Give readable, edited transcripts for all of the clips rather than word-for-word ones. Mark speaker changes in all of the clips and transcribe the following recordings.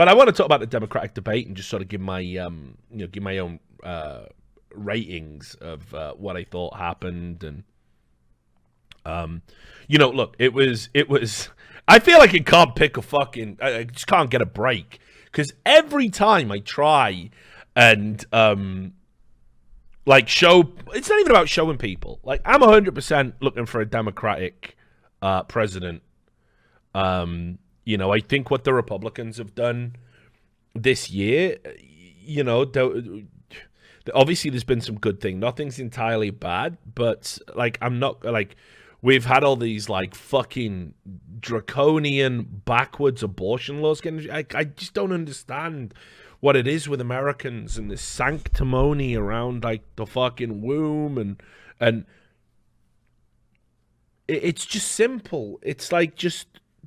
Speaker 1: But I want to talk about the Democratic debate and just sort of give my, give my own ratings of what I thought happened. And, look, it was. I feel like it can't pick a fucking. I just can't get a break because every time I try and show, it's not even about showing people. Like I'm 100% looking for a Democratic president. I think what the Republicans have done this year, obviously there's been some good things. Nothing's entirely bad, but we've had all these fucking draconian backwards abortion laws. I just don't understand what it is with Americans and this sanctimony around the fucking womb and it's just simple. It's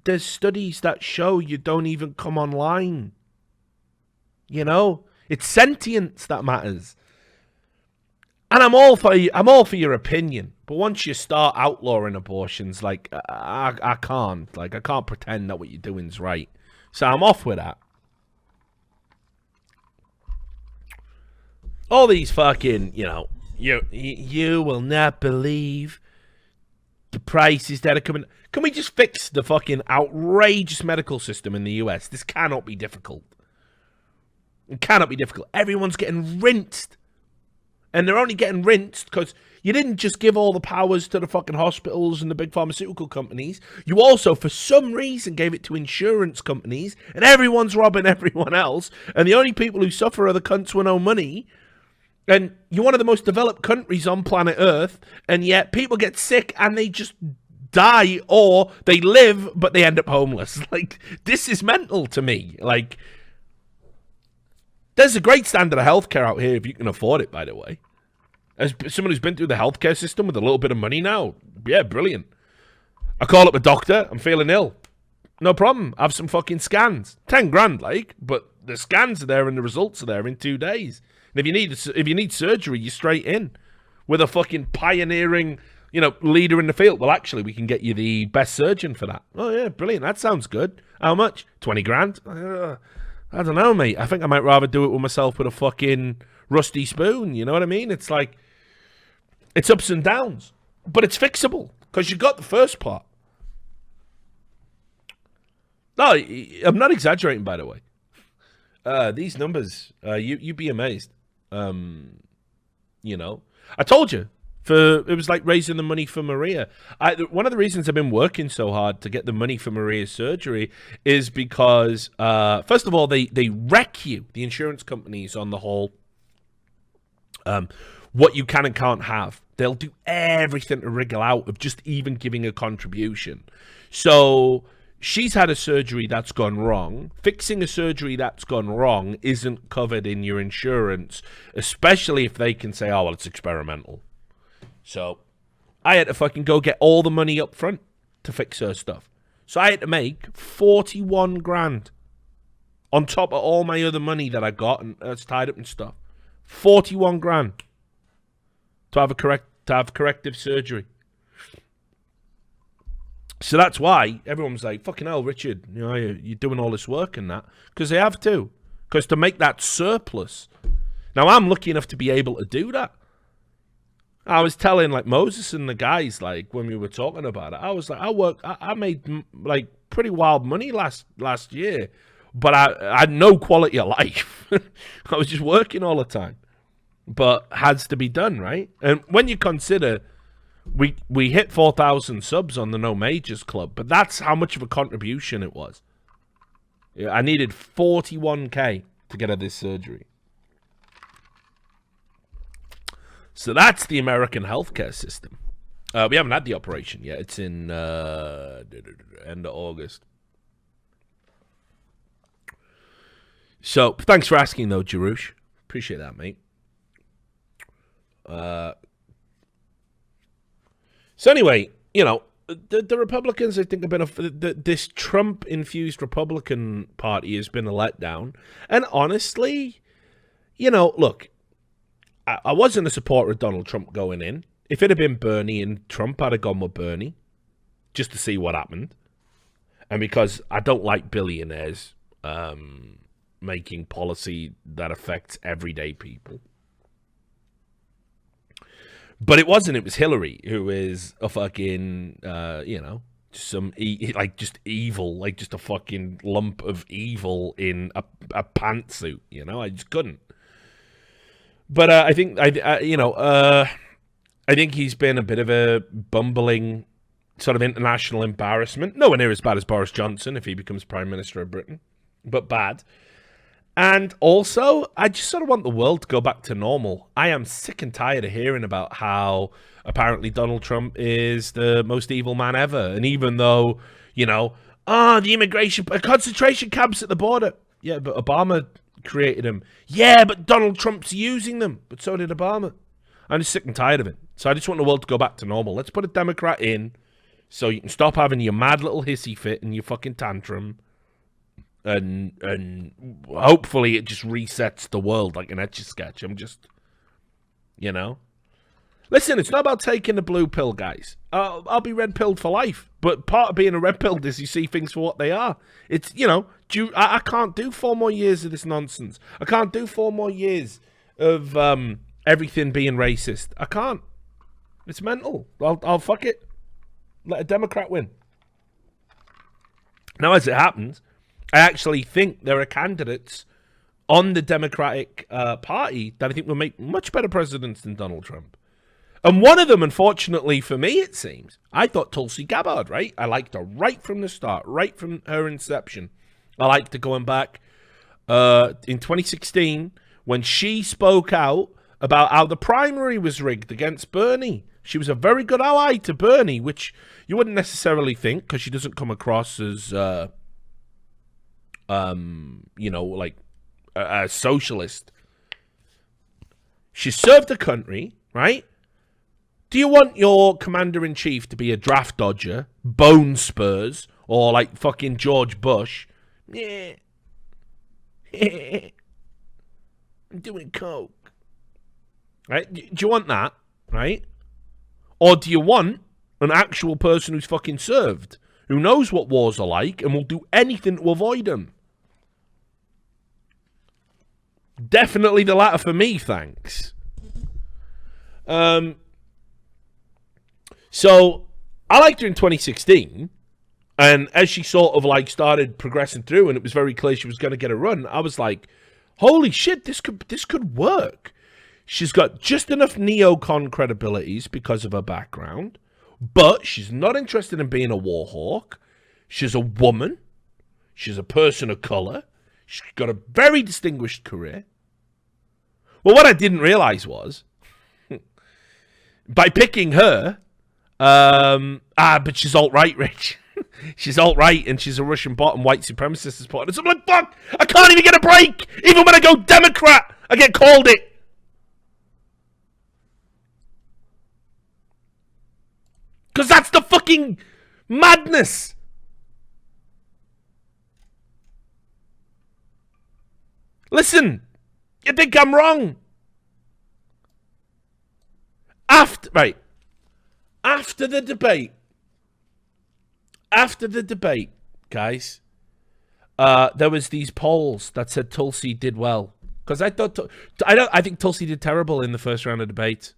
Speaker 1: there's studies that show you don't even come online. It's sentience that matters. And I'm all for your opinion. But once you start outlawing abortions, I can't. I can't pretend that what you're doing is right. So I'm off with that. All these fucking, you will not believe the prices that are coming. Can we just fix the fucking outrageous medical system in the US? This cannot be difficult. It cannot be difficult. Everyone's getting rinsed. And they're only getting rinsed because you didn't just give all the powers to the fucking hospitals and the big pharmaceutical companies. You also, for some reason, gave it to insurance companies. And everyone's robbing everyone else. And the only people who suffer are the cunts with no money. And you're one of the most developed countries on planet Earth. And yet people get sick and they just die, or they live, but they end up homeless. This is mental to me. There's a great standard of healthcare out here if you can afford it, by the way. As someone who's been through the healthcare system with a little bit of money now, yeah, brilliant. I call up a doctor, I'm feeling ill. No problem, have some fucking scans. 10 grand, but the scans are there and the results are there in 2 days. And if you need surgery, you're straight in with a fucking pioneering, leader in the field. Well, actually, we can get you the best surgeon for that. Oh, yeah, brilliant. That sounds good. How much? 20 grand? I don't know, mate. I think I might rather do it with myself with a fucking rusty spoon. You know what I mean? It's it's ups and downs. But it's fixable because you got the first part. No, I'm not exaggerating, by the way. These numbers, you'd be amazed. I told you. It was like raising the money for Maria. One of the reasons I've been working so hard to get the money for Maria's surgery is because, first of all, they wreck you, the insurance companies, on the whole, what you can and can't have. They'll do everything to wriggle out of just even giving a contribution. So she's had a surgery that's gone wrong. Fixing a surgery that's gone wrong isn't covered in your insurance, especially if they can say, oh, well, it's experimental. So I had to fucking go get all the money up front to fix her stuff. So I had to make 41 grand on top of all my other money that I got and that's tied up and stuff. 41 grand to have corrective surgery. So that's why everyone's like, fucking hell, Richard, you're doing all this work and that. Because they have to. Because to make that surplus. Now, I'm lucky enough to be able to do that. I was telling Moses and the guys when we were talking about it, I was I made pretty wild money last year, but I had no quality of life. I was just working all the time, but has to be done, right? And when you consider we hit 4,000 subs on the No Majors Club, but that's how much of a contribution it was. I needed 41k to get her this surgery. So that's the American healthcare system. We haven't had the operation yet. It's in end of August. So thanks for asking, though, Jarush. Appreciate that, mate. So anyway, the Republicans, I think, have been this Trump-infused Republican Party has been a letdown. And honestly, look, I wasn't a supporter of Donald Trump going in. If it had been Bernie and Trump, I'd have gone with Bernie just to see what happened. And because I don't like billionaires, making policy that affects everyday people. But it wasn't. It was Hillary, who is a fucking, just evil, like just a fucking lump of evil in a pantsuit. I just couldn't. But I think I think he's been a bit of a bumbling sort of international embarrassment. Nowhere near as bad as Boris Johnson if he becomes Prime Minister of Britain, but bad. And also, I just sort of want the world to go back to normal. I am sick and tired of hearing about how apparently Donald Trump is the most evil man ever. And even though, the immigration, concentration camps at the border. Yeah, but Obama created them. Yeah, but Donald Trump's using them. But so did Obama. I'm just sick and tired of it. So I just want the world to go back to normal. Let's put a Democrat in so you can stop having your mad little hissy fit and your fucking tantrum. And hopefully it just resets the world like an Etch-a-Sketch. I'm just, Listen, it's not about taking the blue pill, guys. I'll be red-pilled for life. But part of being a red-pilled is you see things for what they are. It's, I can't do 4 more years of this nonsense. I can't do 4 more years of everything being racist. I can't. It's mental. I'll fuck it. Let a Democrat win. Now, as it happens, I actually think there are candidates on the Democratic Party that I think will make much better presidents than Donald Trump. And one of them, unfortunately for me, it seems, I thought Tulsi Gabbard, right? I liked her right from the start, right from her inception. I liked her going back in 2016 when she spoke out about how the primary was rigged against Bernie. She was a very good ally to Bernie, which you wouldn't necessarily think because she doesn't come across as... like a socialist. She served the country, right? Do you want your commander-in-chief to be a draft dodger, bone spurs, or like fucking George Bush? Yeah. I'm doing coke. Right? Do you want that, right? Or do you want an actual person who's fucking served, who knows what wars are like and will do anything to avoid them? Definitely the latter for me, thanks. So I liked her in 2016, and as she sort of like started progressing through, and it was very clear she was going to get a run, I was like, "Holy shit, this could work." She's got just enough neocon credibilities because of her background, but she's not interested in being a war hawk. She's a woman. She's a person of color. She's got a very distinguished career. Well, what I didn't realize was, by picking her, but she's alt-right, Rich. She's alt-right, and she's a Russian bot and white supremacist supporter. So I'm like, fuck, I can't even get a break. Even when I go Democrat, I get called it. Because that's the fucking madness. Listen, you think I'm wrong? After the debate, guys, there was these polls that said Tulsi did well. Because I think Tulsi did terrible in the first round of debate.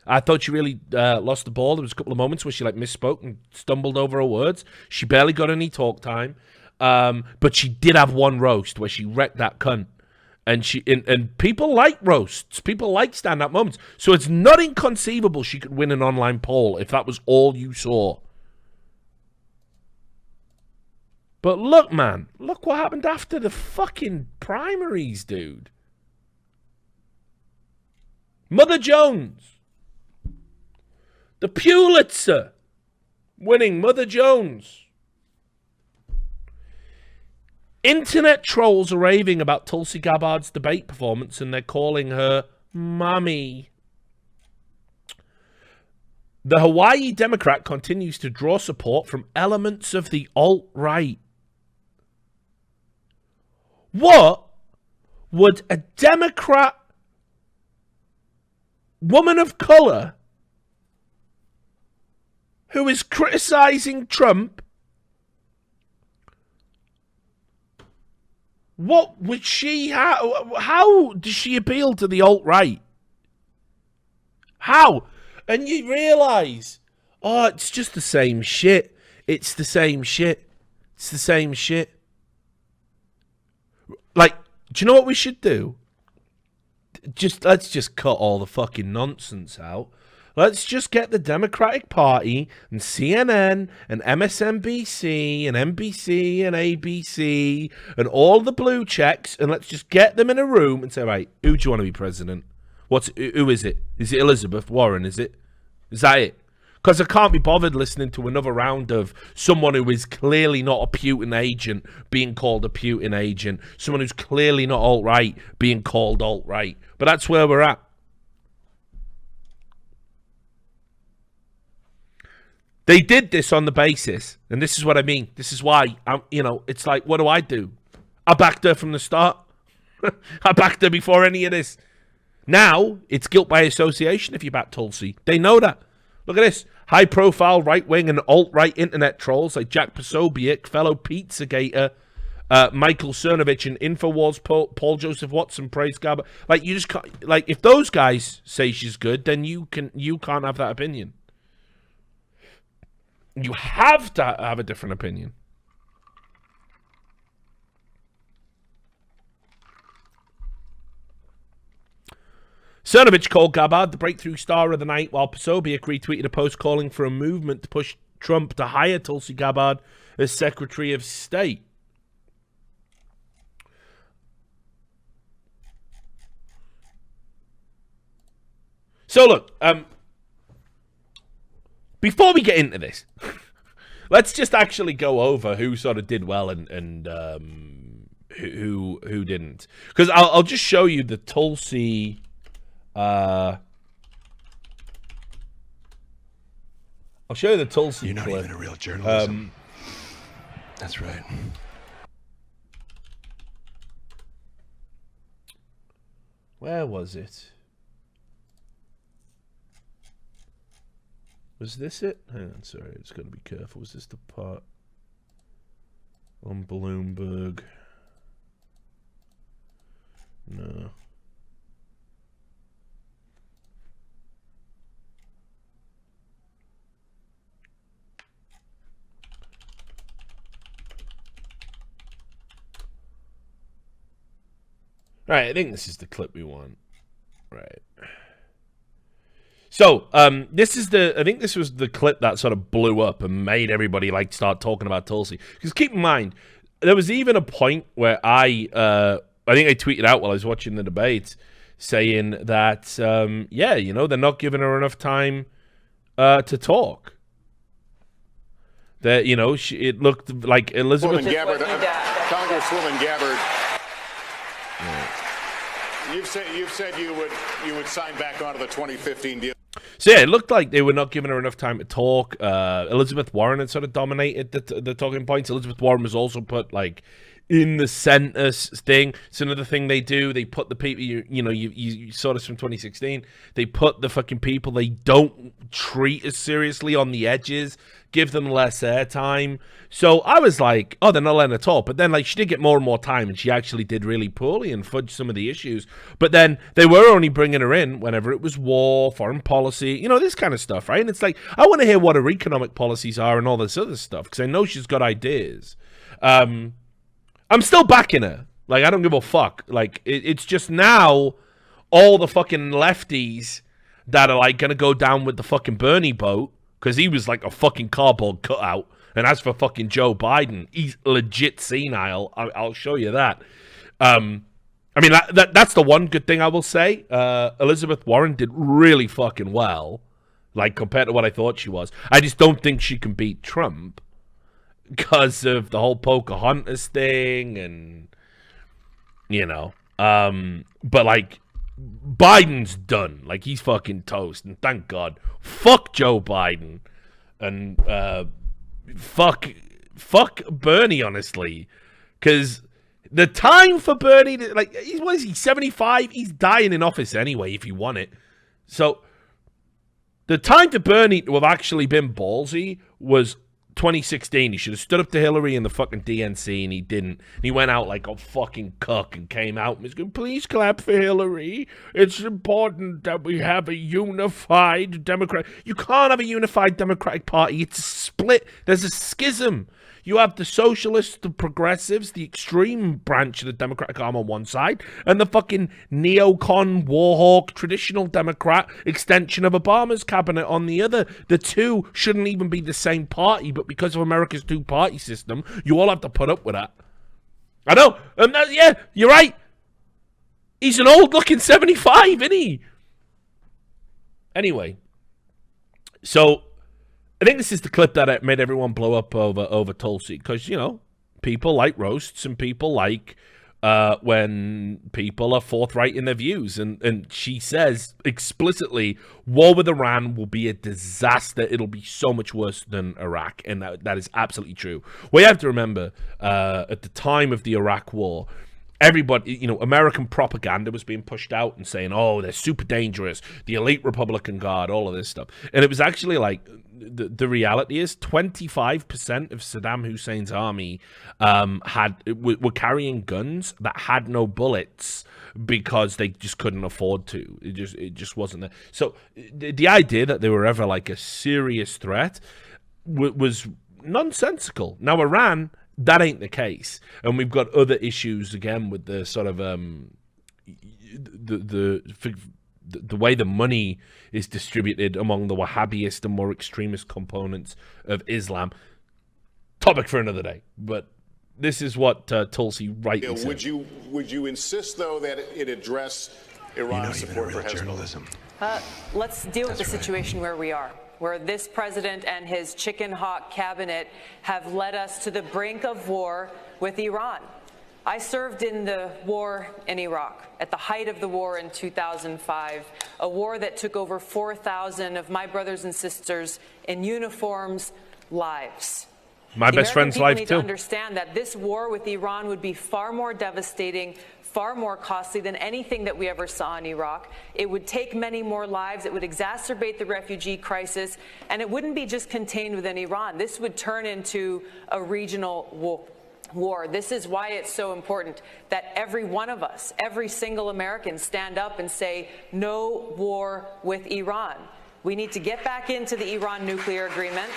Speaker 1: I thought she really lost the ball. There was a couple of moments where she like misspoke and stumbled over her words. She barely got any talk time. But she did have one roast where she wrecked that cunt. And and people like roasts. People like stand-up moments. So it's not inconceivable she could win an online poll if that was all you saw. But look, man. Look what happened after the fucking primaries, dude. Mother Jones. The Pulitzer. Winning Mother Jones. Internet trolls are raving about Tulsi Gabbard's debate performance, and they're calling her Mommy. The Hawaii Democrat continues to draw support from elements of the alt-right. What would a Democrat woman of color who is criticizing Trump What would she how does she appeal to the alt-right? How? And you realise, oh, it's just the same shit. It's the same shit. It's the same shit. Like, do you know what we should do? Let's just cut all the fucking nonsense out. Let's just get the Democratic Party and CNN and MSNBC and NBC and ABC and all the blue checks, and let's just get them in a room and say, right, who do you want to be president? Who is it? Is it Elizabeth Warren? Is that it? Because I can't be bothered listening to another round of someone who is clearly not a Putin agent being called a Putin agent. Someone who's clearly not alt-right being called alt-right. But that's where we're at. They did this on the basis, and this is what I mean. This is why, it's like, what do? I backed her from the start. I backed her before any of this. Now, it's guilt by association if you back Tulsi. They know that. Look at this. High-profile right-wing and alt-right internet trolls like Jack Posobiec, fellow Pizzagator, Michael Cernovich, and Infowars Paul Joseph Watson praise Gabbard. Like, you just can't, like, if those guys say she's good, then you can't have that opinion. You have to have a different opinion. Cernovich called Gabbard the breakthrough star of the night, while Posobiec retweeted a post calling for a movement to push Trump to hire Tulsi Gabbard as Secretary of State. So look, before we get into this, let's just actually go over who sort of did well and who didn't. Because I'll just show you the Tulsi. I'll show you the Tulsi.
Speaker 2: You're not
Speaker 1: clip.
Speaker 2: even a real journalist. That's right.
Speaker 1: Where was it? Was this it? Hang on, sorry, it's got to be careful. Was this the part on Bloomberg? No. Right, I think this is the clip we want. Right. So, this is I think this was the clip that sort of blew up and made everybody, like, start talking about Tulsi. Because keep in mind, there was even a point where I think I tweeted out while I was watching the debate, saying that, they're not giving her enough time to talk. That, it looked like Elizabeth...
Speaker 3: Congresswoman Gabbard.
Speaker 1: Yeah.
Speaker 3: You've said you would sign back onto the 2015 deal.
Speaker 1: So yeah, it looked like they were not giving her enough time to talk. Elizabeth Warren had sort of dominated the talking points. Elizabeth Warren was also put like in the center thing. It's another thing they do. They put the people you saw this from 2016. They put the fucking people they don't treat as seriously on the edges, give them less airtime. So I was like, oh, they're not letting her talk. But then, like, she did get more and more time, and she actually did really poorly and fudged some of the issues. But then they were only bringing her in whenever it was war, foreign policy, this kind of stuff, right? And it's like, I want to hear what her economic policies are and all this other stuff, because I know she's got ideas. I'm still backing her. Like, I don't give a fuck. Like, it's just now all the fucking lefties that are, like, going to go down with the fucking Bernie boat, because he was like a fucking cardboard cutout. And as for fucking Joe Biden, he's legit senile. I'll show you that. That's the one good thing I will say. Elizabeth Warren did really fucking well, like, compared to what I thought she was. I just don't think she can beat Trump because of the whole Pocahontas thing and, but, like, Biden's done. Like, he's fucking toast, and thank God. Fuck Joe Biden. And, fuck Bernie, honestly, because the time for Bernie to, like, what is he, 75? He's dying in office anyway if you want it. So the time for Bernie to have actually been ballsy was 2016, he should have stood up to Hillary in the fucking DNC, and he didn't. And he went out like a fucking cuck and came out and was going, please clap for Hillary. It's important that we have a unified Democrat. You can't have a unified Democratic Party. It's a split. There's a schism. You have the socialists, the progressives, the extreme branch of the Democratic arm on one side, and the fucking neocon, warhawk, traditional Democrat extension of Obama's cabinet on the other. The two shouldn't even be the same party, but because of America's two-party system, you all have to put up with that. I know. Yeah, you're right. He's an old-looking 75, isn't he? Anyway, so I think this is the clip that made everyone blow up over Tulsi, because, you know, people like roasts and people like when people are forthright in their views. And she says explicitly, war with Iran will be a disaster. It'll be so much worse than Iraq. And that is absolutely true. We have to remember, at the time of the Iraq war, everybody, you know, American propaganda was being pushed out and saying, oh, they're super dangerous, the elite Republican Guard, all of this stuff. And it was actually like, the reality is 25% of Saddam Hussein's army were carrying guns that had no bullets because they just couldn't afford to. It just wasn't there. So the idea that they were ever like a serious threat was nonsensical. Now, Iran, that ain't the case, and we've got other issues again with the sort of the way the money is distributed among the Wahhabist and more extremist components of Islam. Topic for another day, but this is what Tulsi rightly said.
Speaker 3: Would you insist though that it address Iran's support for
Speaker 2: journalism?
Speaker 4: Let's deal with the situation where we are, where this president and his chicken hawk cabinet have led us to the brink of war with Iran. I served in the war in Iraq at the height of the war in 2005, a war that took over 4,000 of my brothers and sisters in uniforms' lives.
Speaker 1: My best friend's life too.
Speaker 4: The American people need to understand that this war with Iran would be far more devastating, far more costly than anything that we ever saw in Iraq. It would take many more lives. It would exacerbate the refugee crisis, and it wouldn't be just contained within Iran. This would turn into a regional war. This is why it's so important that every one of us, every single American, stand up and say, no war with Iran. We need to get back into the Iran nuclear agreement,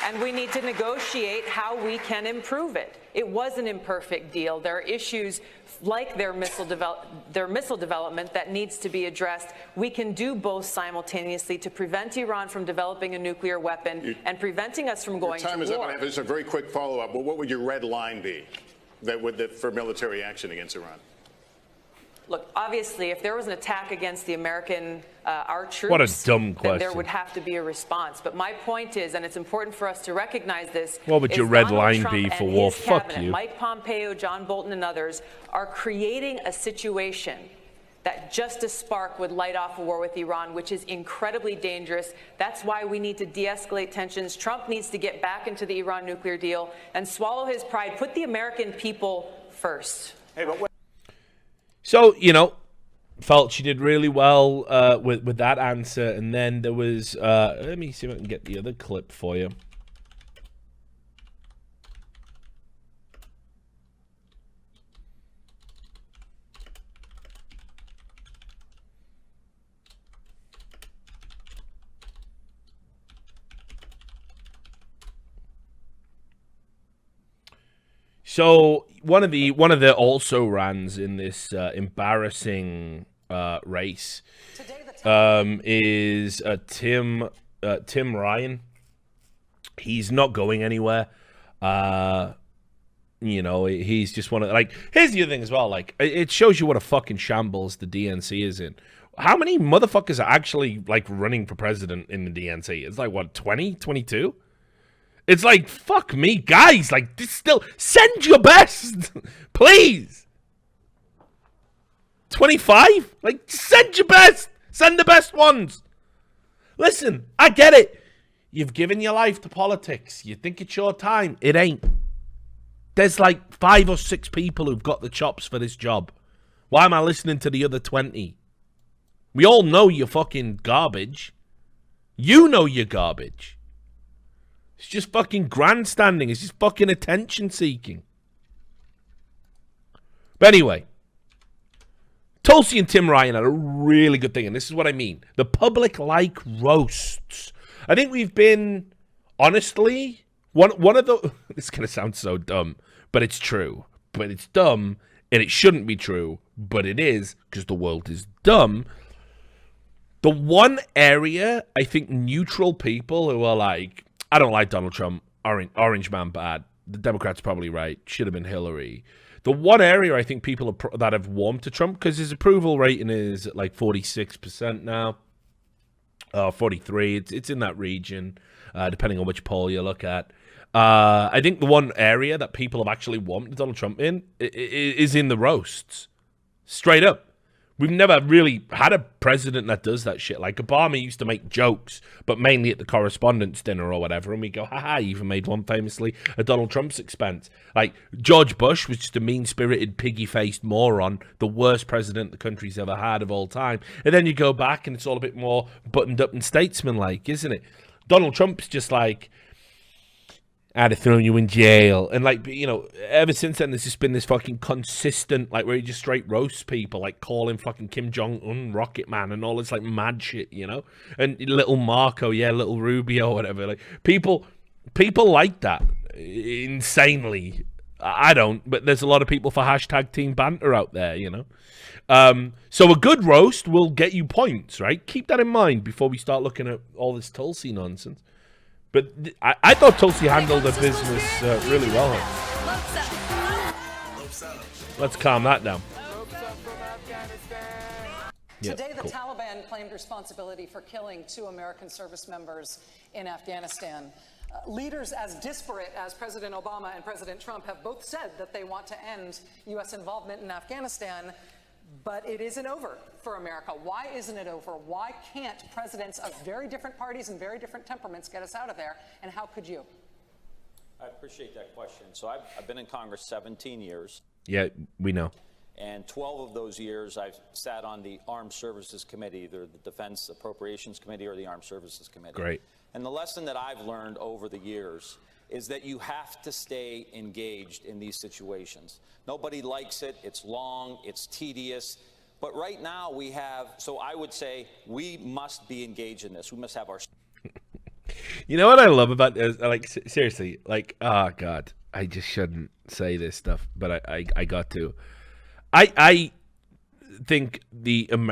Speaker 4: and we need to negotiate how we can improve it. It was an imperfect deal. There are issues like their missile development that needs to be addressed. We can do both simultaneously to prevent Iran from developing a nuclear weapon and preventing us from going to war.
Speaker 3: Time is up. I have just a very quick follow-up. Well, what would your red line be for military action against Iran?
Speaker 4: Look, obviously, if there was an attack against the American, our troops,
Speaker 1: what a dumb question.
Speaker 4: Then there would have to be a response. But my point is, and it's important for us to recognize this,
Speaker 1: what would your red line
Speaker 4: Trump
Speaker 1: be for
Speaker 4: and
Speaker 1: war?
Speaker 4: his
Speaker 1: Fuck
Speaker 4: cabinet,
Speaker 1: you.
Speaker 4: Mike Pompeo, John Bolton, and others are creating a situation that just a spark would light off a war with Iran, which is incredibly dangerous. That's why we need to de-escalate tensions. Trump needs to get back into the Iran nuclear deal and swallow his pride. Put the American people first.
Speaker 3: Hey, but
Speaker 1: So, you know, felt she did really well with that answer. And then there was, let me see if I can get the other clip for you. So one of the also rans in this embarrassing race is Tim Ryan. He's not going anywhere. You know, he's just one of, like, here's the other thing as well. Like, it shows you what a fucking shambles the DNC is in. How many motherfuckers are actually, like, running for president in the DNC? It's like, what, 20, 22? It's like, fuck me, guys. Like, still, send your best, please. 25? Like, send your best. Send the best ones. Listen, I get it. You've given your life to politics. You think it's your time. It ain't. There's like 5 or 6 people who've got the chops for this job. Why am I listening to the other 20? We all know you're fucking garbage. You know you're garbage. It's just fucking grandstanding. It's just fucking attention seeking. But anyway, Tulsi and Tim Ryan had a really good thing, and this is what I mean. The public like roasts. I think we've been, honestly, one of the... This is going to sound so dumb, but it's true. But it's dumb, and it shouldn't be true, but it is, because the world is dumb. The one area, I think neutral people who are like, I don't like Donald Trump, orange man bad, the Democrats probably right, should have been Hillary. The one area I think people that have warmed to Trump, because his approval rating is at like 46% now, 43, it's in that region, depending on which poll you look at. I think the one area that people have actually warmed Donald Trump in is in the roasts. Straight up. We've never really had a president that does that shit. Like, Obama used to make jokes, but mainly at the correspondence dinner or whatever, and we go, haha, he even made one famously at Donald Trump's expense. Like, George Bush was just a mean-spirited, piggy-faced moron, the worst president the country's ever had of all time. And then you go back, and it's all a bit more buttoned up and statesman-like, isn't it? Donald Trump's just like, I'd have thrown you in jail. And, like, you know, ever since then, there's just been this fucking consistent, like, where he just straight roasts people, like, calling fucking Kim Jong-un Rocket Man and all this, like, mad shit, you know? And little Marco, yeah, little Rubio, whatever. Like, people like that insanely. I don't, but there's a lot of people for hashtag team banter out there, you know? So a good roast will get you points, right? Keep that in mind before we start looking at all this Tulsi nonsense. But I thought Tulsi handled her business really well. Let's calm that down.
Speaker 5: Today, the Taliban claimed responsibility for killing 2 American service members in Afghanistan. Leaders as disparate as President Obama and President Trump have both said that they want to end U.S. involvement in Afghanistan. But it isn't over for America. Why isn't it over? Why can't presidents of very different parties and very different temperaments get us out of there? And how could you?
Speaker 6: I appreciate that question. So I've been in Congress 17 years.
Speaker 1: Yeah, we know.
Speaker 6: And 12 of those years, I've sat on the Armed Services Committee, either the Defense Appropriations Committee or the Armed Services Committee.
Speaker 1: Great.
Speaker 6: And the lesson that I've learned over the years is that you have to stay engaged in these situations. Nobody likes it. It's long. It's tedious. But right now we have, so I would say we must be engaged in this. We must have our...
Speaker 1: You know what I love about this? Like, seriously, like, oh, God, I just shouldn't say this stuff, but I got to. I think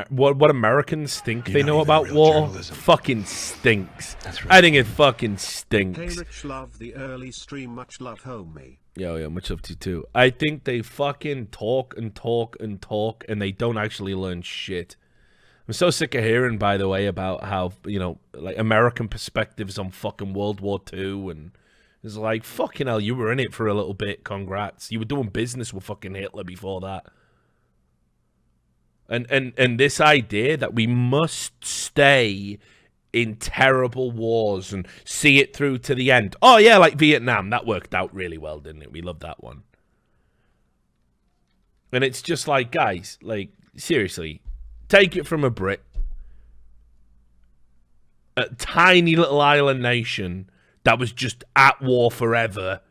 Speaker 1: what Americans think they know about war journalism fucking stinks.
Speaker 2: That's right.
Speaker 1: I think it fucking stinks.
Speaker 7: Hey, Rich, love the early stream. Much love, homie.
Speaker 1: Yo, much love to you too. I think they fucking talk and talk and talk, and they don't actually learn shit. I'm so sick of hearing, by the way, about how, you know, like, American perspectives on fucking World War II, and it's like, fucking hell, you were in it for a little bit, congrats. You were doing business with fucking Hitler before that. And this idea that we must stay in terrible wars and see it through to the end. Oh, yeah, like Vietnam. That worked out really well, didn't it? We loved that one. And it's just like, guys, like, seriously, take it from a Brit. A tiny little island nation that was just at war forever,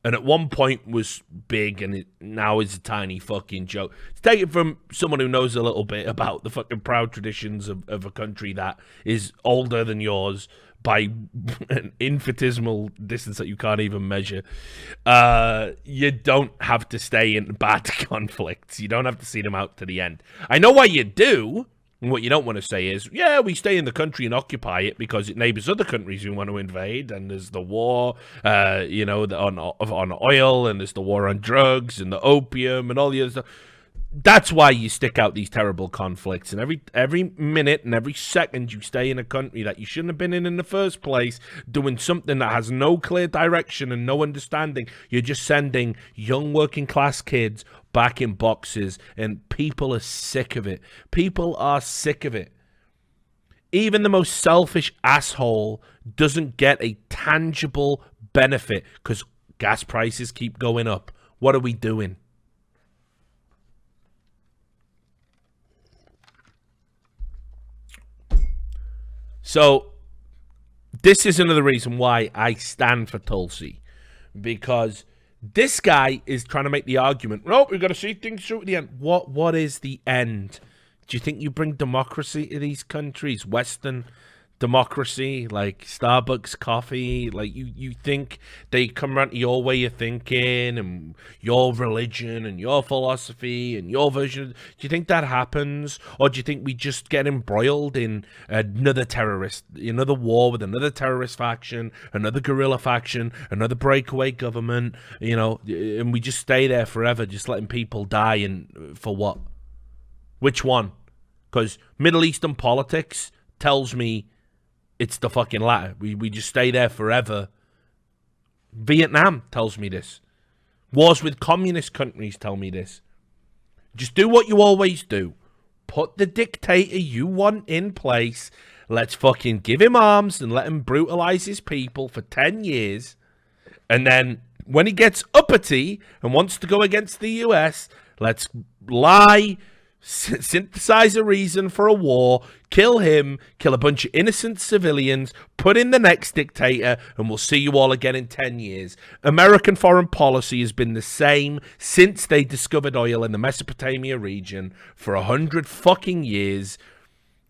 Speaker 1: and at one point was big, and it now is a tiny fucking joke. Take it from someone who knows a little bit about the fucking proud traditions of a country that is older than yours by an infinitesimal distance that you can't even measure. You don't have to stay in bad conflicts. You don't have to see them out to the end. I know why you do. And what you don't want to say is, yeah, we stay in the country and occupy it because it neighbors other countries who want to invade, and there's the war, you know, on oil, and there's the war on drugs and the opium and all the other stuff. That's why you stick out these terrible conflicts, and every minute and every second you stay in a country that you shouldn't have been in the first place, doing something that has no clear direction and no understanding. You're just sending young working class kids back in boxes, and people are sick of it. People are sick of it. Even the most selfish asshole doesn't get a tangible benefit because gas prices keep going up. What are we doing? So this is another reason why I stand for Tulsi, because this guy is trying to make the argument, no, we've got to see things through to the end. What is the end? Do you think you bring democracy to these countries? Western democracy, like Starbucks coffee? Like, you think they come around to your way of thinking and your religion and your philosophy and your version? Do you think that happens? Or do you think we just get embroiled in another war with another terrorist faction, another guerrilla faction, another breakaway government, and we just stay there forever, just letting people die, and for what? Which one? Because Middle Eastern politics tells me it's the fucking latter. We just stay there forever. Vietnam tells me this. Wars with communist countries tell me this. Just do what you always do. Put the dictator you want in place. Let's fucking give him arms and let him brutalize his people for 10 years. And then when he gets uppity and wants to go against the US, let's lie, synthesize a reason for a war, kill him, kill a bunch of innocent civilians, put in the next dictator, and we'll see you all again in 10 years. American foreign policy has been the same since they discovered oil in the Mesopotamia region for 100 fucking years.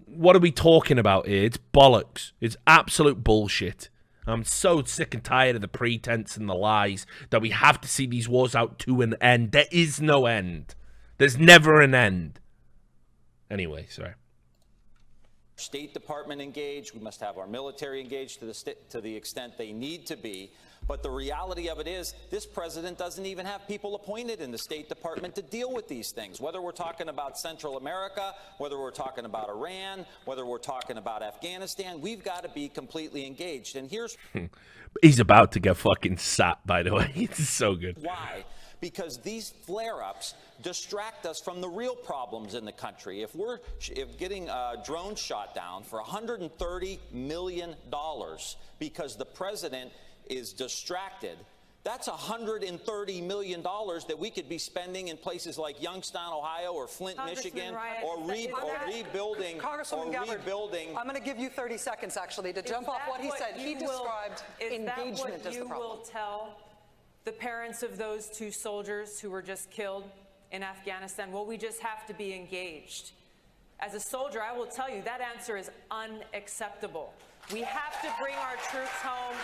Speaker 1: What are we talking about here? It's bollocks. It's absolute bullshit. I'm so sick and tired of the pretense and the lies that we have to see these wars out to an end. There is no end. There's never an end. Anyway, sorry.
Speaker 6: State Department engaged. We must have our military engaged to the extent they need to be. But the reality of it is, this president doesn't even have people appointed in the State Department to deal with these things. Whether we're talking about Central America, whether we're talking about Iran, whether we're talking about Afghanistan, we've got to be completely engaged. And here's
Speaker 1: he's about to get fucking sat, by the way. It's so good.
Speaker 6: Why? Because these flare-ups distract us from the real problems in the country. If getting drones shot down for $130 million because the president is distracted, that's $130 million that we could be spending in places like Youngstown, Ohio, or Flint, Michigan, or rebuilding.
Speaker 5: Congresswoman Gabbard, I'm going to give you 30 seconds, actually, to jump off what he said. He described engagement as the problem.
Speaker 4: You will tell the parents of those 2 soldiers who were just killed in Afghanistan? Well, we just have to be engaged. As a soldier, I will tell you that answer is unacceptable. We have to bring our troops home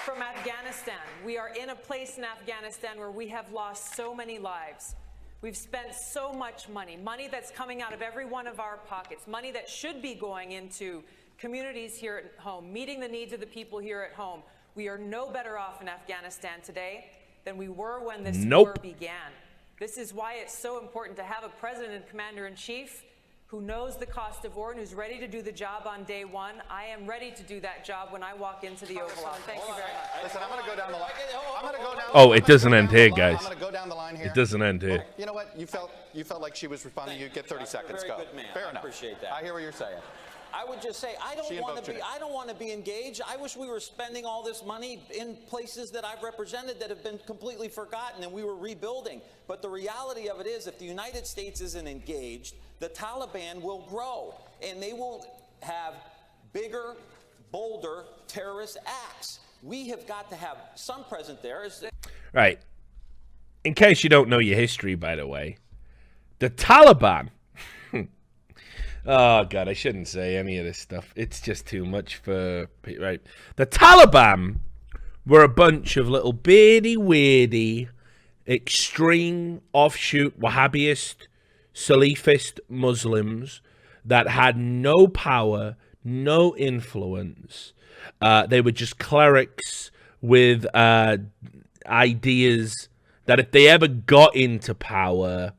Speaker 4: from Afghanistan. We are in a place in Afghanistan where we have lost so many lives. We've spent so much money that's coming out of every one of our pockets, money that should be going into communities here at home, meeting the needs of the people here at home. We are no better off in Afghanistan today than we were when this war began. This is why it's so important to have a president and commander-in-chief who knows the cost of war and who's ready to do the job on day one. I am ready to do that job when I walk into the Oval Office. Thank you very much.
Speaker 3: Listen, I'm going to go down the line.
Speaker 1: Oh, it doesn't end here, guys.
Speaker 3: I'm going to go down the line here.
Speaker 1: It doesn't end here.
Speaker 3: You know what? You felt like she was responding. You get 30 seconds. Go. Fair enough.
Speaker 6: I appreciate that.
Speaker 3: I hear what you're saying.
Speaker 6: I would just say I don't want to be engaged. I wish we were spending all this money in places that I've represented that have been completely forgotten and we were rebuilding. But the reality of it is, if the United States isn't engaged, the Taliban will grow and they will have bigger, bolder terrorist acts. We have got to have some present there.
Speaker 1: Right. In case you don't know your history, by the way, the Taliban. Oh, God, I shouldn't say any of this stuff. It's just too much for... Right. The Taliban were a bunch of little beardy-weirdy, extreme, offshoot, Wahhabist, Salafist Muslims that had no power, no influence. They were just clerics with ideas that if they ever got into power,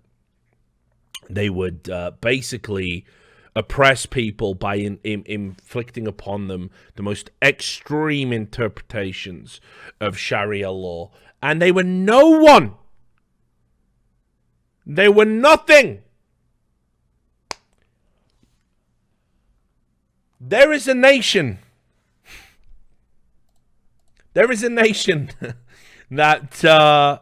Speaker 1: they would basically oppress people by inflicting upon them the most extreme interpretations of Sharia law. And they were no one. They were nothing. There is a nation. There is a nation that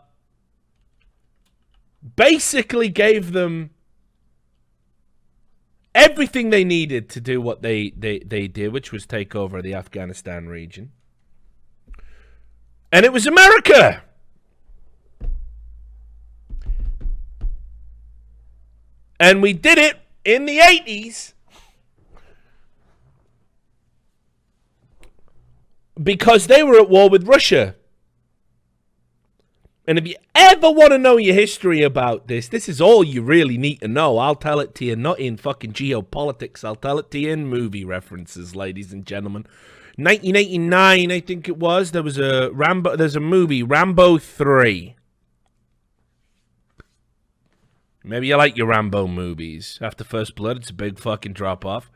Speaker 1: basically gave them everything they needed to do what they did, which was take over the Afghanistan region. And it was America. And we did it in the 80s because they were at war with Russia. And if you ever want to know your history about this, this is all you really need to know. I'll tell it to you, not in fucking geopolitics. I'll tell it to you in movie references, ladies and gentlemen. 1989, I think it was. There's a movie, Rambo 3. Maybe you like your Rambo movies. After First Blood, it's a big fucking drop-off.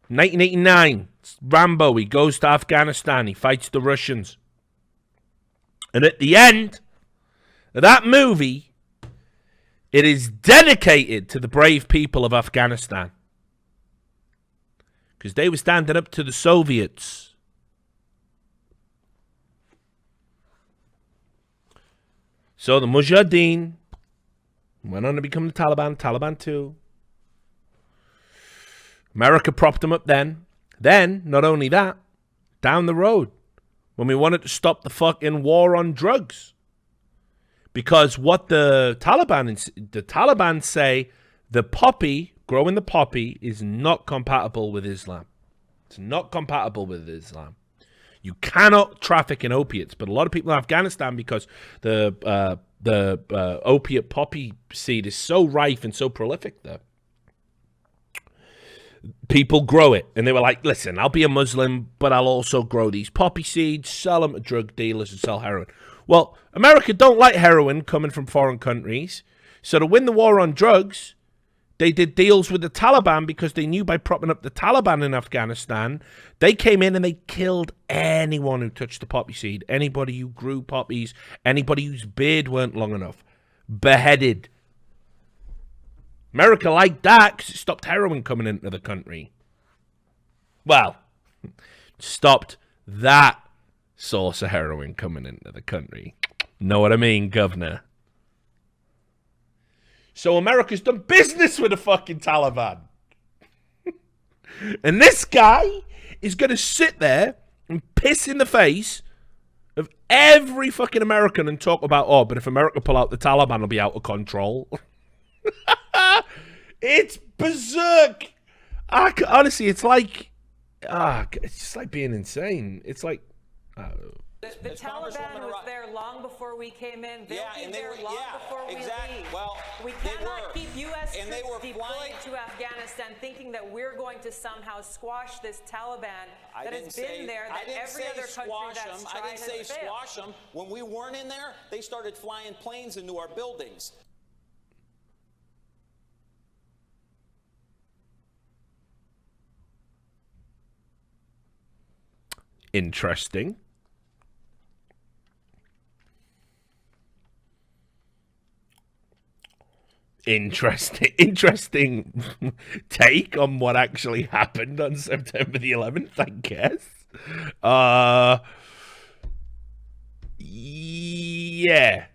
Speaker 1: 1989, Rambo, he goes to Afghanistan. He fights the Russians. And at the end of that movie, it is dedicated to the brave people of Afghanistan. Because they were standing up to the Soviets. So the Mujahideen went on to become the Taliban, Taliban 2. America propped them up then. Then, not only that, down the road, when we wanted to stop the fucking war on drugs. Because what the Taliban say, the poppy, growing the poppy, is not compatible with Islam. It's not compatible with Islam. You cannot traffic in opiates. But a lot of people in Afghanistan, because the opiate poppy seed is so rife and so prolific there, people grow it. And they were like, listen, I'll be a Muslim, but I'll also grow these poppy seeds, sell them to drug dealers, and sell heroin. Well, America don't like heroin coming from foreign countries. So to win the war on drugs, they did deals with the Taliban because they knew by propping up the Taliban in Afghanistan, they came in and they killed anyone who touched the poppy seed. Anybody who grew poppies, anybody whose beard weren't long enough. Beheaded. America liked that because it stopped heroin coming into the country. Well, stopped that source of heroin coming into the country. Know what I mean, governor? So America's done business with the fucking Taliban. And this guy is going to sit there and piss in the face of every fucking American and talk about, oh, but if America pull out, the Taliban will be out of control. It's berserk. Honestly, it's like, it's just like being insane. It's like,
Speaker 4: the Taliban was there long before we came in. They'll be there long before we leave.
Speaker 6: Well,
Speaker 4: we cannot keep U.S. troops deployed to Afghanistan thinking that we're going to somehow squash this Taliban that has been there, that every other country that's tried
Speaker 6: I didn't say
Speaker 4: has failed.
Speaker 6: squash them. When we weren't in there, they started flying planes into our buildings.
Speaker 1: interesting. Interesting take on what actually happened on September the 11th, I guess. Yeah.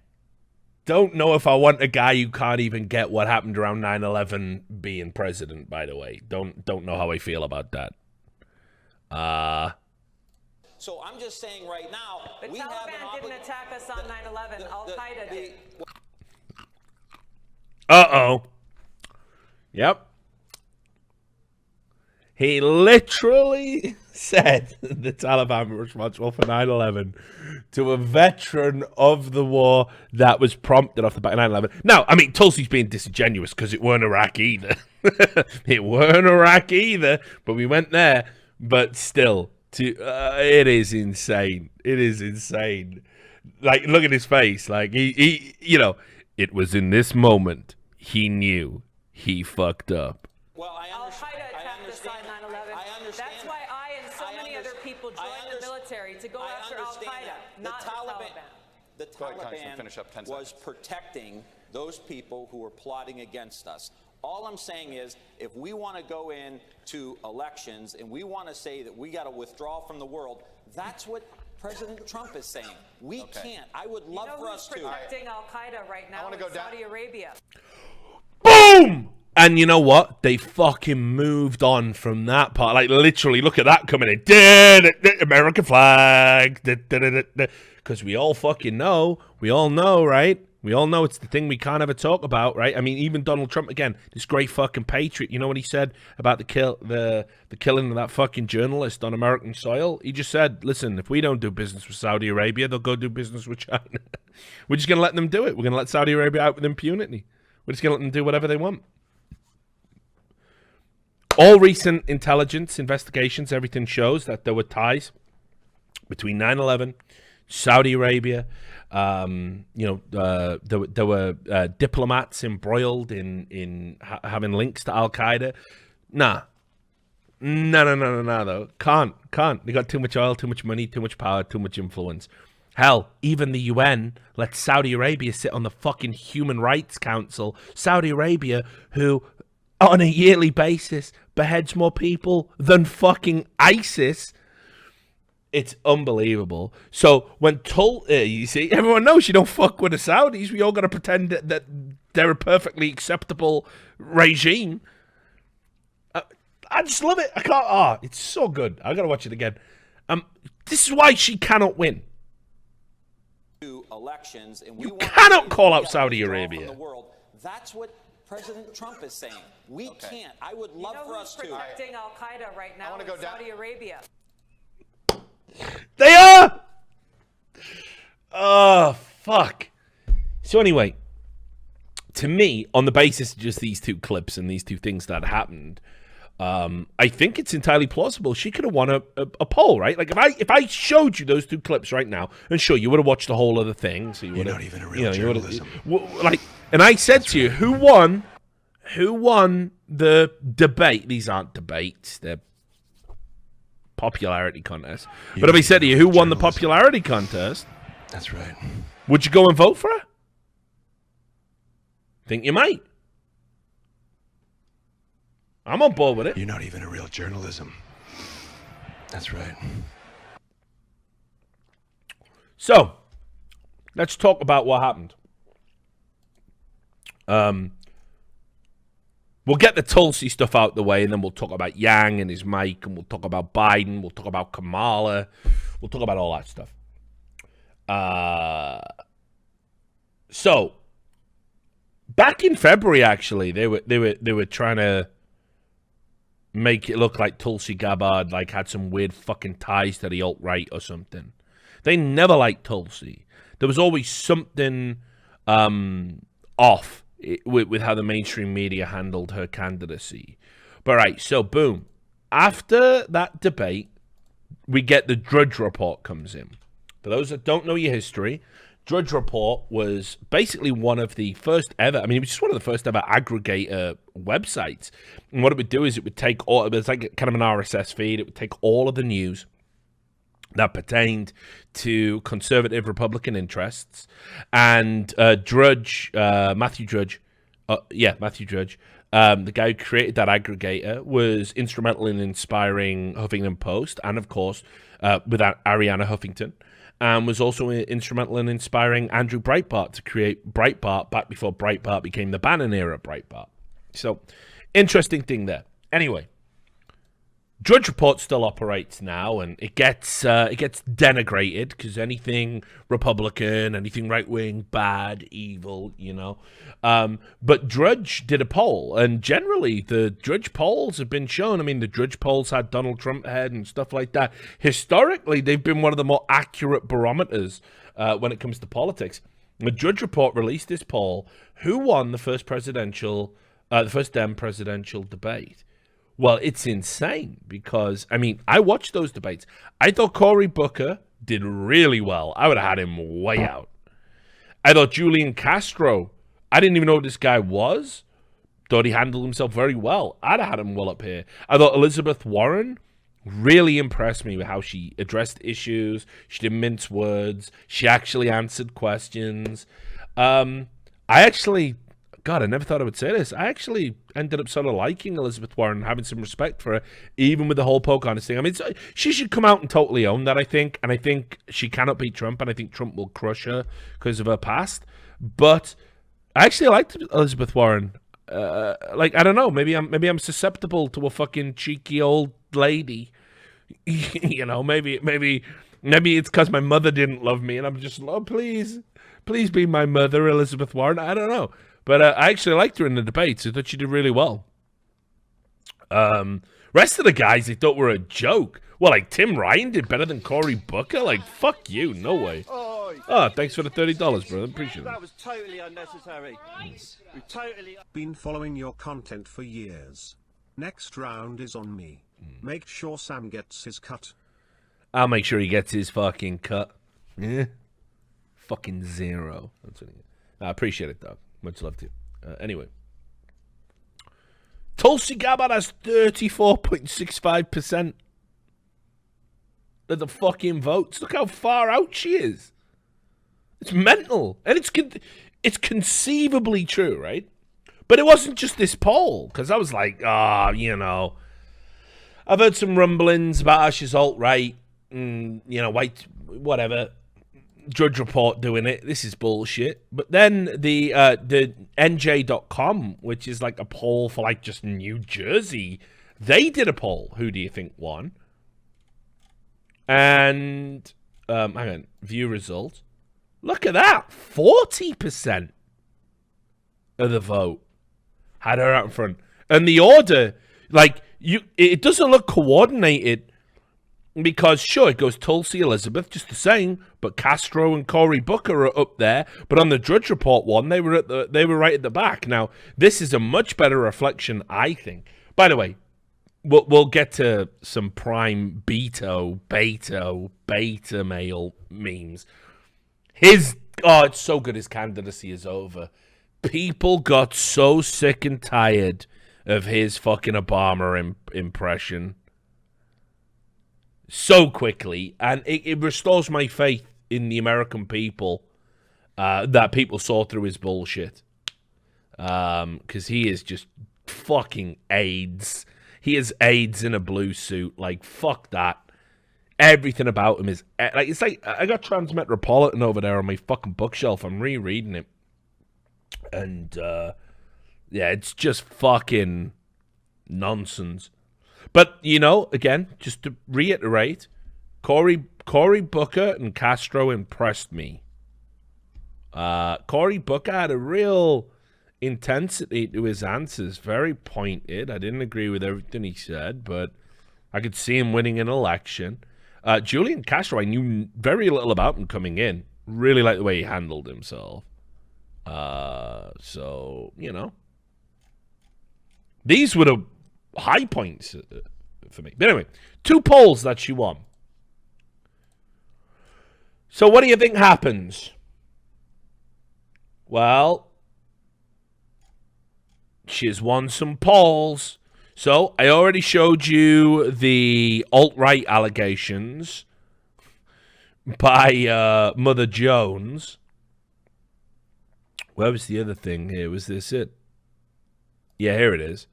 Speaker 1: Don't know if I want a guy who can't even get what happened around 9/11 being president, by the way. Don't know how I feel about that.
Speaker 6: So I'm just saying right now,
Speaker 4: the Taliban didn't attack us on 9/11. Al-Qaeda did.
Speaker 1: Uh-oh. Yep. He literally said the Taliban were responsible for 9/11 to a veteran of the war that was prompted off the back of 9/11. Now, I mean, Tulsi's being disingenuous because it weren't Iraq either. It weren't Iraq either, but we went there. But still, it is insane. It is insane. Like, look at his face. Like, he you know, it was in this moment he knew he fucked up.
Speaker 6: Well,
Speaker 4: Al-Qaeda attacked us on 9/11. That's why I and so many other people joined the military to go after Al-Qaeda, not the Taliban.
Speaker 6: The Taliban was protecting those people who were plotting against us. All I'm saying is, if we want to go into elections and we want to say that we got to withdraw from the world, that's what President Trump is saying. We can't. I would love for us to.
Speaker 4: Protecting Al-Qaeda right now in Saudi Arabia.
Speaker 1: Boom! And you know what? They fucking moved on from that part. Like, literally, look at that coming in. American flag. Because we all fucking know. We all know, right? We all know it's the thing we can't ever talk about, right? I mean, even Donald Trump, again, this great fucking patriot. You know what he said about the killing of that fucking journalist on American soil? He just said, listen, if we don't do business with Saudi Arabia, they'll go do business with China. We're just going to let them do it. We're going to let Saudi Arabia out with impunity. We're just going to let them do whatever they want. All recent intelligence investigations, everything shows that there were ties between 9/11, Saudi Arabia. There were diplomats embroiled in having links to Al Qaeda. No, though. Can't. They got too much oil, too much money, too much power, too much influence. Hell, even the UN let Saudi Arabia sit on the fucking Human Rights Council. Saudi Arabia, who on a yearly basis beheads more people than fucking ISIS. It's unbelievable. So when you see, everyone knows you don't fuck with the Saudis. We all got to pretend that they're a perfectly acceptable regime. I just love it. I can't. It's so good. I got to watch it again. This is why she cannot win.
Speaker 6: Elections, and
Speaker 1: you cannot call out Saudi Arabia.
Speaker 6: The world. That's what President Trump is saying. We can't. I would love for us to.
Speaker 4: Protecting Al Qaeda right now in Saudi Arabia.
Speaker 1: They are. Oh fuck. So anyway, to me, on the basis of just these two clips and these two things that happened, I think it's entirely plausible she could have won a poll, right? Like if I showed you those two clips right now, and sure, you would have watched the whole other thing. So you're not even a real journalism. And I said to you, who won the debate? These aren't debates; they're popularity contests. But if I said to you, who won the popularity contest?
Speaker 2: That's right.
Speaker 1: Would you go and vote for her? Think you might. I'm on board with it.
Speaker 2: You're not even a real journalism. That's right.
Speaker 1: So, let's talk about what happened. We'll get the Tulsi stuff out the way, and then we'll talk about Yang and his mic, and we'll talk about Biden, we'll talk about Kamala, we'll talk about all that stuff. So, back in February, actually, they were trying to make it look like Tulsi Gabbard had some weird fucking ties to the alt-right or something. They never liked Tulsi. There was always something off with how the mainstream media handled her candidacy. But right, so boom. After that debate, we get the Drudge Report comes in. For those that don't know your history, Drudge Report was basically one of the first ever, it was just one of the first ever aggregator websites. And what it would do is it would take all, it was like kind of an RSS feed. It would take all of the news that pertained to conservative Republican interests. And Matthew Drudge, the guy who created that aggregator, was instrumental in inspiring Huffington Post and, of course, with Arianna Huffington. And was also instrumental in inspiring Andrew Breitbart to create Breitbart back before Breitbart became the Bannon era Breitbart. So, interesting thing there. Anyway, Drudge Report still operates now, and it gets denigrated because anything Republican, anything right wing, bad, evil, But Drudge did a poll, and generally the Drudge polls have been shown. The Drudge polls had Donald Trump ahead and stuff like that. Historically, they've been one of the more accurate barometers when it comes to politics. The Drudge Report released this poll: who won the first Dem presidential debate? Well, it's insane because, I watched those debates. I thought Cory Booker did really well. I would have had him way out. I thought Julian Castro, I didn't even know who this guy was. Thought he handled himself very well. I'd have had him well up here. I thought Elizabeth Warren really impressed me with how she addressed issues. She didn't mince words. She actually answered questions. God, I never thought I would say this. I actually ended up sort of liking Elizabeth Warren, having some respect for her, even with the whole Pocahontas thing. She should come out and totally own that, I think. And I think she cannot beat Trump, and I think Trump will crush her because of her past. But I actually liked Elizabeth Warren. like, I don't know, maybe I'm susceptible to a fucking cheeky old lady. You know, maybe it's because my mother didn't love me, and I'm just, oh, please be my mother, Elizabeth Warren. I don't know, but I actually liked her in the debates. I thought she did really well. Rest of the guys I thought were a joke. Well, like Tim Ryan did better than Cory Booker. Like, fuck you, no way. Oh, thanks for the $30, brother. Appreciate it.
Speaker 8: That was totally unnecessary. We've totally
Speaker 7: been following your content for years. Next round is on me. Make sure Sam gets his cut.
Speaker 1: I'll make sure he gets his fucking cut. Yeah. Fucking zero. That's what I appreciate it, though. Much love to you. Anyway. Tulsi Gabbard has 34.65% of the fucking votes. Look how far out she is. It's mental. And it's conceivably true, right? But it wasn't just this poll, because I was like, you know, I've heard some rumblings about how she's alt-right, and, you know, white, whatever. Drudge Report doing it. This is bullshit. But then the NJ.com, which is like a poll for like just New Jersey, they did a poll. Who do you think won? And hang on, view results. Look at that, 40% of the vote had her out in front, and the order, like, it doesn't look coordinated. Because, sure, it goes Tulsi, Elizabeth, just the same, but Castro and Cory Booker are up there. But on the Drudge Report one, they were right at the back. Now, this is a much better reflection, I think. By the way, we'll get to some prime beta male memes. It's so good his candidacy is over. People got so sick and tired of his fucking Obama impression so quickly, and it restores my faith in the American people that people saw through his bullshit. Because he is just fucking AIDS. He is AIDS in a blue suit. Like, fuck that. Everything about him is... like, it's like, I got Transmetropolitan over there on my fucking bookshelf. I'm rereading it. And, yeah, it's just fucking nonsense. But, you know, again, just to reiterate, Cory Booker and Castro impressed me. Cory Booker had a real intensity to his answers, very pointed. I didn't agree with everything he said, but I could see him winning an election. Julian Castro, I knew very little about him coming in. Really like the way he handled himself. So, you know. These were the high points for me. But anyway, 2 polls that she won. So what do you think happens? Well, she's won some polls. So I already showed you the alt-right allegations by Mother Jones. Where was the other thing here? Was this it? Yeah, here it is.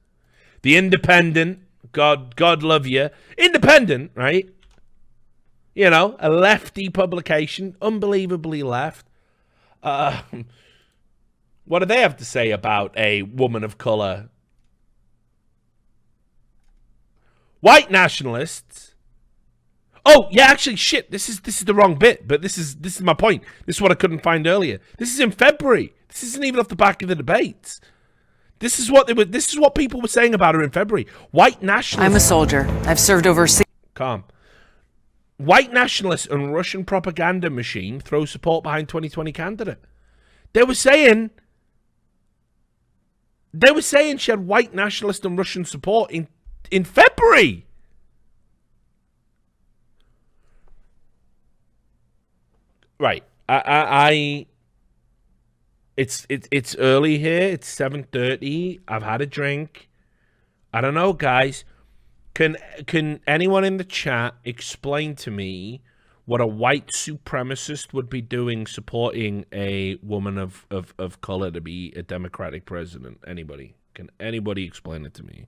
Speaker 1: The Independent, God love you. Independent, right? You know, a lefty publication, unbelievably left. What do they have to say about a woman of color? White nationalists. Oh, yeah, actually, shit. This is the wrong bit, but this is my point. This is what I couldn't find earlier. This is in February. This isn't even off the back of the debates. This is what people were saying about her in February. White nationalists.
Speaker 9: I'm a soldier. I've served over.
Speaker 1: Calm. White nationalists and Russian propaganda machine throw support behind 2020 candidate. They were saying she had white nationalist and Russian support in February. Right. It's early here. It's 7:30. I've had a drink. I don't know, guys. Can anyone in the chat explain to me what a white supremacist would be doing supporting a woman of color to be a Democratic president? Anybody? Can anybody explain it to me?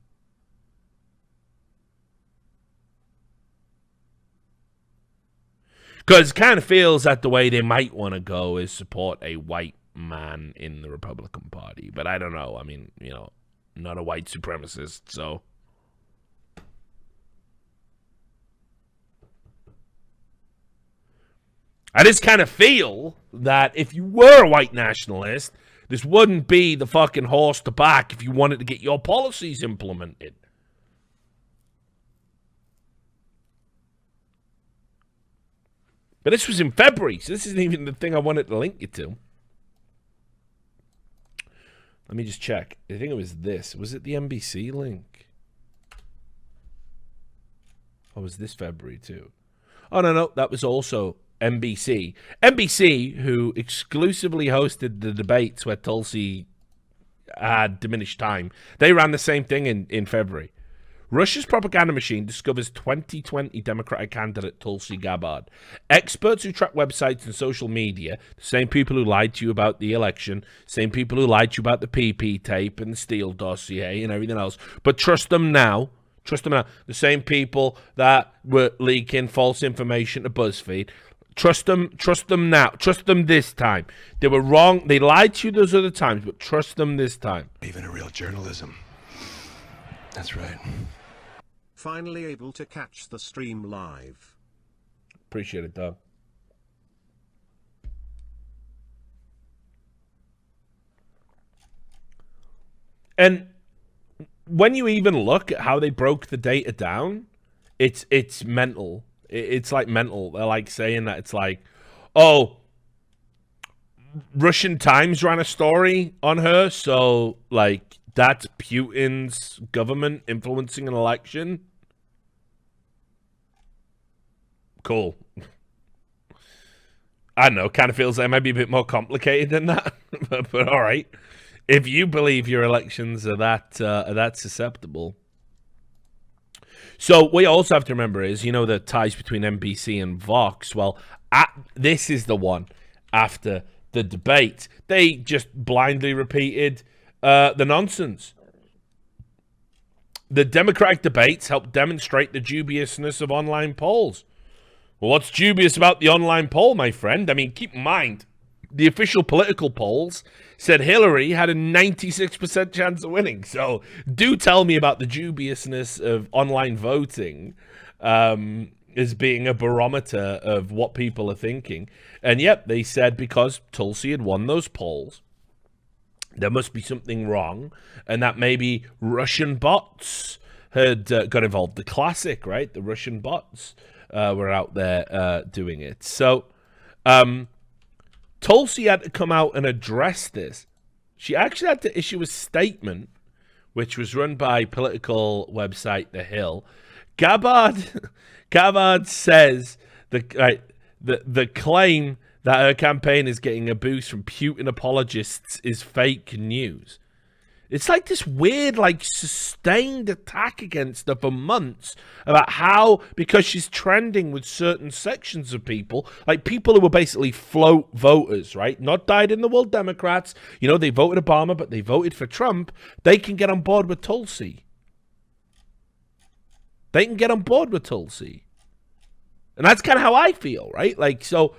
Speaker 1: Because it kind of feels that the way they might want to go is support a white man in the Republican Party. But I don't know. I mean, you know, not a white supremacist, so. I just kind of feel that if you were a white nationalist, this wouldn't be the fucking horse to back if you wanted to get your policies implemented. But this was in February, so this isn't even the thing I wanted to link you to. Let me just check. I think it was this. Was it the NBC link? Or was this February too? Oh, no, that was also NBC. NBC, who exclusively hosted the debates where Tulsi had diminished time, they ran the same thing in February. Russia's propaganda machine discovers 2020 Democratic candidate Tulsi Gabbard. Experts who track websites and social media, the same people who lied to you about the election, same people who lied to you about the PP tape and the Steele dossier and everything else, but trust them now. Trust them now. The same people that were leaking false information to BuzzFeed. Trust them now. Trust them this time. They were wrong. They lied to you those other times, but trust them this time.
Speaker 2: Even a real journalism. That's right.
Speaker 7: Finally able to catch the stream live.
Speaker 1: Appreciate it, Doug. And when you even look at how they broke the data down, it's mental. It's like mental. They're like saying that it's like, oh, Russian Times ran a story on her, so like that's Putin's government influencing an election. Cool. I don't know, kind of feels like it might be a bit more complicated than that, but all right. If you believe your elections are that susceptible. So what you also have to remember is, you know, the ties between NBC and Vox. Well, this is the one after the debate. They just blindly repeated the nonsense. The Democratic debates helped demonstrate the dubiousness of online polls. Well, what's dubious about the online poll, my friend? I mean, keep in mind, the official political polls said Hillary had a 96% chance of winning. So do tell me about the dubiousness of online voting as being a barometer of what people are thinking. And yep, they said because Tulsi had won those polls, there must be something wrong, and that maybe Russian bots had got involved. The classic, right? The Russian bots were out there doing it. So Tulsi had to come out and address this. She actually had to issue a statement, which was run by political website The Hill. Gabbard says the claim that her campaign is getting a boost from Putin apologists is fake news. It's like this weird, like, sustained attack against her for months about how, because she's trending with certain sections of people, like people who were basically float voters, right? Not dyed-in-the-wool Democrats. You know, they voted Obama, but they voted for Trump. They can get on board with Tulsi. They can get on board with Tulsi. And that's kind of how I feel, right? Like, so,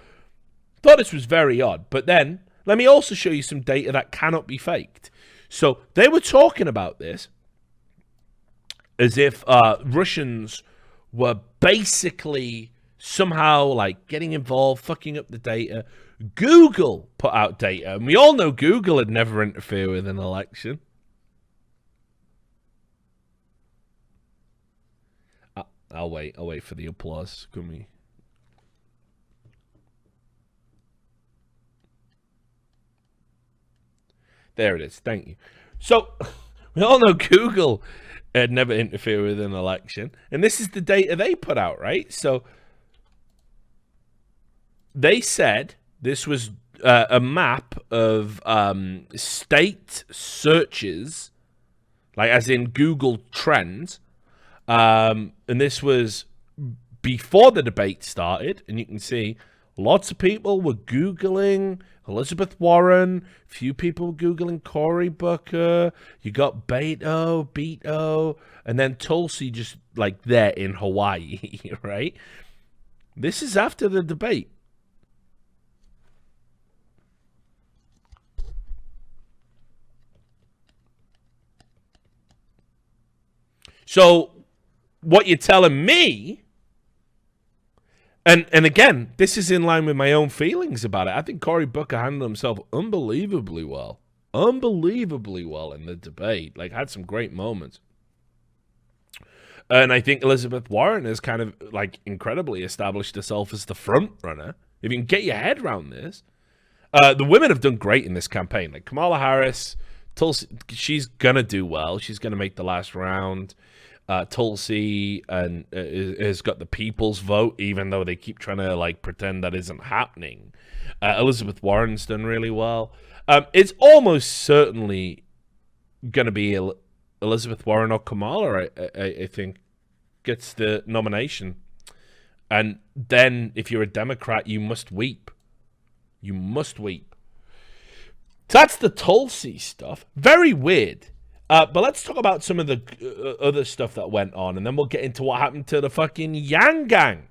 Speaker 1: thought this was very odd. But then, let me also show you some data that cannot be faked. So they were talking about this as if Russians were basically somehow like getting involved, fucking up the data. Google put out data, and we all know Google would never interfere with an election. I'll wait for the applause. Can we? There it is. Thank you. So, we all know Google had never interfered with an election. And this is the data they put out, right? So, they said this was a map of state searches, like as in Google Trends. And this was before the debate started. And you can see lots of people were Googling Elizabeth Warren. Few people were Googling Cory Booker. You got Beto, and then Tulsi just like there in Hawaii, right? This is after the debate. So what you're telling me, and again, this is in line with my own feelings about it. I think Cory Booker handled himself unbelievably well in the debate. Like, had some great moments. And I think Elizabeth Warren has kind of, like, incredibly established herself as the front runner. If you can get your head around this. The women have done great in this campaign. Like, Kamala Harris, Tulsi, she's going to do well. She's going to make the last round. Tulsi has got the people's vote, even though they keep trying to, like, pretend that isn't happening. Elizabeth Warren's done really well. It's almost certainly going to be Elizabeth Warren or Kamala, I think, gets the nomination. And then, if you're a Democrat, you must weep. You must weep. So that's the Tulsi stuff. Very weird. But let's talk about some of the other stuff that went on, and then we'll get into what happened to the fucking Yang gang.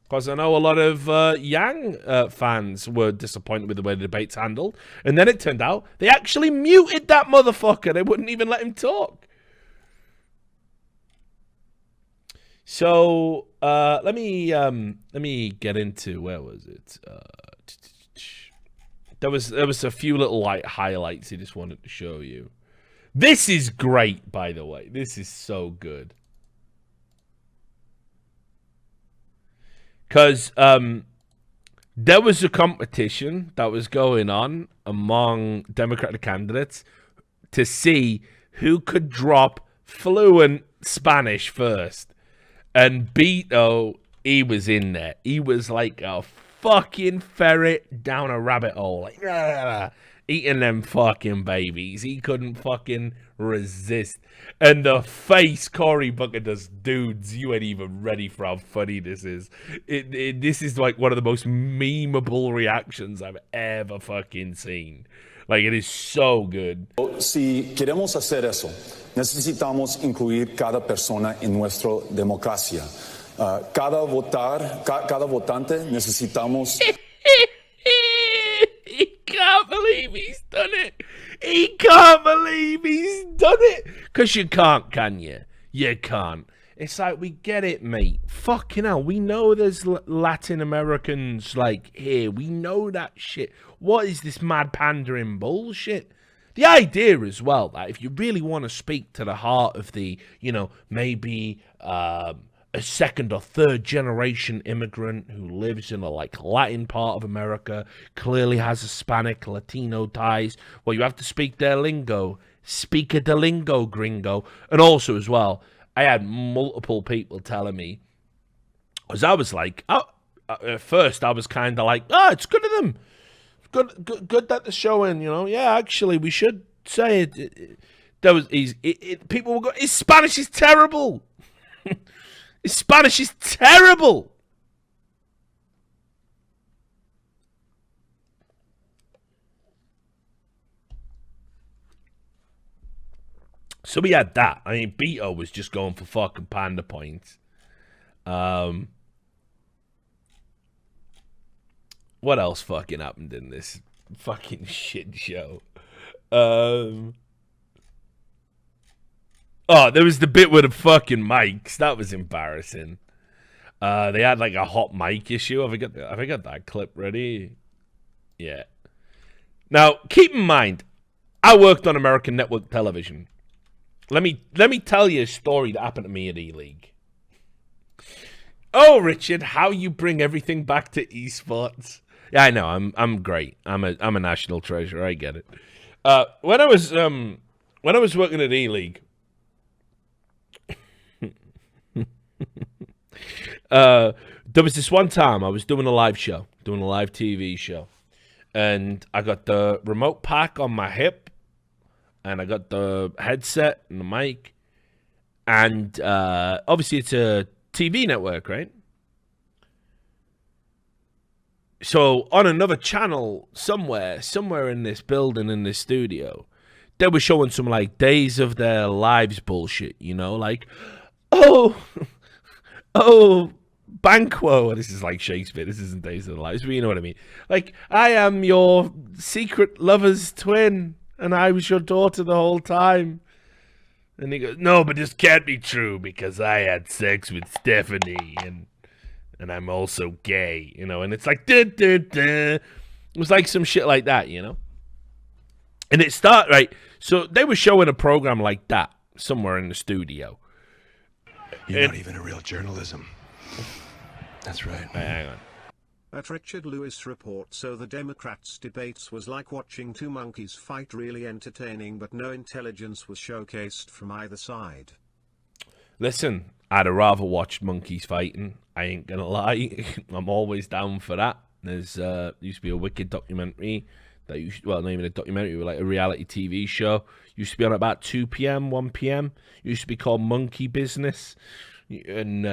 Speaker 1: Because I know a lot of Yang fans were disappointed with the way the debate's handled. And then it turned out they actually muted that motherfucker. They wouldn't even let him talk. So let me get into, where was it? There was a few little like highlights I just wanted to show you. This is great, by the way. This is so good. Because there was a competition that was going on among Democratic candidates to see who could drop fluent Spanish first. And Beto, he was in there. He was like a fucking ferret down a rabbit hole. Like, eating them fucking babies. He couldn't fucking resist. And the face Cory Booker does, dudes, you ain't even ready for how funny this is. This is like one of the most memeable reactions I've ever fucking seen. Like, it is so good.
Speaker 9: Si queremos hacer eso, necesitamos incluir cada persona en nuestra democracia. Cada votante necesitamos...
Speaker 1: He can't believe he's done it. He can't believe he's done it. Because you can't, can you? You can't. It's like, we get it, mate. Fucking hell. We know there's Latin Americans, like, here. We know that shit. What is this mad pandering bullshit? The idea as well, that if you really want to speak to the heart of the, you know, maybe a second or third generation immigrant who lives in a, like, Latin part of America, clearly has Hispanic, Latino ties, well, you have to speak their lingo. Speak the lingo, gringo. And also, as well, I had multiple people telling me, because I was like, at first I was kind of like, it's good of them. Good that they're showing, you know. Yeah, actually, we should say it. People were going, his Spanish is terrible. His Spanish is terrible. So we had that. I mean, Beto was just going for fucking panda points. What else fucking happened in this fucking shit show? Oh, there was the bit with the fucking mics. That was embarrassing. They had like a hot mic issue. Have I got that clip ready? Yeah. Now, keep in mind, I worked on American network television. Let me tell you a story that happened to me at E-League. Oh, Richard, how you bring everything back to esports? Yeah, I know. I'm great. I'm a national treasure. I get it. When I was working at E-League, there was this one time I was doing a live TV show, and I got the remote pack on my hip, and I got the headset and the mic, and obviously it's a TV network, right? So on another channel somewhere in this building, in this studio, they were showing some like Days of Their Lives bullshit, you know, like, oh, Banquo. This is like Shakespeare. This isn't Days of Their Lives, but you know what I mean. Like, I am your secret lover's twin, and I was your daughter the whole time. And he goes, no, but this can't be true because I had sex with Stephanie and I'm also gay, you know. And it's like, duh, duh, duh. It was like some shit like that, you know. And it started, right, so they were showing a program like that somewhere in the studio.
Speaker 2: You're not even a real journalism. That's right.
Speaker 1: Hang on.
Speaker 7: At Richard Lewis Report, so the Democrats' debates was like watching two monkeys fight, really entertaining, but no intelligence was showcased from either side.
Speaker 1: Listen, I'd have rather watched monkeys fighting. I ain't gonna lie. I'm always down for that. There's used to be a wicked documentary that not even a documentary, but like a reality TV show. Used to be on at about 2 p.m., 1 p.m. Used to be called Monkey Business. And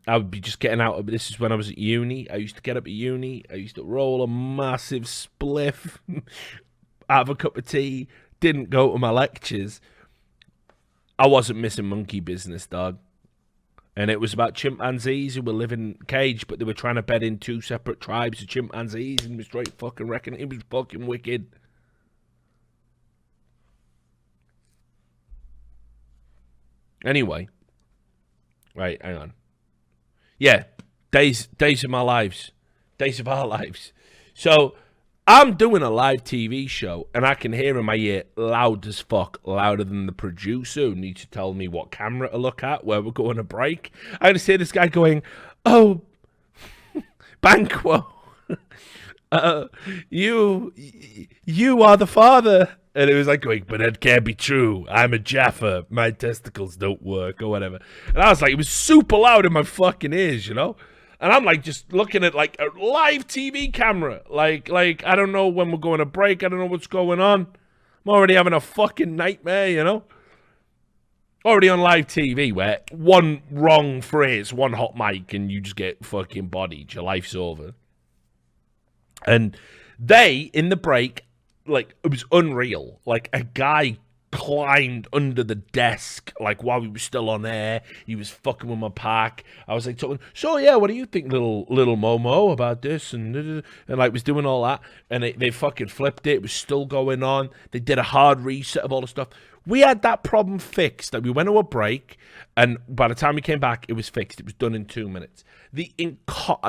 Speaker 1: I would be just getting out of, this is when I was at uni. I used to get up at uni. I used to roll a massive spliff, have a cup of tea, didn't go to my lectures. I wasn't missing Monkey Business, dog. And it was about chimpanzees who were living caged, but they were trying to bed in 2 separate tribes of chimpanzees, and it was straight fucking wrecking. It was fucking wicked. Anyway. Right, hang on. Yeah, days of my lives. Days of our lives. So, I'm doing a live TV show, and I can hear in my ear loud as fuck, louder than the producer who needs to tell me what camera to look at, where we're going to break. I just hear this guy going, oh, Banquo, you are the father. And it was like going, but that can't be true. I'm a Jaffa. My testicles don't work or whatever. And I was like, it was super loud in my fucking ears, you know? And I'm like just looking at like a live TV camera. Like I don't know when we're going to break. I don't know what's going on. I'm already having a fucking nightmare, you know? Already on live TV where one wrong phrase, one hot mic, and you just get fucking bodied. Your life's over. And they, in the break, like, it was unreal. Like, a guy climbed under the desk, like, while we were still on air. He was fucking with my pack. I was like, talking, so yeah, what do you think, little Momo, about this? And like, was doing all that. And they fucking flipped it. It was still going on. They did a hard reset of all the stuff. We had that problem fixed. Like, we went to a break, and by the time we came back, it was fixed. It was done in 2 minutes.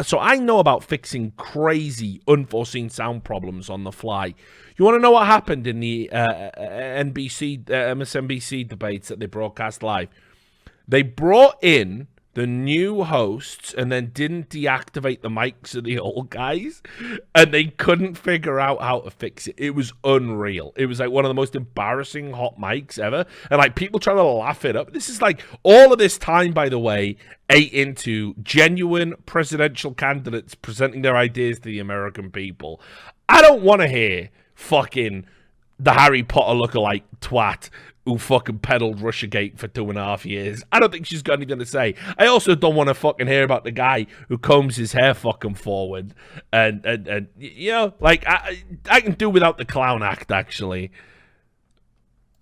Speaker 1: So I know about fixing crazy, unforeseen sound problems on the fly. You want to know what happened in the MSNBC debates that they broadcast live? They brought in the new hosts and then didn't deactivate the mics of the old guys, and they couldn't figure out how to fix it. It was unreal. It was like one of the most embarrassing hot mics ever, and like people trying to laugh it up. This is like all of this time, by the way, ate into genuine presidential candidates presenting their ideas to the American people. I don't want to hear fucking the Harry Potter lookalike twat who fucking peddled Russiagate for 2.5 years. I don't think she's got anything to say. I also don't want to fucking hear about the guy who combs his hair fucking forward. And you know, like, I can do without the clown act, actually.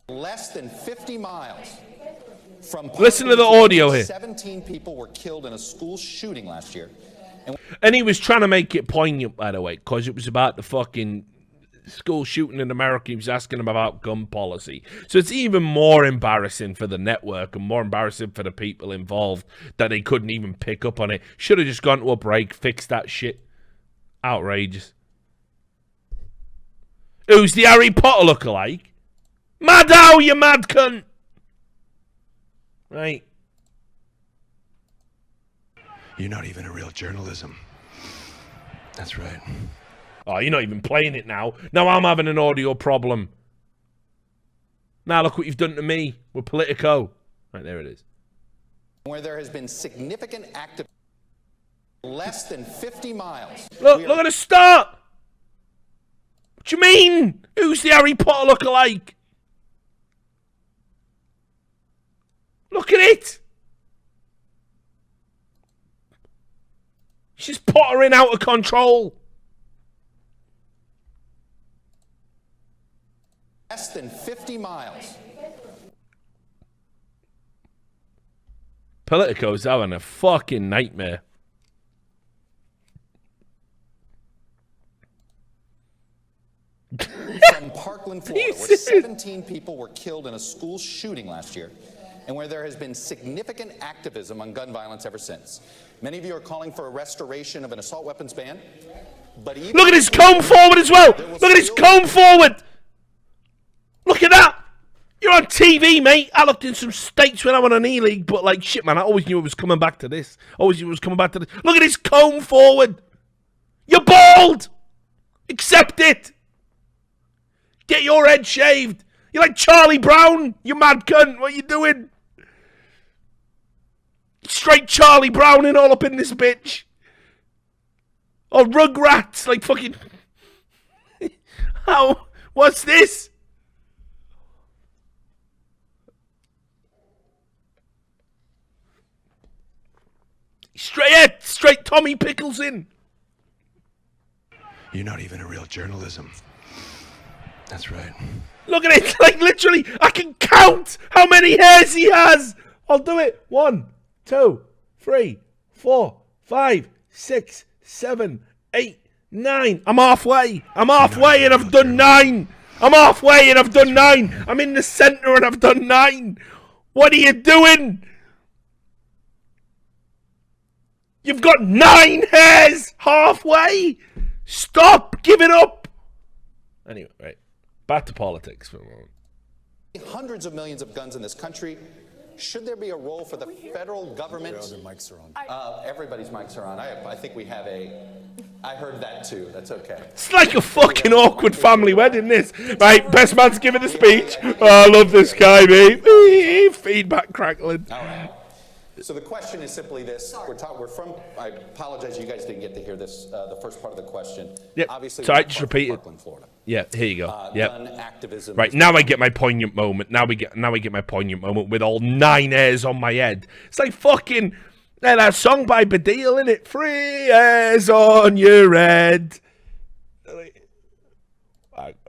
Speaker 10: Less than 50 miles from...
Speaker 1: Listen to the audio here.
Speaker 10: 17 people were killed in a school shooting last year.
Speaker 1: And he was trying to make it poignant, by the way, because it was about the fucking school shooting in America. He was asking him about gun policy. So it's even more embarrassing for the network and more embarrassing for the people involved that they couldn't even pick up on it. Should have just gone to a break, fixed that shit. Outrageous. Who's the Harry Potter lookalike? Maddow, you mad cunt! Right.
Speaker 2: You're not even a real journalism. That's right.
Speaker 1: Oh, you're not even playing it now. Now I'm having an audio problem. Now look what you've done to me with Politico. Right, there it is.
Speaker 10: Where there has been significant active... Less than 50 miles.
Speaker 1: Look at the start. What do you mean? Who's the Harry Potter lookalike? Look at it. She's pottering out of control.
Speaker 10: Less than 50 miles.
Speaker 1: Politico's having a fucking nightmare.
Speaker 10: From Parkland, Florida, where 17 people were killed in a school shooting last year. and where there has been significant activism on gun violence ever since. Many of you are calling for a restoration of an assault weapons ban. But even
Speaker 1: look at his comb forward as well. Look at his comb forward. Look at that. You're on TV, mate. I looked in some states when I went on E-League, but like shit, man, I always knew it was coming back to this. Always knew it was coming back to this. Look at his comb forward. You're bald. Accept it. Get your head shaved. You're like Charlie Brown. You mad cunt. What are you doing? Straight Charlie Browning all up in this bitch. Oh, Rugrats. Like fucking... How? What's this? Straight Tommy Pickles in.
Speaker 2: You're not even a real journalism. That's right.
Speaker 1: Look at it. Like literally, I can count how many hairs he has. I'll do it. 1, 2, 3, 4, 5, 6, 7, 8, 9. I'm halfway. I'm halfway and I've done 9. I'm halfway and I've done 9. I'm in the center and I've done 9. What are you doing? You've got 9 hairs halfway. Stop. Give it up. Anyway, right. Back to politics for a moment.
Speaker 10: hundreds of millions of guns in this country. Should there be a role for the federal government?
Speaker 9: Their other mics are on.
Speaker 10: Everybody's mics are on. I think we have a... I heard that too. That's okay.
Speaker 1: It's like a fucking awkward family wedding, this. Right, best man's giving the speech. Oh, I love this guy, mate. Feedback crackling.
Speaker 10: All right. So the question is simply this. We're from... I apologize you guys didn't get to hear this, the first part of the question.
Speaker 1: Yep.
Speaker 10: Obviously,
Speaker 1: so I just repeat it.
Speaker 10: Parkland, Florida.
Speaker 1: Yeah, here you go.
Speaker 10: Gun activism.
Speaker 1: Right, now I get my poignant moment. Now I get my poignant moment with all 9 hairs on my head. It's like fucking that song by Badil, innit? 3 hairs on your head.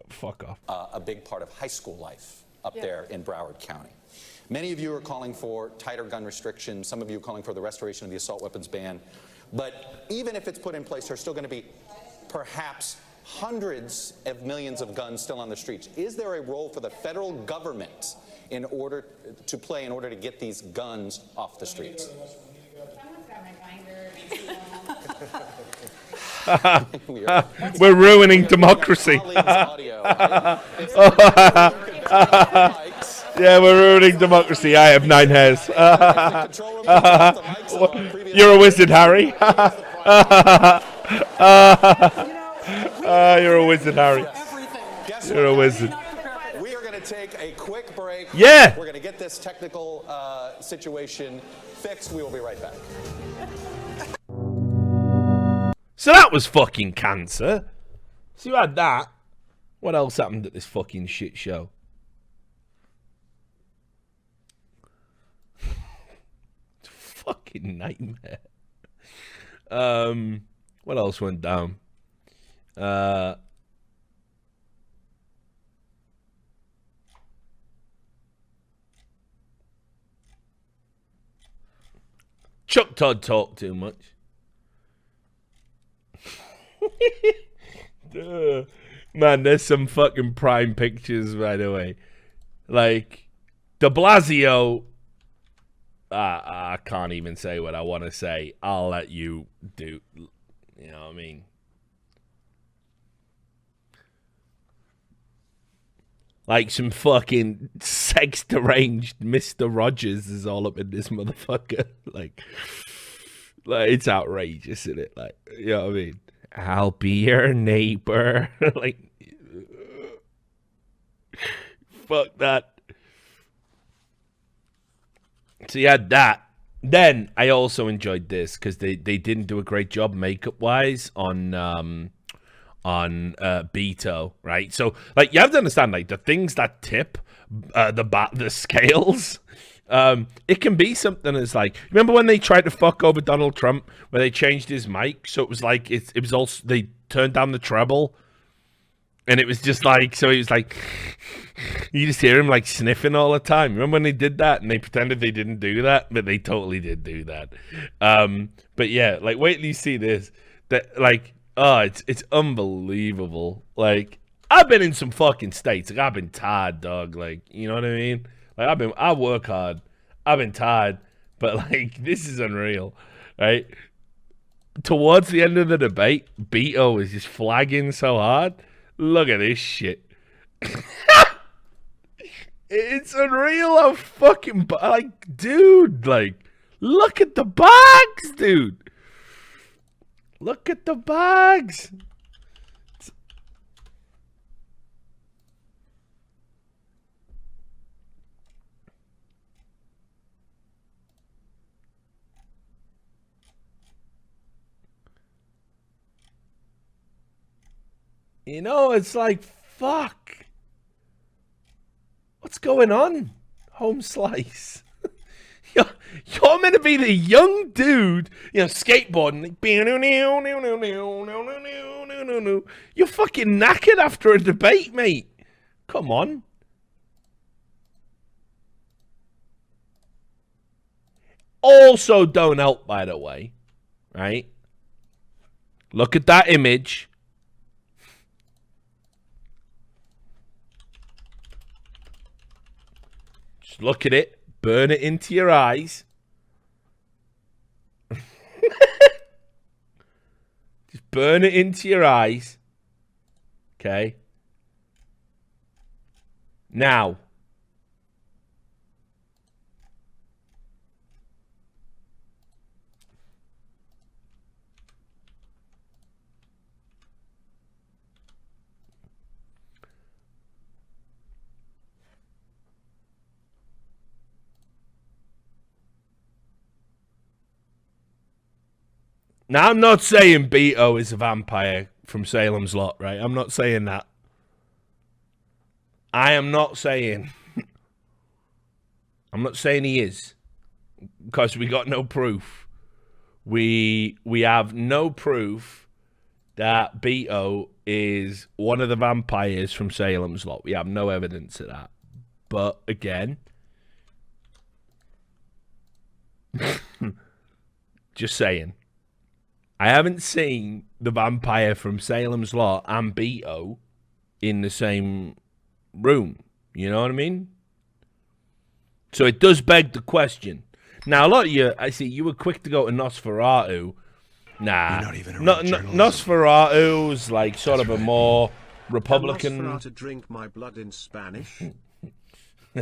Speaker 1: Fuck off.
Speaker 10: A big part of high school life up there in Broward County. Many of you are calling for tighter gun restrictions. Some of you are calling for the restoration of the assault weapons ban. But even if it's put in place, there's still going to be perhaps hundreds of millions of guns still on the streets. Is there a role for the federal government in order to get these guns off the streets?
Speaker 1: We're ruining democracy. Yeah, we're ruining democracy. I have 9 hairs. You're a wizard, Harry. You're a wizard, Harry. You're a wizard.
Speaker 10: We are going to take a quick break.
Speaker 1: Yeah.
Speaker 10: We're going to get this technical situation fixed. We will be right back.
Speaker 1: So that was fucking cancer. So you had that. What else happened at this fucking shit show? It's a fucking nightmare. What else went down? Chuck Todd talked too much. Man, there's some fucking prime pictures, by the way. Like, de Blasio. I can't even say what I want to say. I'll let you do. You know what I mean? Like some fucking sex deranged Mr. Rogers is all up in this motherfucker. Like it's outrageous, isn't it? Like, you know what I mean? I'll be your neighbor. Like, fuck that. So you had that. Then I also enjoyed this because they didn't do a great job makeup wise on Beto, right? So like you have to understand, like the things that tip the scales. It can be something as like, remember when they tried to fuck over Donald Trump, where they changed his mic, so it was like it was also they turned down the treble, and it was just like, so he was like, you just hear him like sniffing all the time. Remember when they did that and they pretended they didn't do that, but they totally did do that. But yeah, like wait till you see this. That like, oh, it's unbelievable. Like I've been in some fucking states, like I've been tired, dog. Like, you know what I mean? Like I work hard. I've been tired, but like this is unreal, right? Towards the end of the debate, Beto is just flagging so hard. Look at this shit. It's unreal how fucking like, dude, like, look at the bags, dude. Look at the bags. You know, it's like, fuck. What's going on, Home Slice? You're meant to be the young dude, you know, skateboarding. You're fucking knackered after a debate, mate. Come on. Also don't help, by the way, right? Look at that image. Just look at it. Burn it into your eyes. Just burn it into your eyes. Okay. Now. Now, I'm not saying Beto is a vampire from Salem's Lot, right? I'm not saying that. I am not saying. I'm not saying he is. Because we got no proof. We have no proof that Beto is one of the vampires from Salem's Lot. We have no evidence of that. But, again. Just saying. I haven't seen the vampire from Salem's Lot and Beto in the same room. You know what I mean? So it does beg the question. Now, a lot of you, I see, you were quick to go to Nosferatu. Nah.
Speaker 2: You're not even a real journalist.
Speaker 1: Nosferatu's like sort of a more Republican...
Speaker 7: Nosferatu drink my blood in Spanish?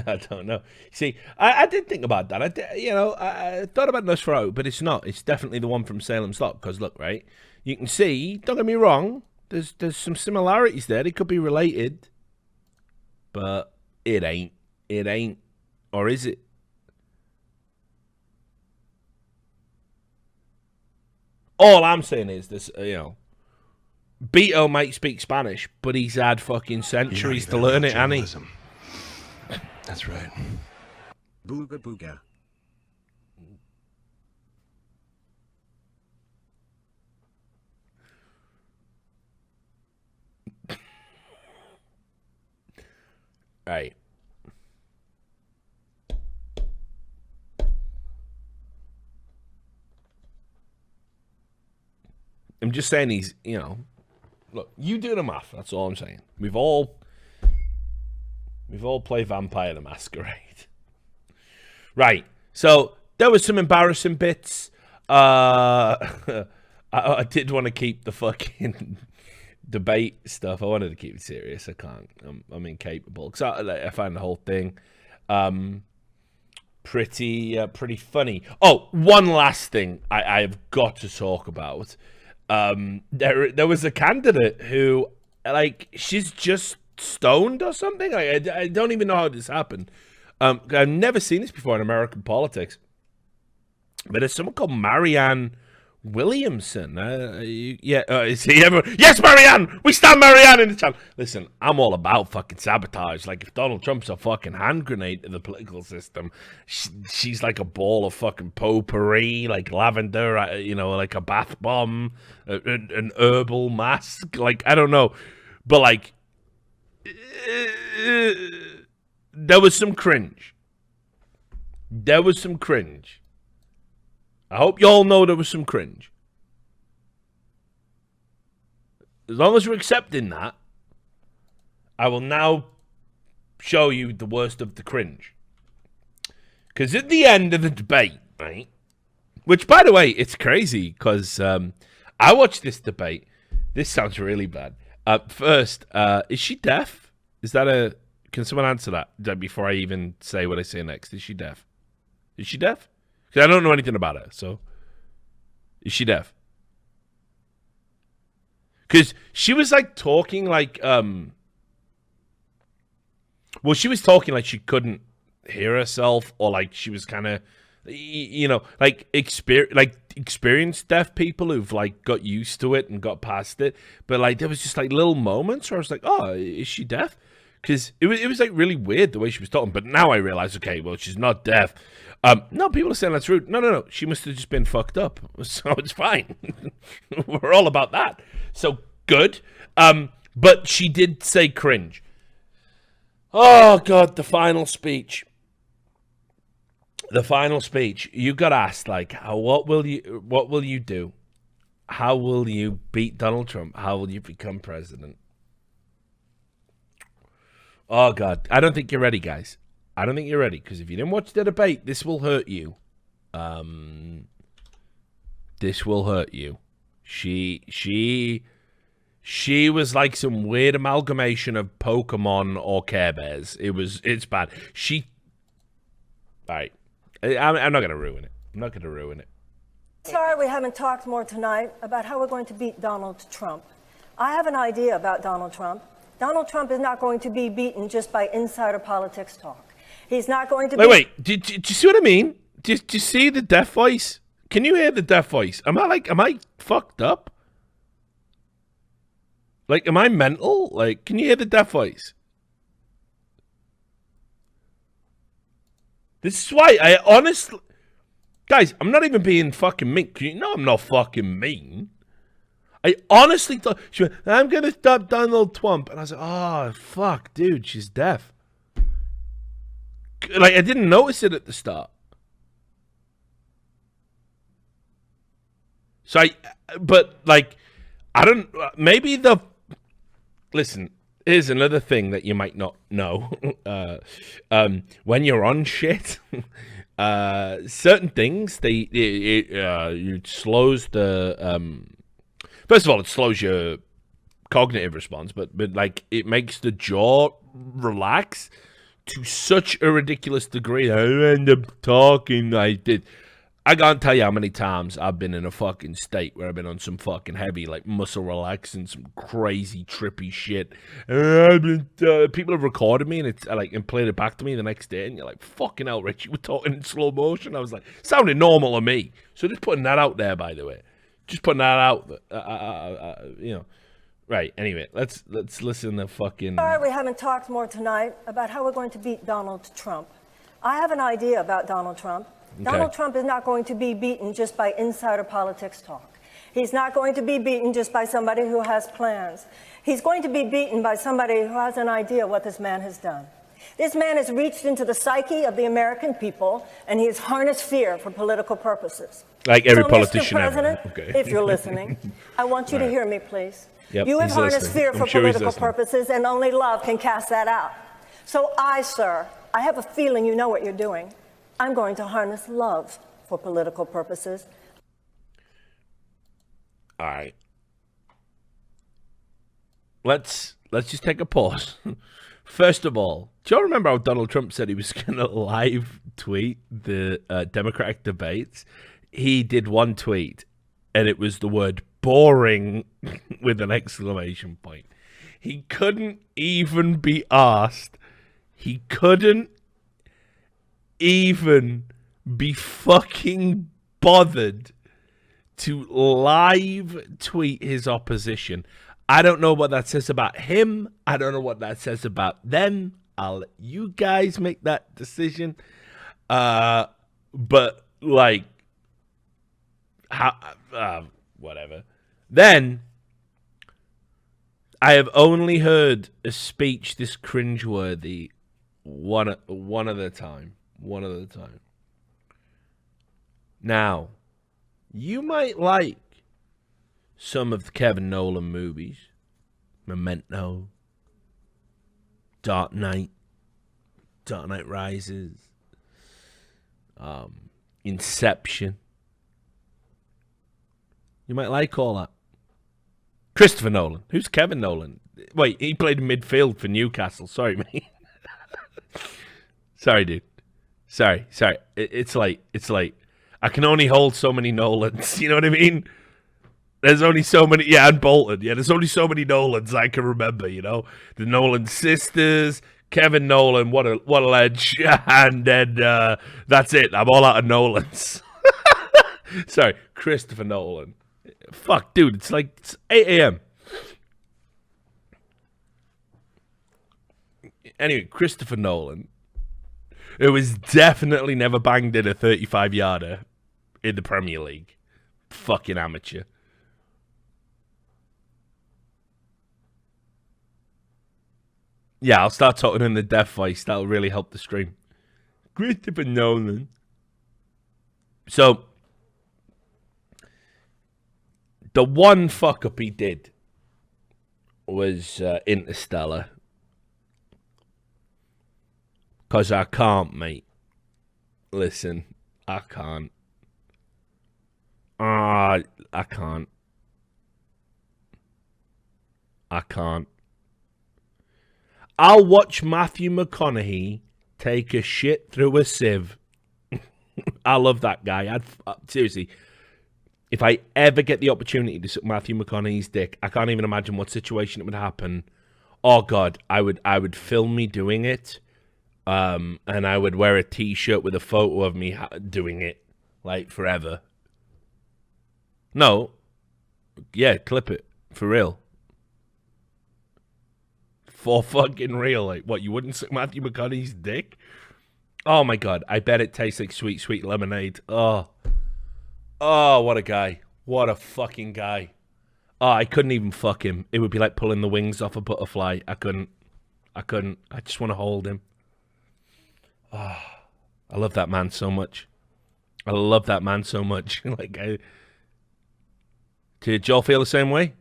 Speaker 1: I don't know. See, I did think about that. I thought about Nosferatu, but it's not. It's definitely the one from Salem's Lot. Because look, right, you can see. Don't get me wrong. There's some similarities there. They could be related, but it ain't. It ain't, or is it? All I'm saying is this. Beto might speak Spanish, but he's had fucking centuries to learn it, hasn't he?
Speaker 2: That's right.
Speaker 7: Booga booga.
Speaker 1: Right. I'm just saying he's, look, you do the math. That's all I'm saying. We've all played Vampire the Masquerade. Right. So there was some embarrassing bits. I did want to keep the fucking debate stuff. I wanted to keep it serious. I can't. I'm incapable. Because I find the whole thing pretty funny. Oh, one last thing I've got to talk about. There was a candidate who, like, she's just stoned or something. I don't even know how this happened. I've never seen this before in American politics. But there's someone called Marianne Williamson. Yes, Marianne! We stand Marianne in the channel. Listen, I'm all about fucking sabotage. Like, if Donald Trump's a fucking hand grenade to the political system, she's like a ball of fucking potpourri, like lavender, like a bath bomb, an herbal mask. Like, I don't know. But, like, there was some cringe. I hope you all know there was some cringe. As long as you're accepting that, I will now show you the worst of the cringe. Because at the end of the debate, right? Which, by the way, it's crazy because I watched this debate. This sounds really bad. First, is she deaf? Is that a... Can someone answer that before I even say what I say next? Is she deaf? Is she deaf? Because I don't know anything about her, so... Is she deaf? Because she was, like, talking like... Well, she was talking like she couldn't hear herself, or like she was kind of... You know, like experienced deaf people who've like got used to it and got past it, but like there was just like little moments where I was like, "Oh, is she deaf?" Because it was like really weird the way she was talking. But now I realize, okay, well, she's not deaf. No, people are saying that's rude. No. She must have just been fucked up, so it's fine. We're all about that. So good. But she did say cringe. Oh God, the final speech. The final speech, you got asked, like, what will you do? How will you beat Donald Trump? How will you become president? Oh, God. I don't think you're ready, guys. I don't think you're ready, because if you didn't watch the debate, this will hurt you. This will hurt you. She was like some weird amalgamation of Pokemon or Care Bears. It's bad. All right. I'm not going to ruin it. I'm not going to ruin it.
Speaker 11: Sorry we haven't talked more tonight about how we're going to beat Donald Trump. I have an idea about Donald Trump. Donald Trump is not going to be beaten just by insider politics talk. He's not going to be...
Speaker 1: Wait. Did you see what I mean? Did you see the deaf voice? Can you hear the deaf voice? Am I fucked up? Like, am I mental? Like, can you hear the deaf voice? This is why I honestly... Guys, I'm not even being fucking mean. You know I'm not fucking mean. I honestly thought... She went, I'm going to stop Donald Trump. And I was like, oh, fuck, dude, she's deaf. Like, I didn't notice it at the start. So But, like, I don't... Maybe the... Listen... Here's another thing that you might not know. When you're on shit, certain things, it slows the... First of all, it slows your cognitive response, but like it makes the jaw relax to such a ridiculous degree. I end up talking like this. I can't tell you how many times I've been in a fucking state where I've been on some fucking heavy, like, muscle relaxing, some crazy, trippy shit. People have recorded me and and played it back to me the next day, and you're like, fucking hell, Rich, you were talking in slow motion. I was like, sounded normal to me. So just putting that out there, by the way. Just putting that out, you know. Right, anyway, let's listen to fucking...
Speaker 11: Sorry we haven't talked more tonight about how we're going to beat Donald Trump. I have an idea about Donald Trump. Okay. Donald Trump is not going to be beaten just by insider politics talk. He's not going to be beaten just by somebody who has plans. He's going to be beaten by somebody who has an idea what this man has done. This man has reached into the psyche of the American people, and he has harnessed fear for political purposes.
Speaker 1: Like every
Speaker 11: so,
Speaker 1: politician
Speaker 11: Mr. President,
Speaker 1: ever. Okay.
Speaker 11: If you're listening, I want you to hear me, please.
Speaker 1: Yep,
Speaker 11: you have harnessed fear for political purposes, and only love can cast that out. So sir, I have a feeling you know what you're doing. I'm going to harness love for political purposes.
Speaker 1: All right. Let's just take a pause. First of all, do you all remember how Donald Trump said he was going to live tweet the Democratic debates? He did one tweet, and it was the word boring with an exclamation point. He couldn't even be asked. He couldn't even be fucking bothered to live tweet his opposition. I don't know what that says about him. I don't know what that says about them. I'll let you guys make that decision. But like, whatever. Then I have only heard a speech this cringeworthy one at a time. One at a time. Now, you might like some of the Kevin Nolan movies. Memento. Dark Knight Rises. Inception. You might like all that. Christopher Nolan. Who's Kevin Nolan? Wait, he played midfield for Newcastle. Sorry, mate. Sorry, dude. Sorry. It's like I can only hold so many Nolans. You know what I mean? There's only so many. Yeah, and Bolton. Yeah, there's only so many Nolans I can remember. You know, the Nolan sisters, Kevin Nolan. What a ledge. And then that's it. I'm all out of Nolans. Sorry, Christopher Nolan. Fuck, dude. It's 8 a.m. Anyway, Christopher Nolan. It was definitely never banged in a 35-yarder in the Premier League. Fucking amateur. Yeah, I'll start talking in the deaf voice. That'll really help the stream. Christopher Nolan. So, the one fuck up he did was Interstellar. Because I can't, mate. Listen, I can't. I can't. I can't. I'll watch Matthew McConaughey take a shit through a sieve. I love that guy. Seriously, if I ever get the opportunity to suck Matthew McConaughey's dick, I can't even imagine what situation it would happen. Oh God, I would film me doing it, and I would wear a T-shirt with a photo of me doing it, like forever. No, yeah, clip it for real. For fucking real. Like, what, you wouldn't suck Matthew McConaughey's dick? Oh my God, I bet it tastes like sweet, sweet lemonade. Oh, what a guy. What a fucking guy. Oh, I couldn't even fuck him. It would be like pulling the wings off a butterfly. I couldn't. I just want to hold him. Oh, I love that man so much. Like, did y'all feel the same way?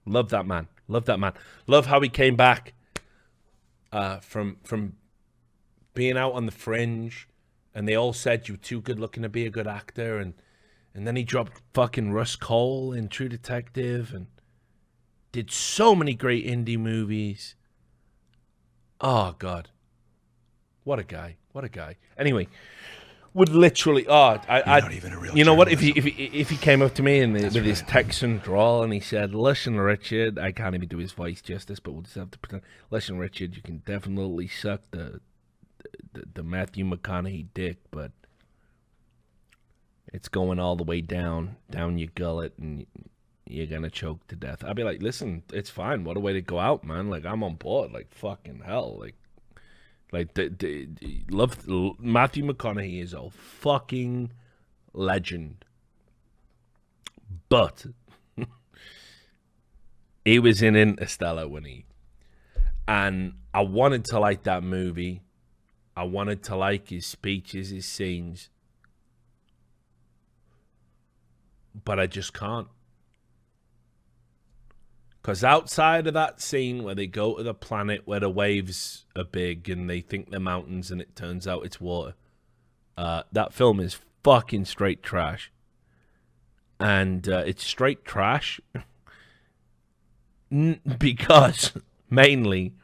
Speaker 1: Love that man. Love how he came back from being out on the fringe, and they all said you were too good looking to be a good actor, and then he dropped fucking Russ Cole in True Detective, and did so many great indie movies. Oh God, what a guy! Anyway, would literally
Speaker 2: not even a real
Speaker 1: you know what, if
Speaker 2: journalist.
Speaker 1: he came up to me with his Texan drawl and he said, "Listen, Richard," I can't even do his voice justice, but we'll just have to pretend. "Listen, Richard, you can definitely suck the Matthew McConaughey dick, but it's going all the way down your gullet, and you're gonna choke to death." I'd be like, "Listen, it's fine. What a way to go out, man! Like, I'm on board. Like, fucking hell, like." Love Matthew McConaughey is a fucking legend, but he was in Interstellar and I wanted to like that movie. I wanted to like his speeches, his scenes, but I just can't. Because outside of that scene where they go to the planet where the waves are big and they think they're mountains and it turns out it's water, that film is fucking straight trash. And it's straight trash because, mainly,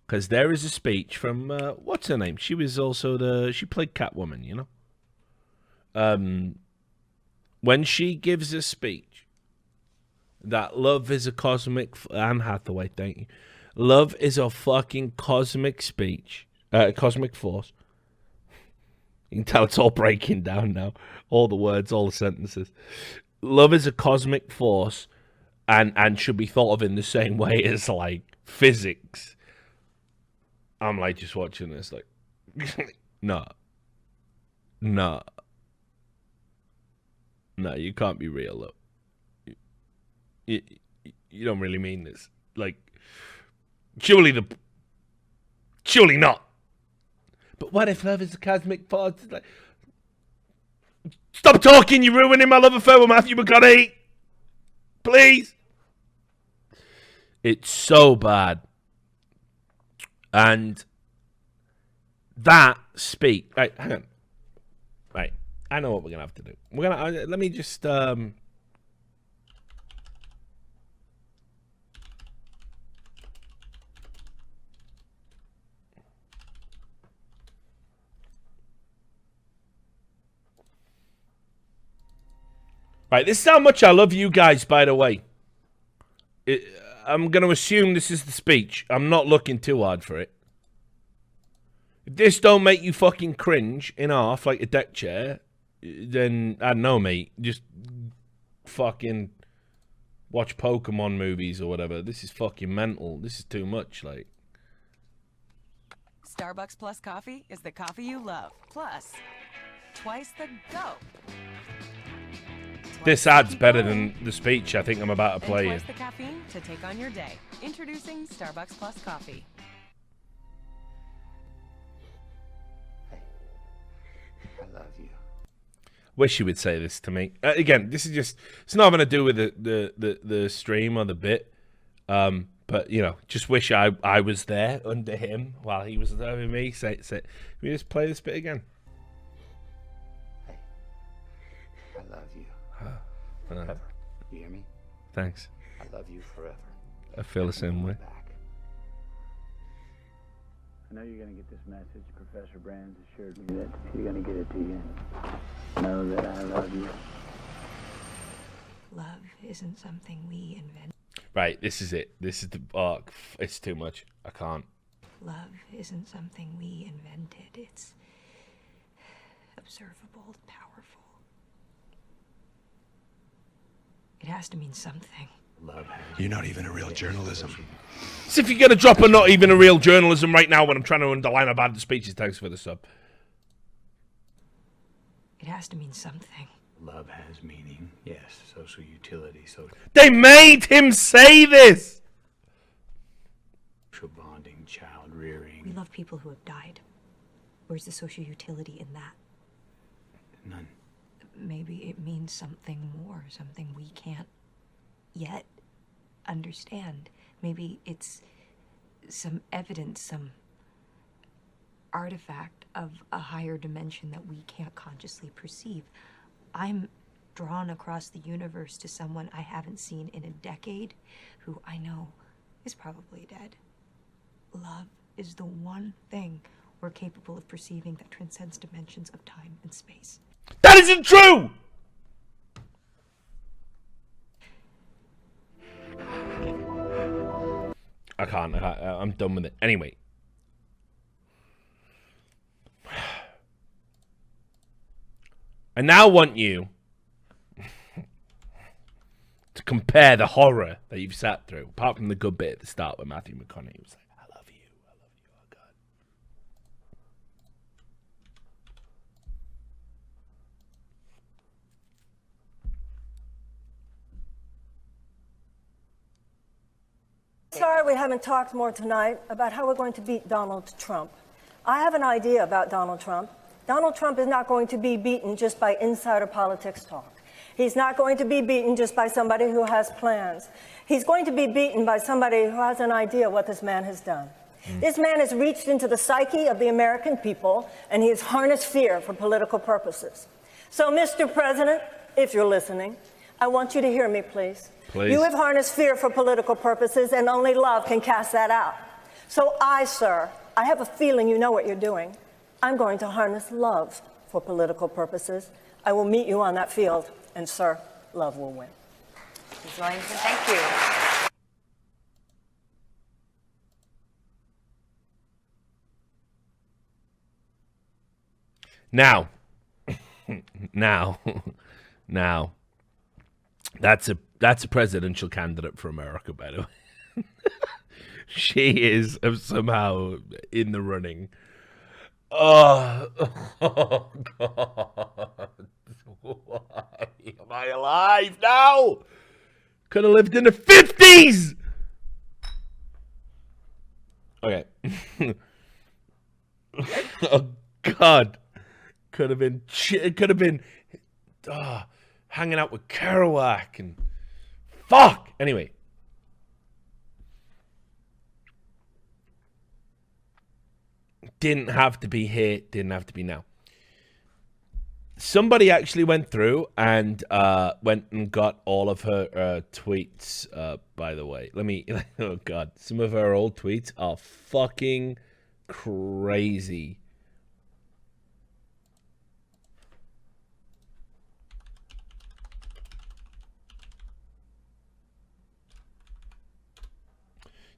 Speaker 1: because there is a speech from, what's her name? She was also she played Catwoman, you know? When she gives a speech, that love is a cosmic... Anne Hathaway, thank you. Love is a fucking cosmic speech. Cosmic force. You can tell it's all breaking down now. All the words, all the sentences. Love is a cosmic force and should be thought of in the same way as, like, physics. I'm, like, just watching this, like... No, you can't be real, look. You don't really mean this. Like, surely not. But what if love is a cosmic force? Like, stop talking, you're ruining my love affair with Matthew McConaughey. Please. It's so bad. And that speech... Right, hang on. I know what we're gonna have to do. We're gonna let me just Right, this is how much I love you guys, by the way. I'm going to assume this is the speech. I'm not looking too hard for it. If this don't make you fucking cringe in half like a deck chair, then, I don't know, mate. Just fucking watch Pokemon movies or whatever. This is fucking mental. This is too much, like.
Speaker 12: Starbucks Plus coffee is the coffee you love. Plus, twice the go.
Speaker 1: This ad's better than the speech I think I'm about to play.
Speaker 12: Twice the caffeine to take on your day. Introducing Starbucks Plus coffee.
Speaker 13: I love you.
Speaker 1: Wish you would say this to me. Again, this is just, it's not going to do with the stream or the bit. But, you know, just wish I was there under him while he was there with me. Say, can we just play this bit again?
Speaker 13: I love you.
Speaker 1: Forever.
Speaker 13: You hear me?
Speaker 1: Thanks.
Speaker 13: I love you forever.
Speaker 1: I feel the same way.
Speaker 14: I know you're going to get this message. Professor Brands assured me that you're going to get it to you. Know that I love you.
Speaker 15: Love isn't something we invent.
Speaker 1: Right, this is it. This is the arc. It's too much. I can't.
Speaker 15: Love isn't something we invented. It's observable, powerful. It has to mean something.
Speaker 2: You're not even a real journalism.
Speaker 1: So if you're going to drop a not even a real journalism right now when I'm trying to underline how bad the speech is, thanks for the sub.
Speaker 15: It has to mean something.
Speaker 14: Love has meaning, yes. Social utility, social
Speaker 1: They made him say this!
Speaker 14: bonding, child rearing.
Speaker 15: We love people who have died. Where's the social utility in that?
Speaker 14: None.
Speaker 15: Maybe it means something more, something we can't yet understand. Maybe it's some evidence, some artifact of a higher dimension that we can't consciously perceive. I'm drawn across the universe to someone I haven't seen in a decade, who I know is probably dead. Love is the one thing we're capable of perceiving that transcends dimensions of time and space.
Speaker 1: That isn't true! I can't. I'm done with it. Anyway. I now want you to compare the horror that you've sat through, apart from the good bit at the start where Matthew McConaughey was like, I love you, oh God.
Speaker 11: Sorry we haven't talked more tonight about how we're going to beat Donald Trump. I have an idea about Donald Trump. Donald Trump is not going to be beaten just by insider politics talk. He's not going to be beaten just by somebody who has plans. He's going to be beaten by somebody who has an idea what this man has done. This man has reached into the psyche of the American people, and he has harnessed fear for political purposes. So, Mr. President, if you're listening, I want you to hear me, please.
Speaker 1: Please.
Speaker 11: You have harnessed fear for political purposes, and only love can cast that out. So sir, I have a feeling you know what you're doing. I'm going to harness love for political purposes. I will meet you on that field, and sir, love will win.
Speaker 16: Ms. Williamson, thank you.
Speaker 1: Now, now, that's a presidential candidate for America, by the way. She is somehow in the running. Oh God! Why am I alive now? Could have lived in the 50s. Okay. Oh God! Could have been hanging out with Kerouac and fuck. Anyway. Didn't have to be here, didn't have to be now. somebody actually went through and went and got all of her tweets. By the way, let me. Oh God, some of her old tweets are fucking crazy.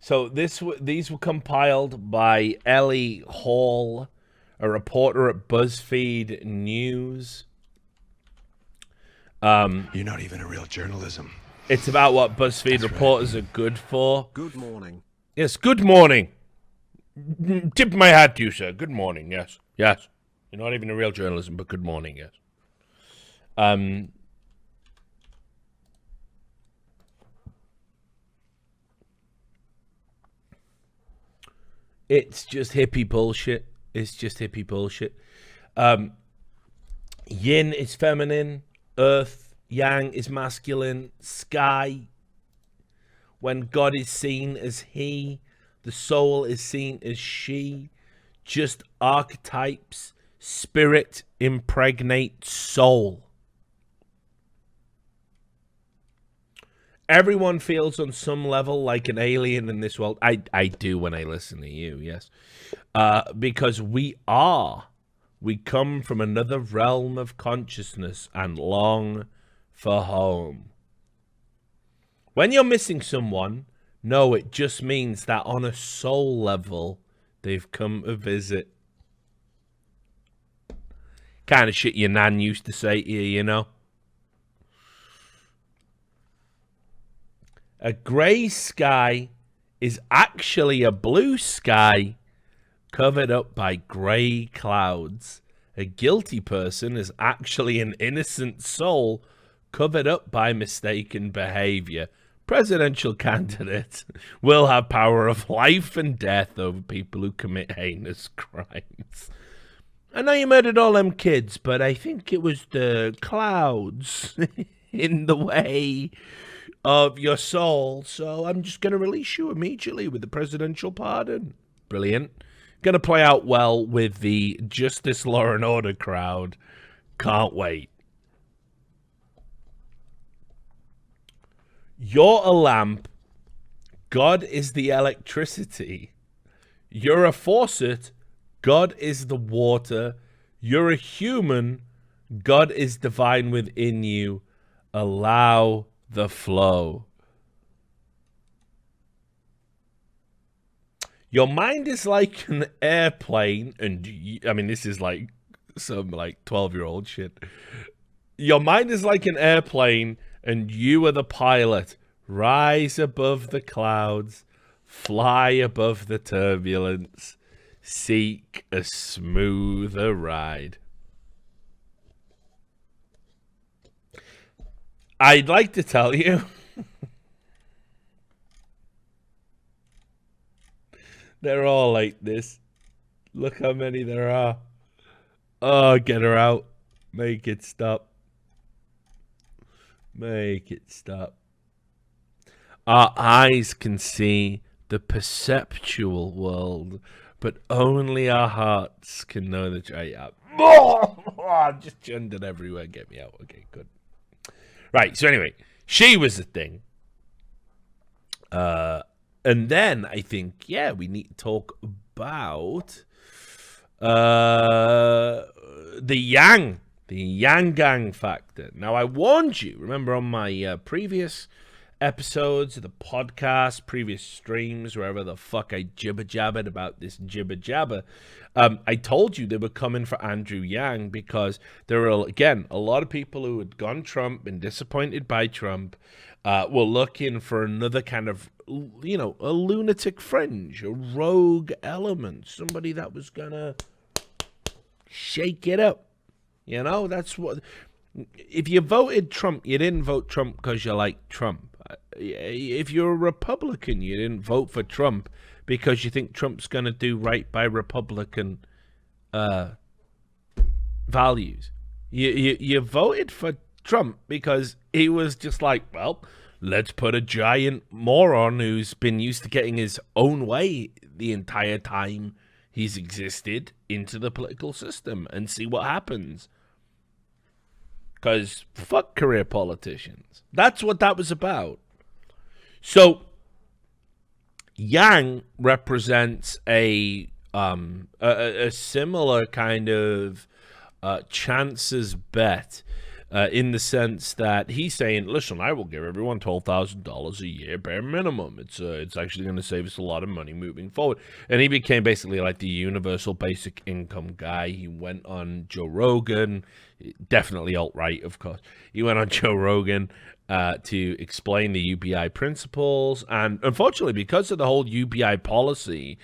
Speaker 1: So these were compiled by Ellie Hall, a reporter at BuzzFeed News.
Speaker 2: You're not even a real journalism.
Speaker 1: It's about what BuzzFeed reporters are good for.
Speaker 7: Good morning.
Speaker 1: Yes, good morning. Tip my hat to you, sir. Good morning, yes. Yes. You're not even a real journalism, but good morning, yes. It's just hippie bullshit. It's just hippie bullshit. Yin is feminine. Earth, yang is masculine. Sky, when God is seen as he, the soul is seen as she. Just archetypes. Spirit impregnates soul. Everyone feels on some level like an alien in this world. I do when I listen to you, yes. Because we are. We come from another realm of consciousness and long for home. When you're missing someone, no, it just means that on a soul level, they've come to visit. Kind of shit your nan used to say to you, you know? A grey sky is actually a blue sky covered up by grey clouds. A guilty person is actually an innocent soul covered up by mistaken behavior. Presidential candidates will have power of life and death over people who commit heinous crimes. I know you murdered all them kids, but I think it was the clouds in the way of your soul, so I'm just going to release you immediately with the presidential pardon. Brilliant. Going to play out well with the Justice, Law and Order crowd. Can't wait. You're a lamp. God is the electricity. You're a faucet. God is the water. You're a human. God is divine within you. Allow the flow. Your mind is like an airplane, and I mean, this is like some like 12-year-old shit. Your mind is like an airplane, and you are the pilot. Rise above the clouds, fly above the turbulence, seek a smoother ride. I'd like to tell you they're all like this. Look how many there are. Oh, get her out. Make it stop. Make it stop. Our eyes can see the perceptual world, but only our hearts can know the truth. Oh, just gendered everywhere. Get me out. Okay, good. Right, so anyway, she was the thing. And then I think, yeah, we need to talk about the yang gang factor. Now, I warned you, remember on my previous episodes of the podcast, previous streams, wherever the fuck I jibber-jabbered about this jibber-jabber, I told you they were coming for Andrew Yang because there were, again, a lot of people who had gone Trump, been disappointed by Trump, were looking for another kind of, you know, a lunatic fringe, a rogue element, somebody that was gonna shake it up. You know, that's what... If you voted Trump, you didn't vote Trump because you like Trump. If you're a Republican, you didn't vote for Trump because you think Trump's going to do right by Republican values. You voted for Trump because he was just like, well, let's put a giant moron who's been used to getting his own way the entire time he's existed into the political system and see what happens. because fuck career politicians. That's what that was about. So Yang represents a similar kind of chances bet in the sense that he's saying, listen, I will give everyone $12,000 a year bare minimum. It's actually going to save us a lot of money moving forward. And he became basically like the universal basic income guy. He went on Joe Rogan, definitely alt-right, of course. He went on Joe Rogan to explain the UBI principles. And unfortunately, because of the whole UBI policy,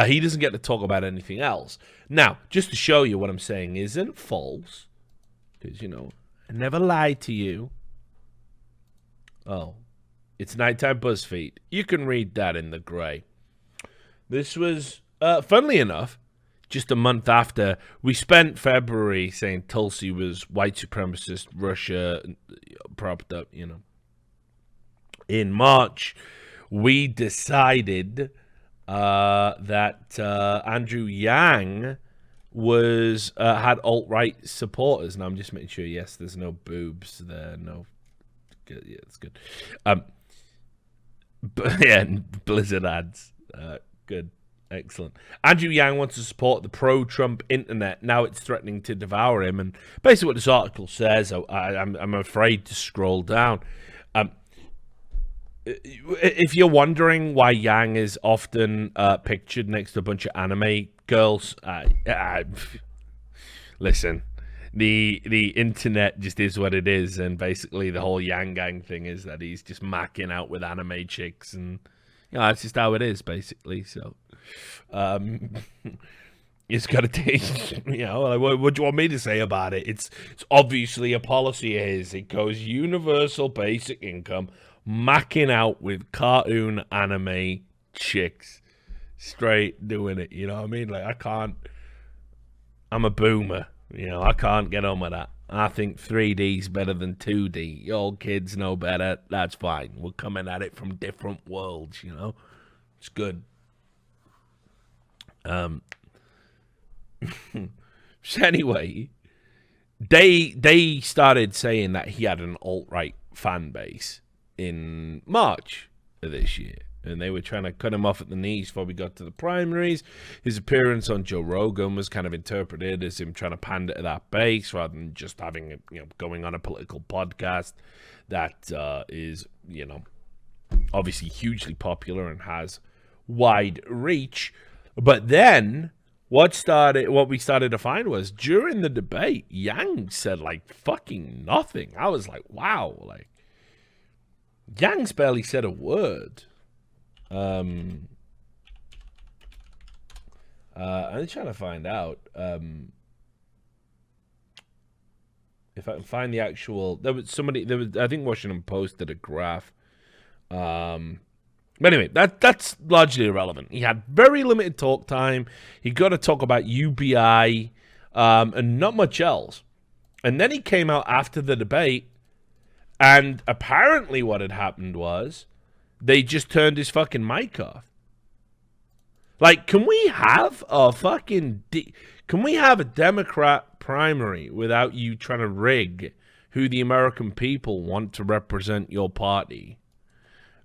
Speaker 1: he doesn't get to talk about anything else. Now, just to show you what I'm saying isn't false, because, you know, I never lied to you. Oh, it's Nighttime BuzzFeed. You can read that in the gray. This was, funnily enough, just a month after we spent February saying Tulsi was white supremacist, Russia propped up, you know. In March, we decided that Andrew Yang was had alt-right supporters. And I'm just making sure, yes, there's no boobs there. No. Good. Yeah, it's good. But yeah, Blizzard ads. Good. Excellent. Andrew Yang wants to support the pro-Trump internet. Now it's threatening to devour him. And basically what this article says, I'm afraid to scroll down. If you're wondering why Yang is often pictured next to a bunch of anime girls, listen, the internet just is what it is, and basically the whole Yang Gang thing is that he's just macking out with anime chicks, and you know, that's just how it is, basically. So, it's got to take, you know, like, what do you want me to say about it? It's obviously a policy of his. It goes universal basic income, macking out with cartoon anime chicks, straight doing it, you know what I mean? Like, I'm a boomer, you know, I can't get on with that. I think 3D's better than 2D. You old kids know better, that's fine. We're coming at it from different worlds, you know? It's good. So anyway, they started saying that he had an alt-right fan base in March of this year, and they were trying to cut him off at the knees before we got to the primaries. His appearance on Joe Rogan was kind of interpreted as him trying to pander to that base rather than just having, you know, going on a political podcast that is, you know, obviously hugely popular and has wide reach. But then what we started to find was during the debate, Yang said like fucking nothing. I was like, wow, like Yang's barely said a word. I'm just trying to find out if I can find the actual. I think Washington Post did a graph. But anyway, that's largely irrelevant. He had very limited talk time. He got to talk about UBI and not much else. And then he came out after the debate, and apparently what had happened was they just turned his fucking mic off. Like, can we have a Democrat primary without you trying to rig who the American people want to represent your party?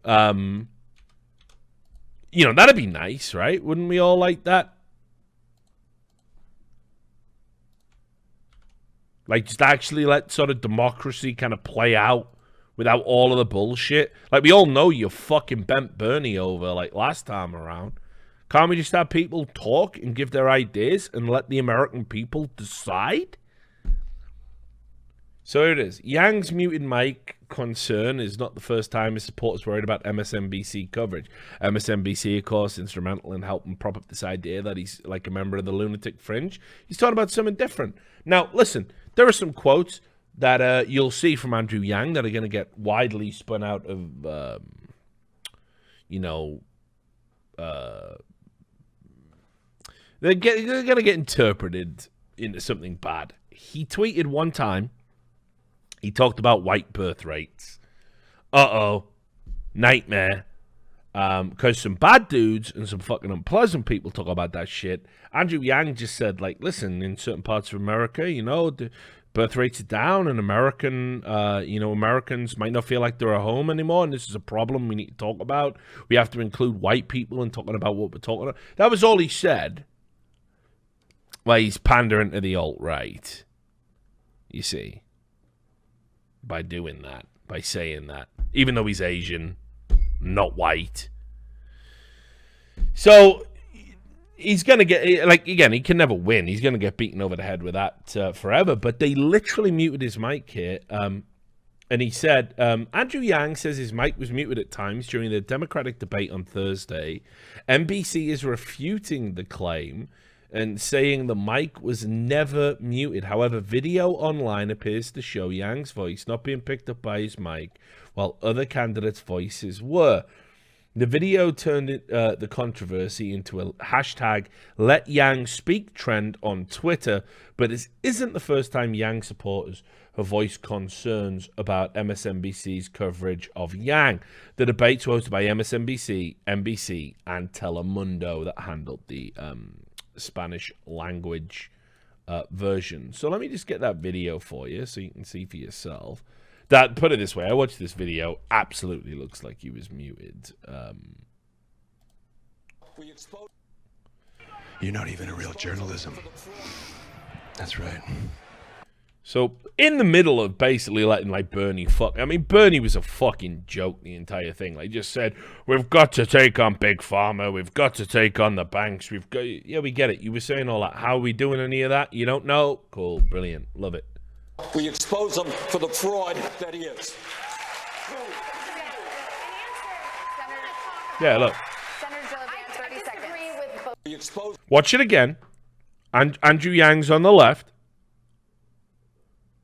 Speaker 1: You know, that'd be nice, right? Wouldn't we all like that? Like, just actually let sort of democracy kind of play out without all of the bullshit. Like, we all know you fucking bent Bernie over, like, last time around. Can't we just have people talk and give their ideas and let the American people decide? So here it is. Yang's muted mic concern is not the first time his supporters worried about MSNBC coverage. MSNBC, of course, instrumental in helping prop up this idea that he's like a member of the lunatic fringe. He's talking about something different. Now, listen, there are some quotes that you'll see from Andrew Yang that are going to get widely spun out of, they're going to get interpreted into something bad. He tweeted one time, he talked about white birth rates. Nightmare. Because some bad dudes and some fucking unpleasant people talk about that shit. Andrew Yang just said, like, listen, in certain parts of America, you know, birth rates are down, and Americans might not feel like they're at home anymore, and this is a problem we need to talk about. We have to include white people in talking about what we're talking about. That was all he said. Well, he's pandering to the alt-right, you see, by doing that, by saying that, even though he's Asian, not white. So he's going to get, like, again, he can never win. He's going to get beaten over the head with that forever. But they literally muted his mic here. And he said, Andrew Yang says his mic was muted at times during the Democratic debate on Thursday. NBC is refuting the claim and saying the mic was never muted. However, video online appears to show Yang's voice not being picked up by his mic, while other candidates' voices were. The video turned the controversy into a hashtag Let Yang Speak trend on Twitter, but this isn't the first time Yang supporters have voiced concerns about MSNBC's coverage of Yang. The debates were hosted by MSNBC, NBC, and Telemundo that handled the Spanish language version. So let me just get that video for you so you can see for yourself. That, put it this way, I watched this video, absolutely looks like he was muted.
Speaker 2: You're not even a real journalism. That's right.
Speaker 1: So, in the middle of basically letting, like, Bernie fuck... I mean, Bernie was a fucking joke, the entire thing. Like, just said, we've got to take on Big Pharma, we've got to take on the banks, we've got... Yeah, we get it. You were saying all that. How are we doing any of that? You don't know? Cool. Brilliant. Love it.
Speaker 6: We expose him for the fraud that he is.
Speaker 1: Yeah, look.
Speaker 16: Senator Gillibrand, 30 seconds.
Speaker 1: Watch it again. Andrew Yang's on the left.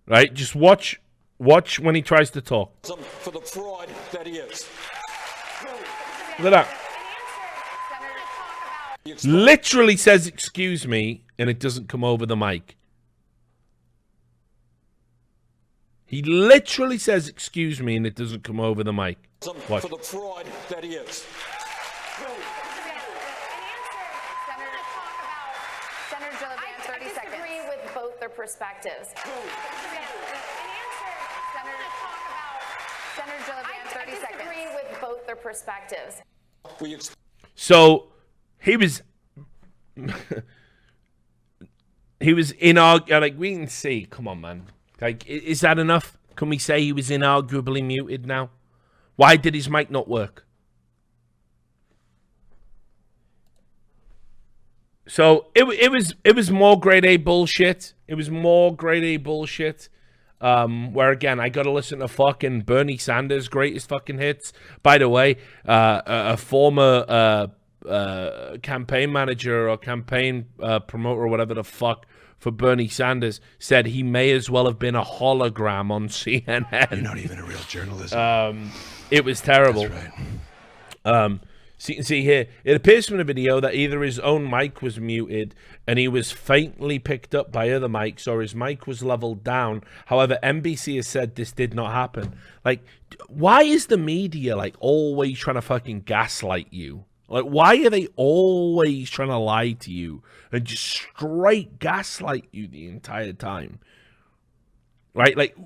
Speaker 1: Right? Just watch when he tries to talk.
Speaker 6: For the fraud that he is.
Speaker 1: Look at that. Literally says, excuse me, and it doesn't come over the mic. He literally says, excuse me, and it doesn't come over the mic. Watch.
Speaker 6: For the fraud that he is.
Speaker 16: Senator Gillibrand, 30 seconds. I disagree with both their perspectives. Senator Gillibrand, 30 seconds. I disagree with both their perspectives.
Speaker 1: So he was he was like, we can see, come on, man. Like, is that enough? Can we say he was inarguably muted now? Why did his mic not work? So it was more grade A bullshit. It was more grade A bullshit. Where again, I got to listen to fucking Bernie Sanders' greatest fucking hits. By the way, a former campaign manager or campaign promoter or whatever the fuck for Bernie Sanders said he may as well have been a hologram on CNN.
Speaker 2: You're not even a real journalism.
Speaker 1: It was terrible.
Speaker 2: That's right.
Speaker 1: So you can see here, it appears from the video that either his own mic was muted and he was faintly picked up by other mics, or his mic was leveled down. However, NBC has said this did not happen. Like, why is the media, like, always trying to fucking gaslight you? Like, why are they always trying to lie to you and just straight gaslight you the entire time? Right? Like,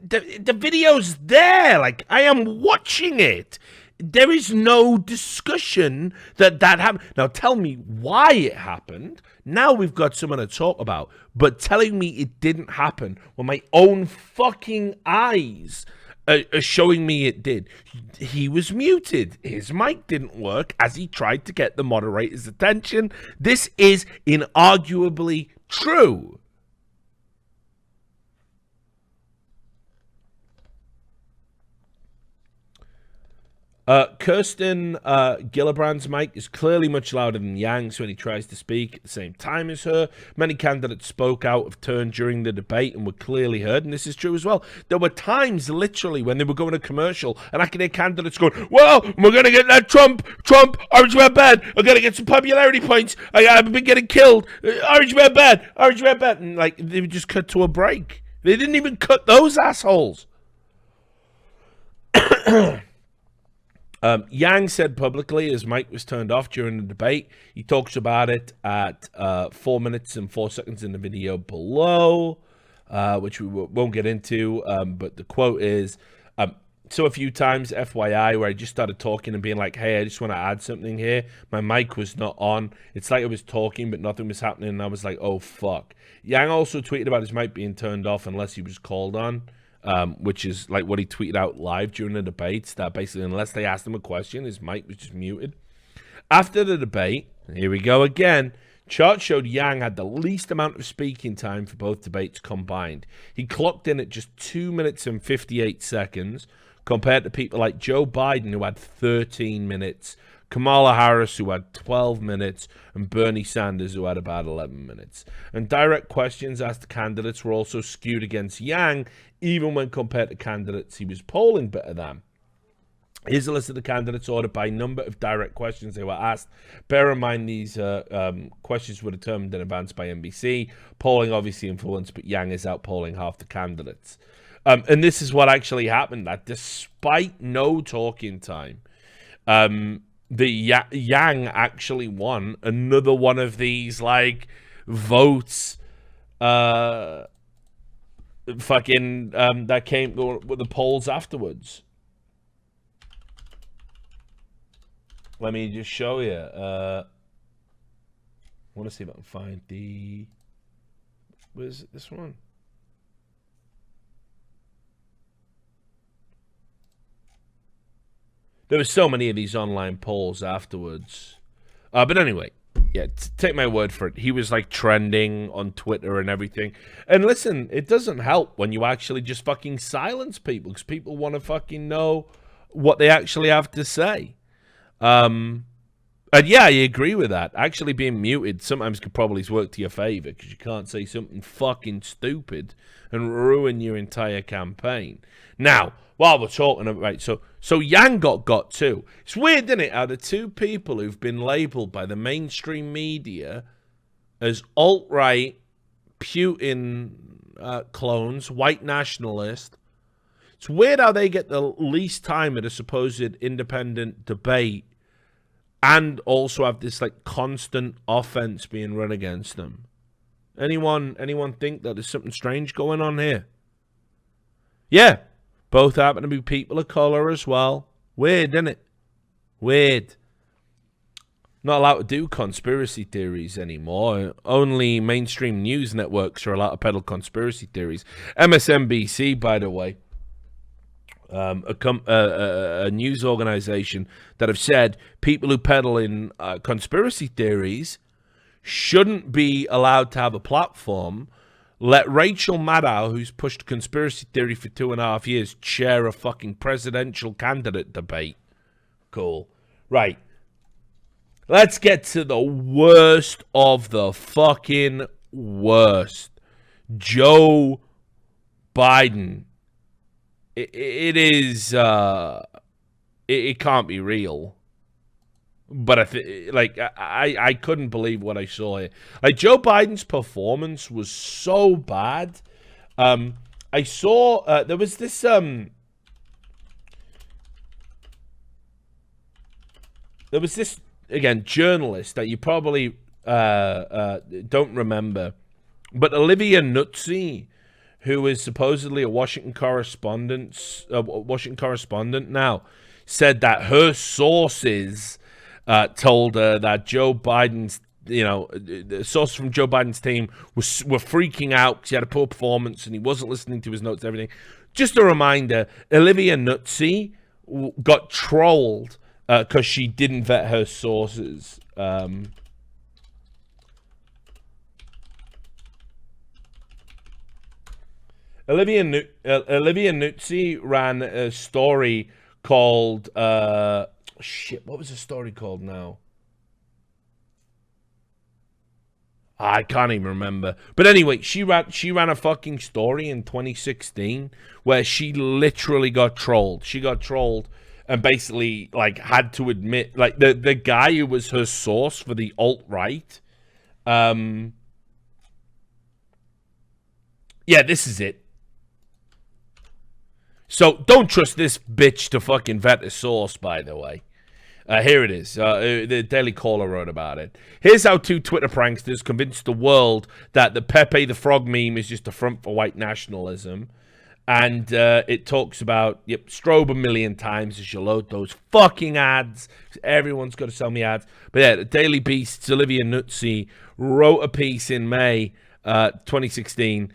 Speaker 1: the video's there. Like, I am watching it. There is no discussion that happened. Now, tell me why it happened. Now we've got someone to talk about. But telling me it didn't happen when my own fucking eyes are showing me it did. He was muted. His mic didn't work as he tried to get the moderator's attention. This is inarguably true. Kirsten Gillibrand's mic is clearly much louder than Yang's when he tries to speak at the same time as her. Many candidates spoke out of turn during the debate and were clearly heard, and this is true as well. There were times, literally, when they were going to commercial, and I could hear candidates going, well, we're going to get that Trump, Orange Man bad, I'm going to get some popularity points, I've been getting killed, Orange Man bad, and, like, they would just cut to a break. They didn't even cut those assholes. Yang said publicly his mic was turned off during the debate. He talks about it at 4 minutes and 4 seconds in the video below. which we won't get into. But the quote is, so a few times, FYI, where I just started talking and being like, hey, I just want to add something here. My mic was not on. It's like I was talking, but nothing was happening. And I was like, oh, fuck. Yang also tweeted about his mic being turned off unless he was called on, which is like what he tweeted out live during the debates, that basically unless they asked him a question, his mic was just muted. After the debate, here we go again. Charts showed Yang had the least amount of speaking time for both debates combined. He clocked in at just 2 minutes and 58 seconds, compared to people like Joe Biden, who had 13 minutes, Kamala Harris, who had 12 minutes, and Bernie Sanders, who had about 11 minutes. And direct questions asked to candidates were also skewed against Yang, even when compared to candidates he was polling better than. Here's a list of the candidates ordered by number of direct questions they were asked. Bear in mind these questions were determined in advance by NBC. Polling obviously influenced, but Yang is outpolling half the candidates. And this is what actually happened, that despite no talking time, the Yang actually won another one of these, like, votes that came with the polls afterwards. Let me just show you. I want to see if I can find the... Where's this one? There were so many of these online polls afterwards. But anyway, yeah, take my word for it. He was like trending on Twitter and everything. And listen, it doesn't help when you actually just fucking silence people, because people want to fucking know what they actually have to say. And yeah, I agree with that. Actually being muted sometimes could probably work to your favor, because you can't say something fucking stupid and ruin your entire campaign. Now, while we're talking about, so Yang got too. It's weird, isn't it, how the two people who've been labeled by the mainstream media as alt-right, Putin clones, white nationalist, it's weird how they get the least time at a supposed independent debate and also have this like constant offense being run against them. Anyone think that there's something strange going on here? Yeah. Both happen to be people of color as well. Weird, isn't it? Weird. Not allowed to do conspiracy theories anymore. Only mainstream news networks are allowed to peddle conspiracy theories. MSNBC, by the way, a news organization that have said people who peddle in conspiracy theories shouldn't be allowed to have a platform. Let Rachel Maddow, who's pushed conspiracy theory for 2.5 years, chair a fucking presidential candidate debate. Cool. Right. Let's get to the worst of the fucking worst. Joe Biden. It is, it can't be real. But I couldn't believe what I saw here. Like, Joe Biden's performance was so bad. I saw there was this again journalist that you probably don't remember, but Olivia Nuzzi, who is supposedly a Washington correspondent now, said that her sources told her that Joe Biden's, the source from Joe Biden's team were freaking out because he had a poor performance and he wasn't listening to his notes and everything. Just a reminder, Olivia Nuzzi got trolled because she didn't vet her sources. Olivia Nuzzi ran a story called... what was the story called now? I can't even remember. But anyway, she ran a fucking story in 2016 where she literally got trolled. She got trolled and basically like had to admit, like, the guy who was her source for the alt-right. Yeah, this is it. So don't trust this bitch to fucking vet a source, by the way. Here it is. The Daily Caller wrote about it. Here's how 2 Twitter pranksters convinced the world that the Pepe the Frog meme is just a front for white nationalism. And it talks about, strobe a million times as you load those fucking ads. Everyone's got to sell me ads. But yeah, the Daily Beast's Olivia Nuzzi wrote a piece in May 2016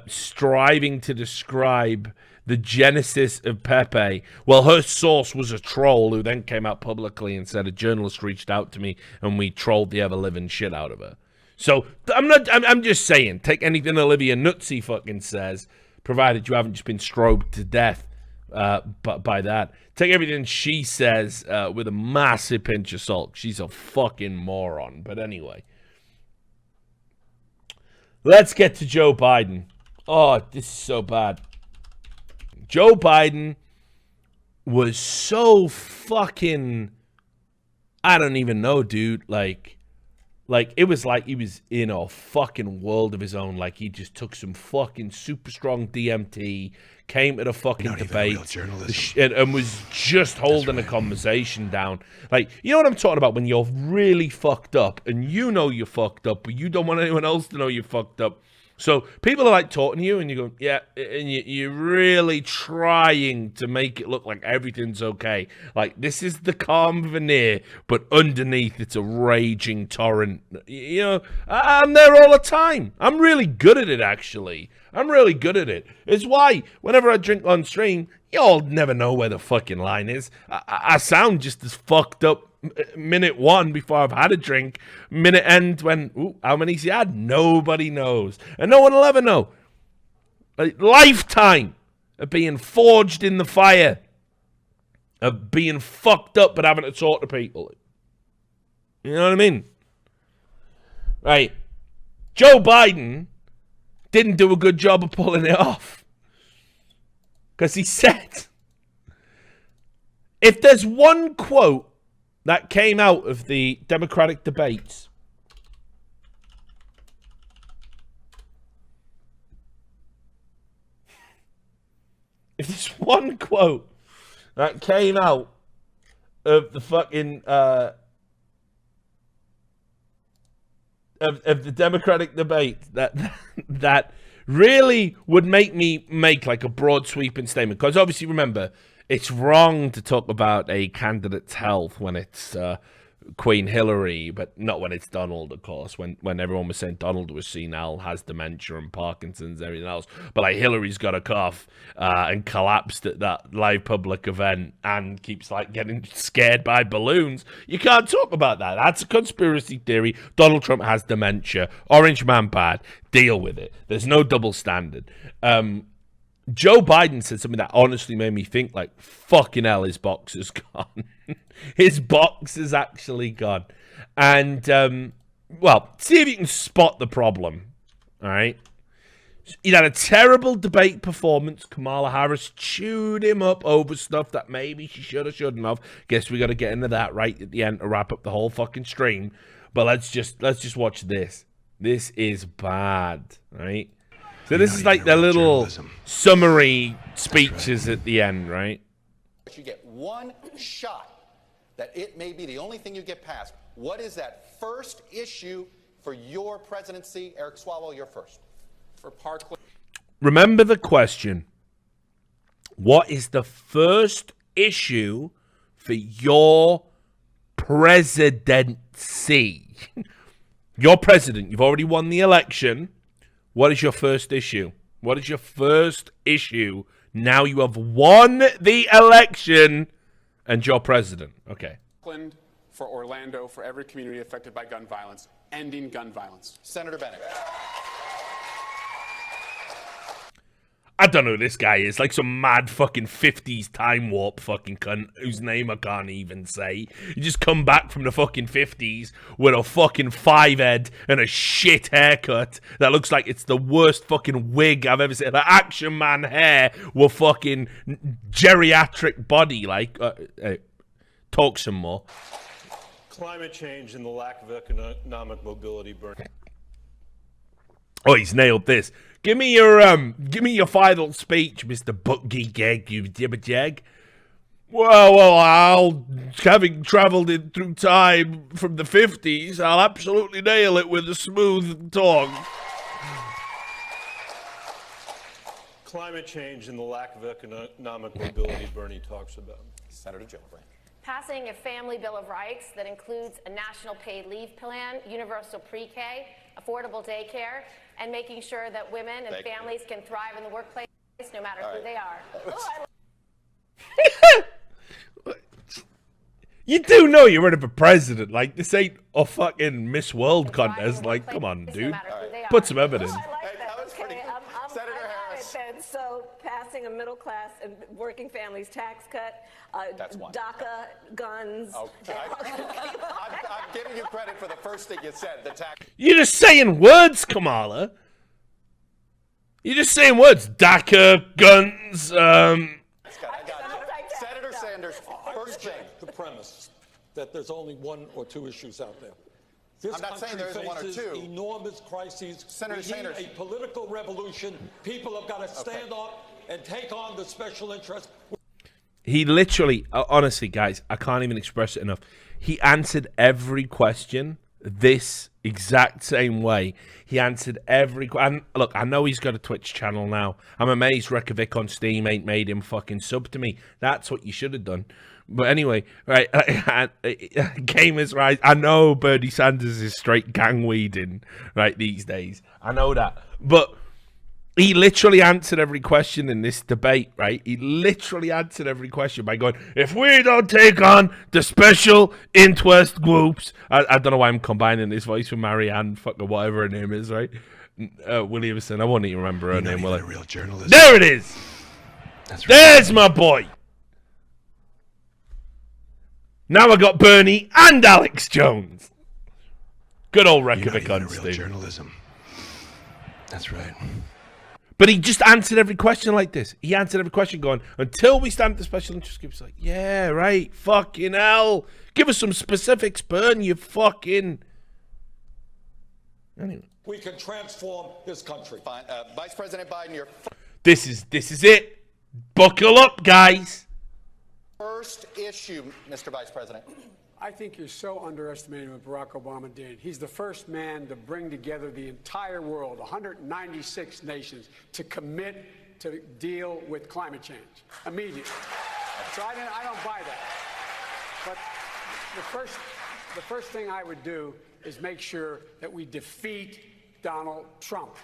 Speaker 1: striving to describe the genesis of Pepe. Well, her source was a troll who then came out publicly and said a journalist reached out to me and we trolled the ever-living shit out of her. So I'm just saying, take anything Olivia Nuzzi fucking says, provided you haven't just been strobed to death by that. Take everything she says with a massive pinch of salt. She's a fucking moron. But anyway. Let's get to Joe Biden. Oh, this is so bad. Joe Biden was so fucking... I don't even know, dude. Like it was like he was in a fucking world of his own. Like he just took some fucking super strong DMT, came to the fucking debate, and was just holding a conversation down. Like, you know what I'm talking about when you're really fucked up and you know you're fucked up, but you don't want anyone else to know you're fucked up. So people are like talking to you and you go, yeah, and you're really trying to make it look like everything's okay. Like this is the calm veneer, but underneath it's a raging torrent. You know, I'm there all the time. I'm really good at it, actually. I'm really good at it. It's why whenever I drink on stream, y'all never know where the fucking line is. I sound just as fucked up minute 1 before I've had a drink. Minute end when, how many's he had? Nobody knows. And no one will ever know. A lifetime of being forged in the fire. Of being fucked up but having to talk to people. You know what I mean? Right. Joe Biden didn't do a good job of pulling it off. Because he said, if there's one quote that came out of the Democratic debates, if there's one quote that came out of the fucking of the Democratic debate that really would make me make like a broad sweeping statement, because obviously remember, it's wrong to talk about a candidate's health when it's Queen Hillary, but not when it's Donald, of course. When everyone was saying Donald was senile, has dementia and Parkinson's and everything else. But like Hillary's got a cough and collapsed at that live public event and keeps like getting scared by balloons. You can't talk about that. That's a conspiracy theory. Donald Trump has dementia. Orange man bad. Deal with it. There's no double standard. Joe Biden said something that honestly made me think, like, fucking hell, his box is gone. His box is actually gone. And, well, see if you can spot the problem, all right? He had a terrible debate performance. Kamala Harris chewed him up over stuff that maybe she should have, shouldn't have. Guess we got to get into that right at the end to wrap up the whole fucking stream. But let's just watch this. This is bad, right? So this is like the little summary speeches at the end, right?
Speaker 10: You get one shot that it may be the only thing you get past. What is that first issue for your presidency? Eric Swalwell, you're first. For Parkland.
Speaker 1: Remember the question. What is the first issue for your presidency? You're president. You've already won the election. What is your first issue? What is your first issue now you have won the election and you're president? Okay.
Speaker 17: For Orlando, for every community affected by gun violence, ending gun violence.
Speaker 10: Senator Bennett.
Speaker 1: I don't know who this guy is. Like some mad fucking 50s time warp fucking cunt whose name I can't even say. You just come back from the fucking 50s with a fucking 5-head and a shit haircut that looks like it's the worst fucking wig I've ever seen. The Action Man hair with fucking geriatric body. Like, talk some more.
Speaker 18: Climate change and the lack of economic mobility burning.
Speaker 1: Oh, he's nailed this. Give me your final speech, Mr. Butt Geek Egg, you jibberjag. Well, having traveled in through time from the 50s, I'll absolutely nail it with a smooth tongue.
Speaker 18: Climate change and the lack of economic mobility Bernie talks about.
Speaker 10: Senator Gillibrand.
Speaker 16: Passing a family bill of rights that includes a national paid leave plan, universal pre-K, affordable daycare, and making sure that women and families can thrive in the workplace no matter who they are.
Speaker 1: You do know you're running for president. Like, this ain't a fucking Miss World contest. Like, come on, dude. Put some evidence.
Speaker 19: Senator Harris. So passing a middle class and working families tax cut, DACA, guns.
Speaker 10: Okay. I'm giving you credit for the first thing you said, the tax.
Speaker 1: You're just saying words, Kamala. You're just saying words. DACA, guns,
Speaker 10: Senator Sanders, first thing.
Speaker 20: The premise that there's only one or two issues out there. This
Speaker 10: I'm not saying there isn't one or two.
Speaker 20: Enormous crises.
Speaker 10: Senator Sanders.
Speaker 20: A political revolution. People have got to stand up and take on the special interest.
Speaker 1: He literally, honestly, guys, I can't even express it enough. He answered every question this exact same way. He answered every question. Look, I know he's got a Twitch channel now. I'm amazed Reykjavik on Steam ain't made him fucking sub to me. That's what you should have done. But anyway, right, gamers, right, I know Bernie Sanders is straight gang weeding, right, these days. I know that. But he literally answered every question in this debate, right? He literally answered every question by going, if we don't take on the special interest groups, I don't know why I'm combining this voice with Marianne, fucking whatever her name is, right? Williamson, I won't even remember her name, will I?
Speaker 2: Real journalist.
Speaker 1: There it is!
Speaker 2: That's right.
Speaker 1: There's my boy! Now I got Bernie and Alex Jones. Good old Reykjavik on
Speaker 2: real journalism. That's right.
Speaker 1: But he just answered every question like this. He answered every question going, until we stamp the special interest groups. Like, yeah, right. Fucking hell. Give us some specifics, Bern, you fucking... Anyway.
Speaker 20: We can transform this country.
Speaker 10: Fine. Vice President Biden, your
Speaker 1: This is it. Buckle up, guys.
Speaker 10: first issue, Mr. Vice President.
Speaker 21: I think you're so underestimating what Barack Obama did. He's the first man to bring together the entire world, 196 nations, to commit to deal with climate change immediately. So I don't buy that. But the first thing I would do is make sure that we defeat Donald Trump.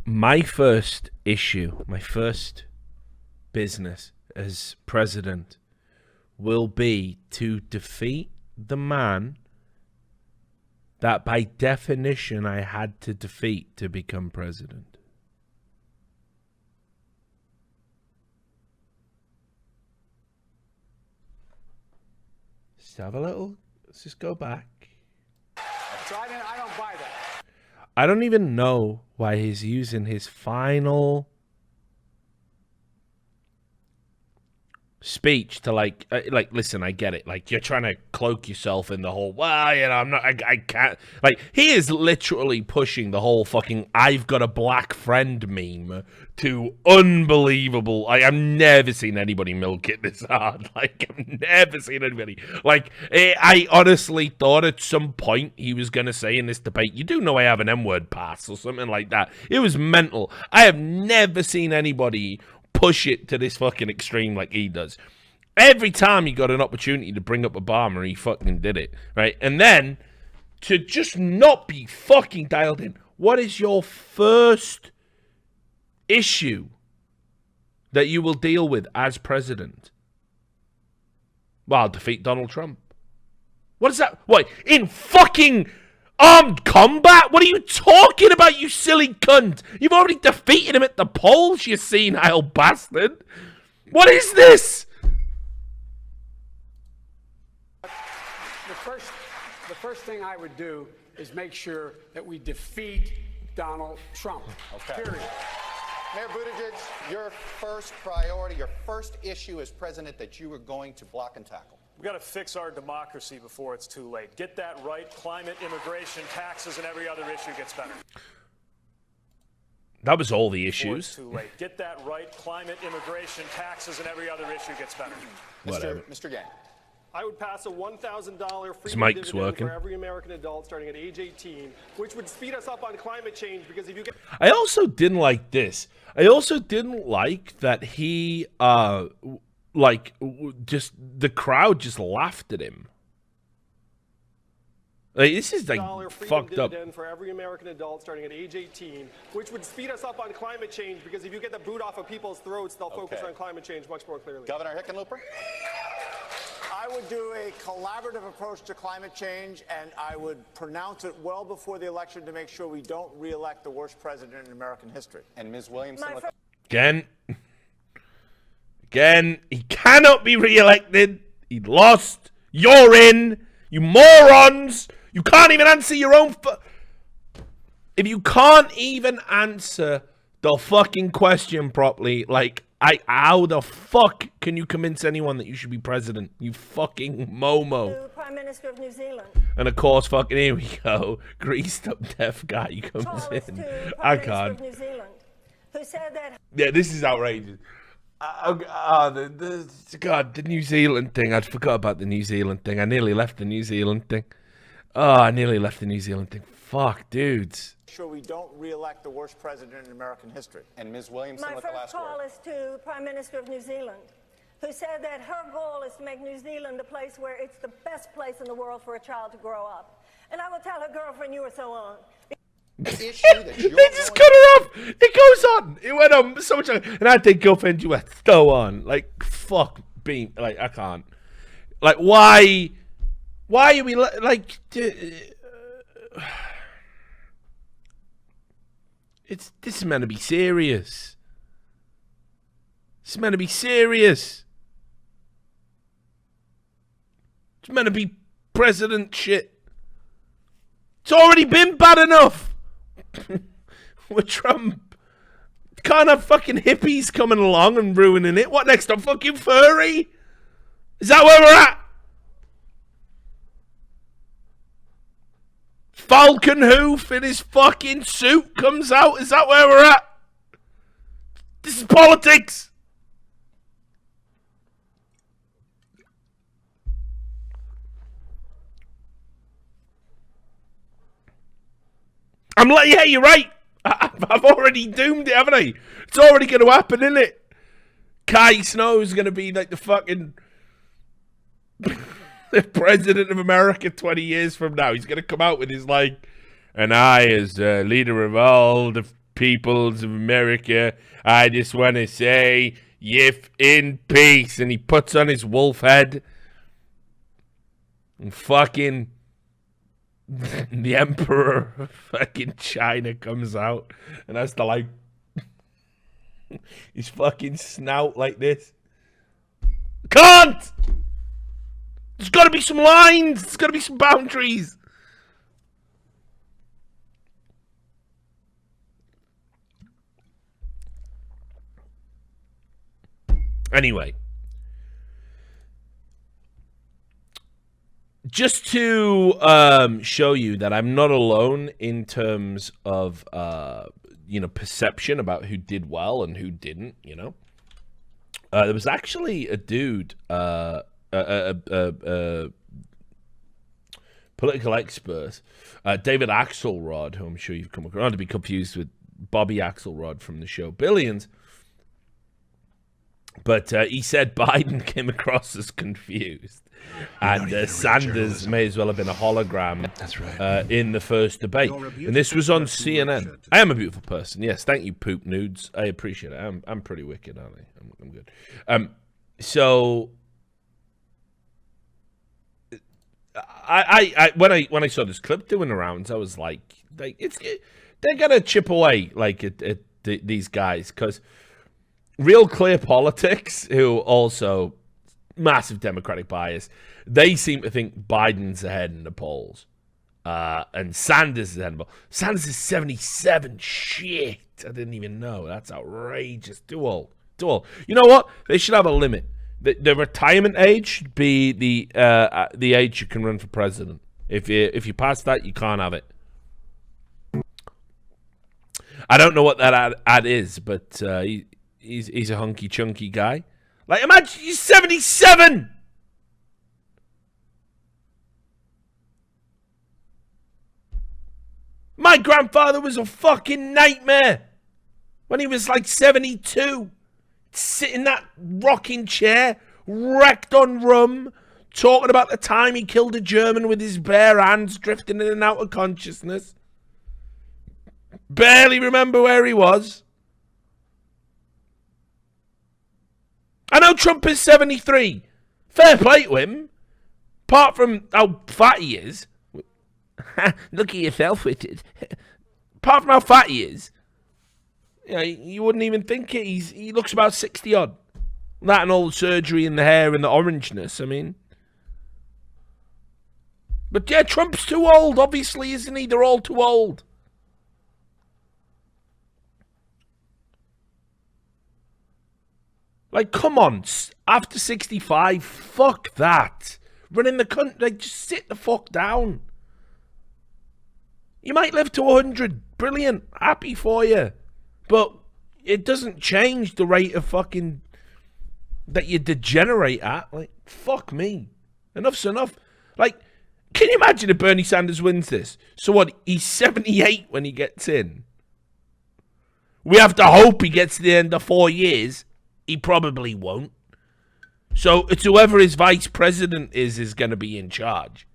Speaker 1: My first issue, my first business as president will be to defeat the man that by definition I had to defeat to become president. Let's have a little, let's just go back.
Speaker 21: So I don't buy that.
Speaker 1: I don't even know why he's using his final speech to like listen, I get it, like you're trying to cloak yourself in the whole, well, you know, I can't, like he is literally pushing the whole fucking I've got a black friend meme to unbelievable. I've never seen anybody milk it this hard. Like I've never seen anybody, like I honestly thought at some point he was gonna say in this debate, you do know I have an M-word pass or something like that. It was mental. I have never seen anybody push it to this fucking extreme like he does. Every time he got an opportunity to bring up Obama, he fucking did it, right? And then to just not be fucking dialed in. What is your first issue that you will deal with as president? Well, defeat Donald Trump. What is that? What, in fucking armed combat? What are you talking about, you silly cunt? You've already defeated him at the polls, you senile bastard. What is this?
Speaker 21: the first thing I would do is make sure that we defeat Donald Trump.
Speaker 10: Okay.
Speaker 21: Period.
Speaker 10: Mayor Buttigieg, your first priority, your first issue as president that you are going to block and tackle.
Speaker 5: We've got to fix our democracy before it's too late. Get that right. Climate, immigration, taxes, and every other issue gets better.
Speaker 1: That was all the issues.
Speaker 5: Too late. Get that right. Climate, immigration, taxes, and every other issue gets better.
Speaker 1: Whatever.
Speaker 10: Mr. Gang.
Speaker 22: I would pass a $1,000 free
Speaker 1: His mic's
Speaker 22: dividend
Speaker 1: working.
Speaker 22: for every American adult starting at age 18, which would speed us up on climate change because if you get...
Speaker 1: I also didn't like this. I also didn't like that he, just the crowd just laughed at him. Like, this is like fucked up.
Speaker 22: For every American adult starting at age 18, which would speed us up on climate change because if you get the boot off of people's throats, they'll focus on climate change much more clearly.
Speaker 10: Governor Hickenlooper?
Speaker 23: I would do a collaborative approach to climate change, and I would pronounce it well before the election to make sure we don't re-elect the worst president in American history.
Speaker 10: And Ms. Williamson?
Speaker 1: Again, he cannot be re-elected. He lost. You're in. You morons. You can't even answer your own... If you can't even answer the fucking question properly, like, how the fuck can you convince anyone that you should be president? You fucking momo.
Speaker 11: Prime Minister of New Zealand.
Speaker 1: And of course, fucking here we go. Greased up deaf guy comes in. I can't.
Speaker 11: New Zealand, who said that...
Speaker 1: Yeah, this is outrageous. The New Zealand thing. I'd forgot about the New Zealand thing. I nearly left the New Zealand thing. Fuck, dudes.
Speaker 23: Sure we don't re-elect the worst president in American history.
Speaker 10: And Ms. Williamson
Speaker 11: My
Speaker 10: with the
Speaker 11: first
Speaker 10: last
Speaker 11: call
Speaker 10: word.
Speaker 11: is to Prime Minister of New Zealand, who said that her goal is to make New Zealand a place where it's the best place in the world for a child to grow up. And I will tell her girlfriend you were so on.
Speaker 10: The issue that you're
Speaker 1: They just cut her off. It goes on. It went on so much. And I think girlfriend, you were so on. Like, fuck, beam. Like, I can't. Like, why are we like? This is meant to be serious. This is meant to be serious. It's meant to be president shit. It's already been bad enough with Trump. Can't have fucking hippies coming along and ruining it. What next? A fucking furry? Is that where we're at? Falcon Hoof in his fucking suit comes out. Is that where we're at? This is politics. I'm like, yeah, you're right. I've already doomed it, haven't I? It's already going to happen, isn't it? Kai Snow's going to be like the fucking the president of America 20 years from now. He's going to come out with his like, and I, as leader of all the peoples of America, I just want to say, yif in peace. And he puts on his wolf head and fucking... the emperor of fucking China comes out and has to like his fucking snout like this. Can't! There's got to be some lines. There's got to be some boundaries. Anyway. Just to show you that I'm not alone in terms of, perception about who did well and who didn't, there was actually a dude, political expert, David Axelrod, who I'm sure you've come across, not to be confused with Bobby Axelrod from the show Billions. But he said Biden came across as confused. And Sanders may as well have been a hologram. That's right. In the first debate. And this was on CNN. I am a beautiful person. Yes, thank you, Poop Nudes. I appreciate it. I'm pretty wicked, aren't I? I'm good. So I when I saw this clip doing the rounds, I was like they're gonna chip away at these guys, because Real Clear Politics, who also massive Democratic bias. They seem to think Biden's ahead in the polls. And Sanders is ahead in the polls. Sanders is 77. Shit. I didn't even know. That's outrageous. Too old. You know what? They should have a limit. The retirement age should be the age you can run for president. If you pass that, you can't have it. I don't know what that ad is, but he's a hunky chunky guy. Like, imagine he's 77. My grandfather was a fucking nightmare when he was like 72. Sit in that rocking chair, wrecked on rum, talking about the time he killed a German with his bare hands, drifting in and out of consciousness. Barely remember where he was. I know Trump is 73. Fair play to him. Apart from how fat he is. Look at yourself with it. Apart from how fat he is. You wouldn't even think it. He looks about 60 odd. That and all the surgery and the hair and the orangeness, I mean. But yeah, Trump's too old, obviously, isn't he? They're all too old. Like, come on. After 65, fuck that. Running the country, like, just sit the fuck down. You might live to 100. Brilliant. Happy for you. But it doesn't change the rate of fucking that you degenerate at. Like, fuck me. Enough's enough. Like, can you imagine if Bernie Sanders wins this? So what, he's 78 when he gets in. We have to hope he gets to the end of 4 years. He probably won't. So it's whoever his vice president is going to be in charge.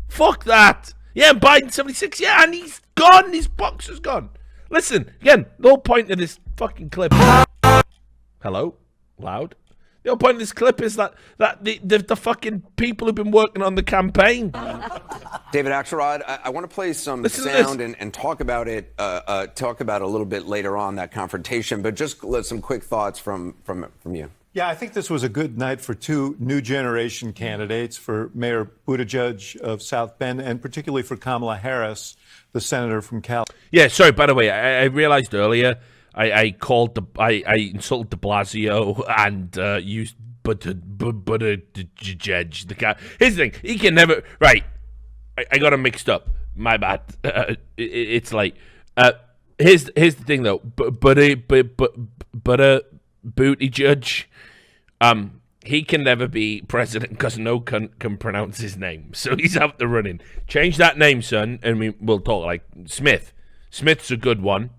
Speaker 1: Fuck that. Yeah, Biden 76. Yeah, and he's gone. His box is gone. Listen, again, the whole point of this fucking clip. Hello? Loud? The whole point of this clip is that the fucking people who've been working on the campaign.
Speaker 3: David Axelrod, I want to play some sound and talk about it. Talk about a little bit later on that confrontation, but just some quick thoughts from you.
Speaker 4: Yeah, I think this was a good night for two new generation candidates, for Mayor Buttigieg of South Bend and particularly for Kamala Harris, the senator from Cal.
Speaker 1: Yeah, sorry, by the way, I realized earlier I insulted de Blasio and used Buttigieg, the guy. Here's the thing, he can never, right, I got him mixed up, my bad. It's like, here's the thing though, Buttigieg, he can never be president because no cunt can pronounce his name. So he's out the running. Change that name, son, and we'll talk. Like Smith. Smith's a good one.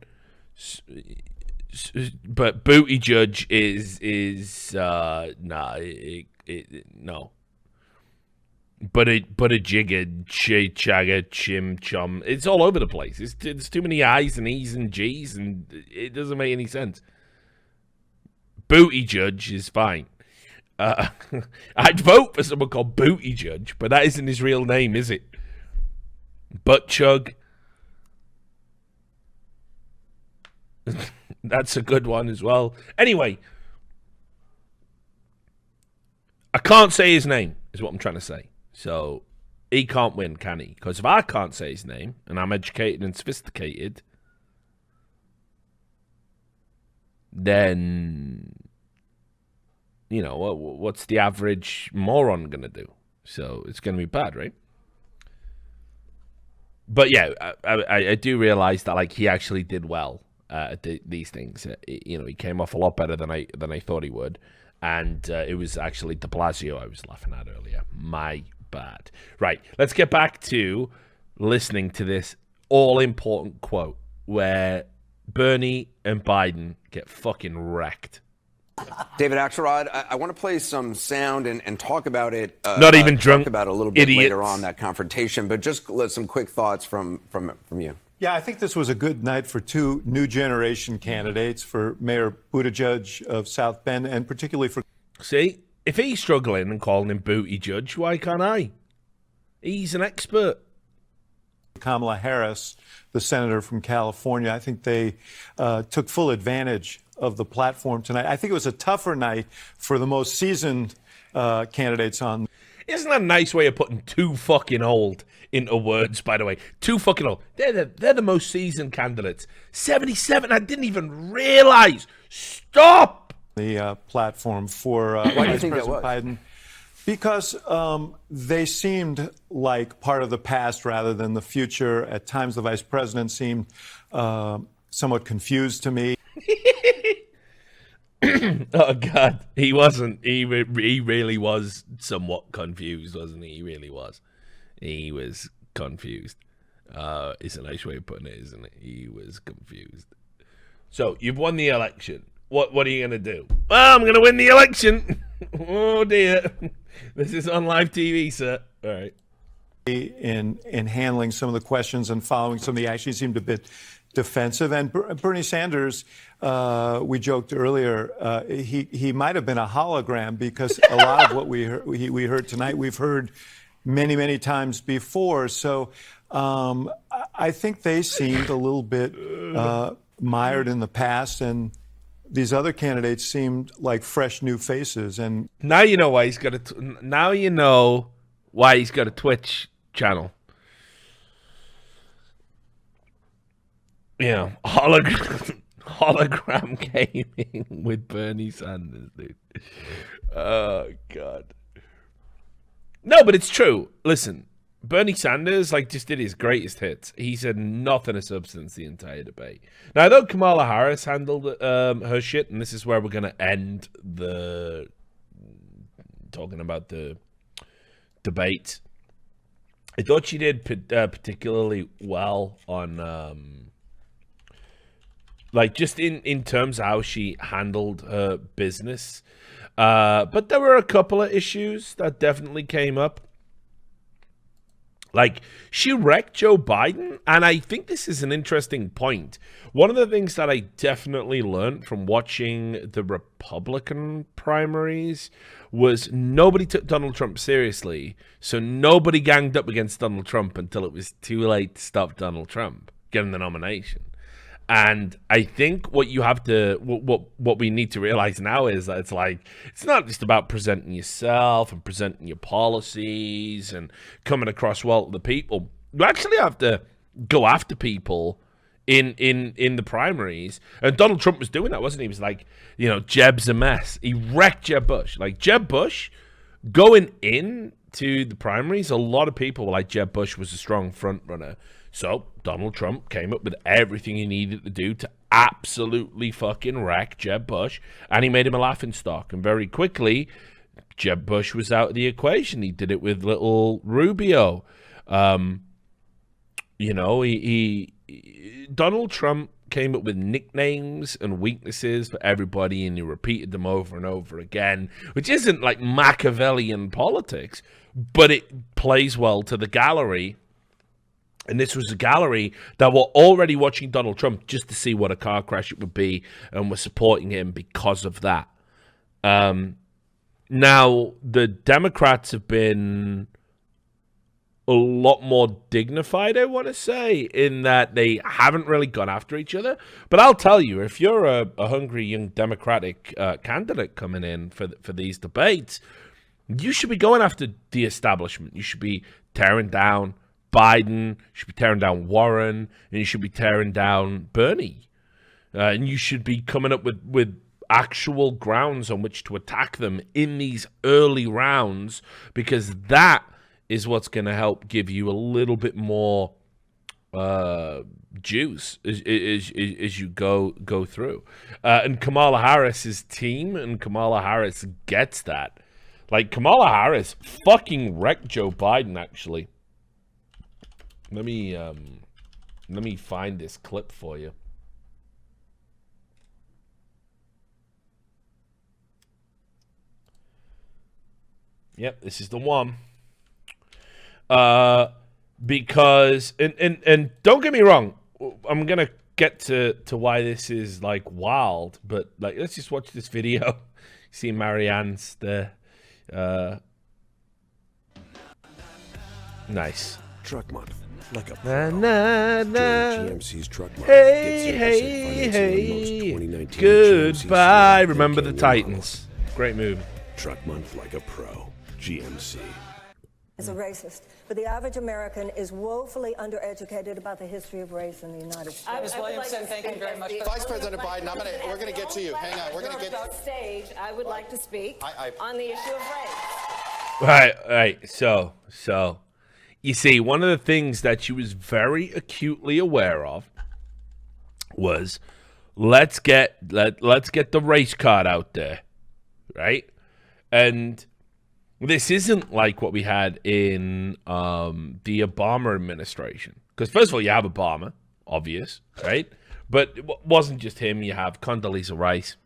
Speaker 1: But Buttigieg is no. Buttigieg, Chagga, Chim Chum. It's all over the place. There's too many I's and E's and G's, and it doesn't make any sense. Buttigieg is fine. I'd vote for someone called Buttigieg, but that isn't his real name, is it? Buttchug. That's a good one as well. Anyway, I can't say his name, is what I'm trying to say. So he can't win, can he? Because if I can't say his name, and I'm educated and sophisticated, then, you know, what's the average moron going to do? So it's going to be bad, right? But yeah, I do realize that, like, he actually did well at these things. You know, he came off a lot better than I thought he would. And it was actually de Blasio I was laughing at earlier. My bad. Right, let's get back to listening to this all-important quote where Bernie and Biden get fucking wrecked.
Speaker 3: David Axelrod, I want to play some sound and talk about it.
Speaker 1: Not even drunk.
Speaker 3: Talk about it a little bit
Speaker 1: idiots.
Speaker 3: Later on that confrontation, but just some quick thoughts from you.
Speaker 4: Yeah, I think this was a good night for two new generation candidates, for Mayor Buttigieg of South Bend and particularly for...
Speaker 1: See, if he's struggling and calling him Buttigieg, why can't I? He's an expert.
Speaker 4: Kamala Harris, the senator from California. I think they took full advantage of the platform tonight. I think it was a tougher night for the most seasoned candidates on.
Speaker 1: Isn't that a nice way of putting too fucking old into words, by the way? Too fucking old. They're the most seasoned candidates. 77, I didn't even realize. Stop!
Speaker 4: The platform for
Speaker 3: Why do you
Speaker 4: Vice
Speaker 3: think that
Speaker 4: President
Speaker 3: was?
Speaker 4: Biden. Because they seemed like part of the past rather than the future. At times, the vice president seemed somewhat confused to me.
Speaker 1: Oh, God. He wasn't. He really was somewhat confused, wasn't he? He really was. He was confused. It's a nice way of putting it, isn't it? He was confused. So, you've won the election. What are you going to do? Well, I'm going to win the election. Oh, dear. This is on live TV, sir. All right.
Speaker 4: In handling some of the questions and following some of the actions, he seemed a bit defensive. And Bernie Sanders, we joked earlier, he might have been a hologram because a lot of what we heard tonight, we've heard many, many times before. So I think they seemed a little bit mired in the past, and these other candidates seemed like fresh new faces. And
Speaker 1: now you know why he's got a Twitch channel. You know, hologram gaming with Bernie Sanders, dude. Oh, God. No, but it's true. Listen, Bernie Sanders just did his greatest hits. He said nothing of substance the entire debate. Now, I thought Kamala Harris handled her shit, and this is where we're going to end the talking about the debate. I thought she did particularly well on just in terms of how she handled her business. But there were a couple of issues that definitely came up. She wrecked Joe Biden, and I think this is an interesting point. One of the things that I definitely learned from watching the Republican primaries was nobody took Donald Trump seriously, so nobody ganged up against Donald Trump until it was too late to stop Donald Trump getting the nomination. And I think what you have to, what we need to realize now is that it's not just about presenting yourself and presenting your policies and coming across well to the people. You actually have to go after people in the primaries. And Donald Trump was doing that, wasn't he? He was like, Jeb's a mess. He wrecked Jeb Bush. Jeb Bush going into the primaries, a lot of people were like, Jeb Bush was a strong front runner. So Donald Trump came up with everything he needed to do to absolutely fucking wreck Jeb Bush, and he made him a laughingstock. And very quickly, Jeb Bush was out of the equation. He did it with little Rubio. Donald Trump came up with nicknames and weaknesses for everybody, and he repeated them over and over again, which isn't like Machiavellian politics, but it plays well to the gallery. And this was a gallery that were already watching Donald Trump just to see what a car crash it would be, and were supporting him because of that. Now, the Democrats have been a lot more dignified, I want to say, in that they haven't really gone after each other. But I'll tell you, if you're a hungry young Democratic candidate coming in for these debates, you should be going after the establishment. You should be tearing down Biden, you should be tearing down Warren, and you should be tearing down Bernie. And you should be coming up with actual grounds on which to attack them in these early rounds, because that is what's going to help give you a little bit more juice as you go through. And Kamala Harris's team, and Kamala Harris gets that. Kamala Harris fucking wrecked Joe Biden, actually. Let me find this clip for you. Yep, this is the one. Because and don't get me wrong, I'm gonna get to why this is wild, but let's just watch this video. See Marianne's there. Nice.
Speaker 2: Truck month. Like a
Speaker 1: GMC's
Speaker 2: truck month.
Speaker 1: Hey. Goodbye. Remember the Titans. Great movie.
Speaker 2: Truck month like a pro. GMC.
Speaker 11: Is a racist, but the average American is woefully undereducated about the history of race in the United States.
Speaker 8: Ms. Williamson, thank you very much.
Speaker 23: Vice President Biden, we're going to get to you. Hang on, we're going to get
Speaker 19: stage. I would like to speak on the issue of race.
Speaker 1: Right. So, you see, one of the things that she was very acutely aware of was let's get the race card out there, right? And this isn't like what we had in the Obama administration. Because first of all, you have Obama, obvious, right? But it wasn't just him. You have Condoleezza Rice,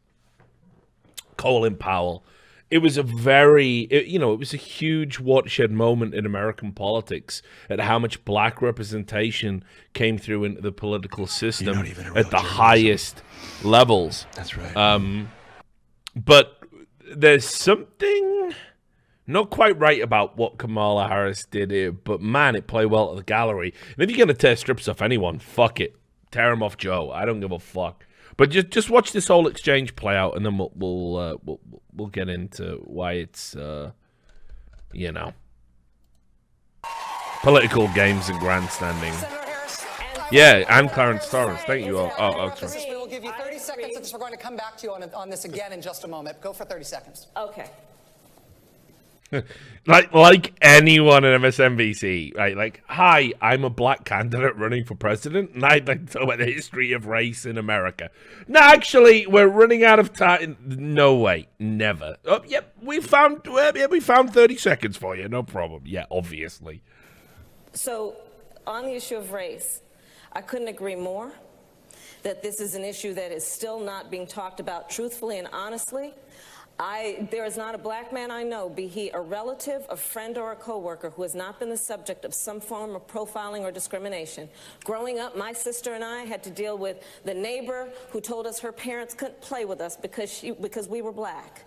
Speaker 1: Colin Powell. It was a it was a huge watershed moment in American politics at how much black representation came through into the political system at the highest levels.
Speaker 2: That's right.
Speaker 1: But there's something not quite right about what Kamala Harris did here, but man, it played well at the gallery. And if you're going to tear strips off anyone, fuck it. Tear him off Joe. I don't give a fuck. But just watch this whole exchange play out, and then we'll get into why it's political games and grandstanding. And Clarence Torrance. Thank you all.
Speaker 8: We will give you 30 seconds, and we're going to come back to you on this again in just a moment. Go for 30 seconds.
Speaker 19: Okay.
Speaker 1: like anyone in MSNBC, right? Like, hi, I'm a black candidate running for president, and I'd like to talk about the history of race in America. No, actually, we're running out of time. No way, never. Oh, yep, we found 30 seconds for you, no problem. Yeah, obviously.
Speaker 19: So, on the issue of race, I couldn't agree more that this is an issue that is still not being talked about truthfully and honestly. There is not a black man I know, be he a relative, a friend, or a coworker, who has not been the subject of some form of profiling or discrimination. Growing up, my sister and I had to deal with the neighbor who told us her parents couldn't play with us because we were black.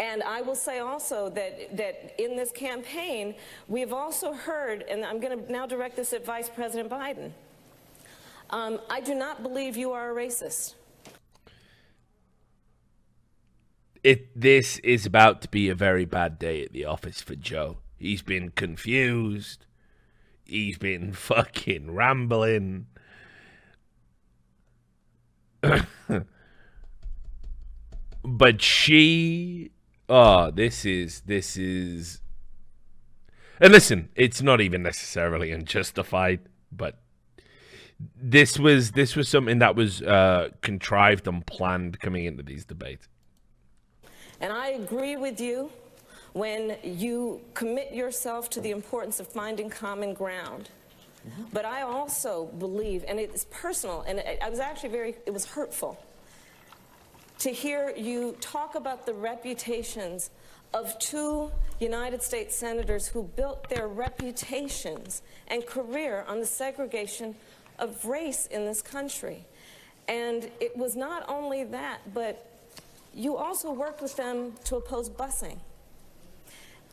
Speaker 19: And I will say also that in this campaign, we've also heard, and I'm going to now direct this at Vice President Biden, I do not believe you are a racist.
Speaker 1: This is about to be a very bad day at the office for Joe. He's been confused. He's been fucking rambling. But this is. And listen, it's not even necessarily unjustified, but this was something that was contrived and planned coming into these debates.
Speaker 19: And I agree with you when you commit yourself to the importance of finding common ground. But I also believe, and it's personal, and I was actually it was hurtful to hear you talk about the reputations of two United States senators who built their reputations and career on the segregation of race in this country. And it was not only that, but you also worked with them to oppose busing.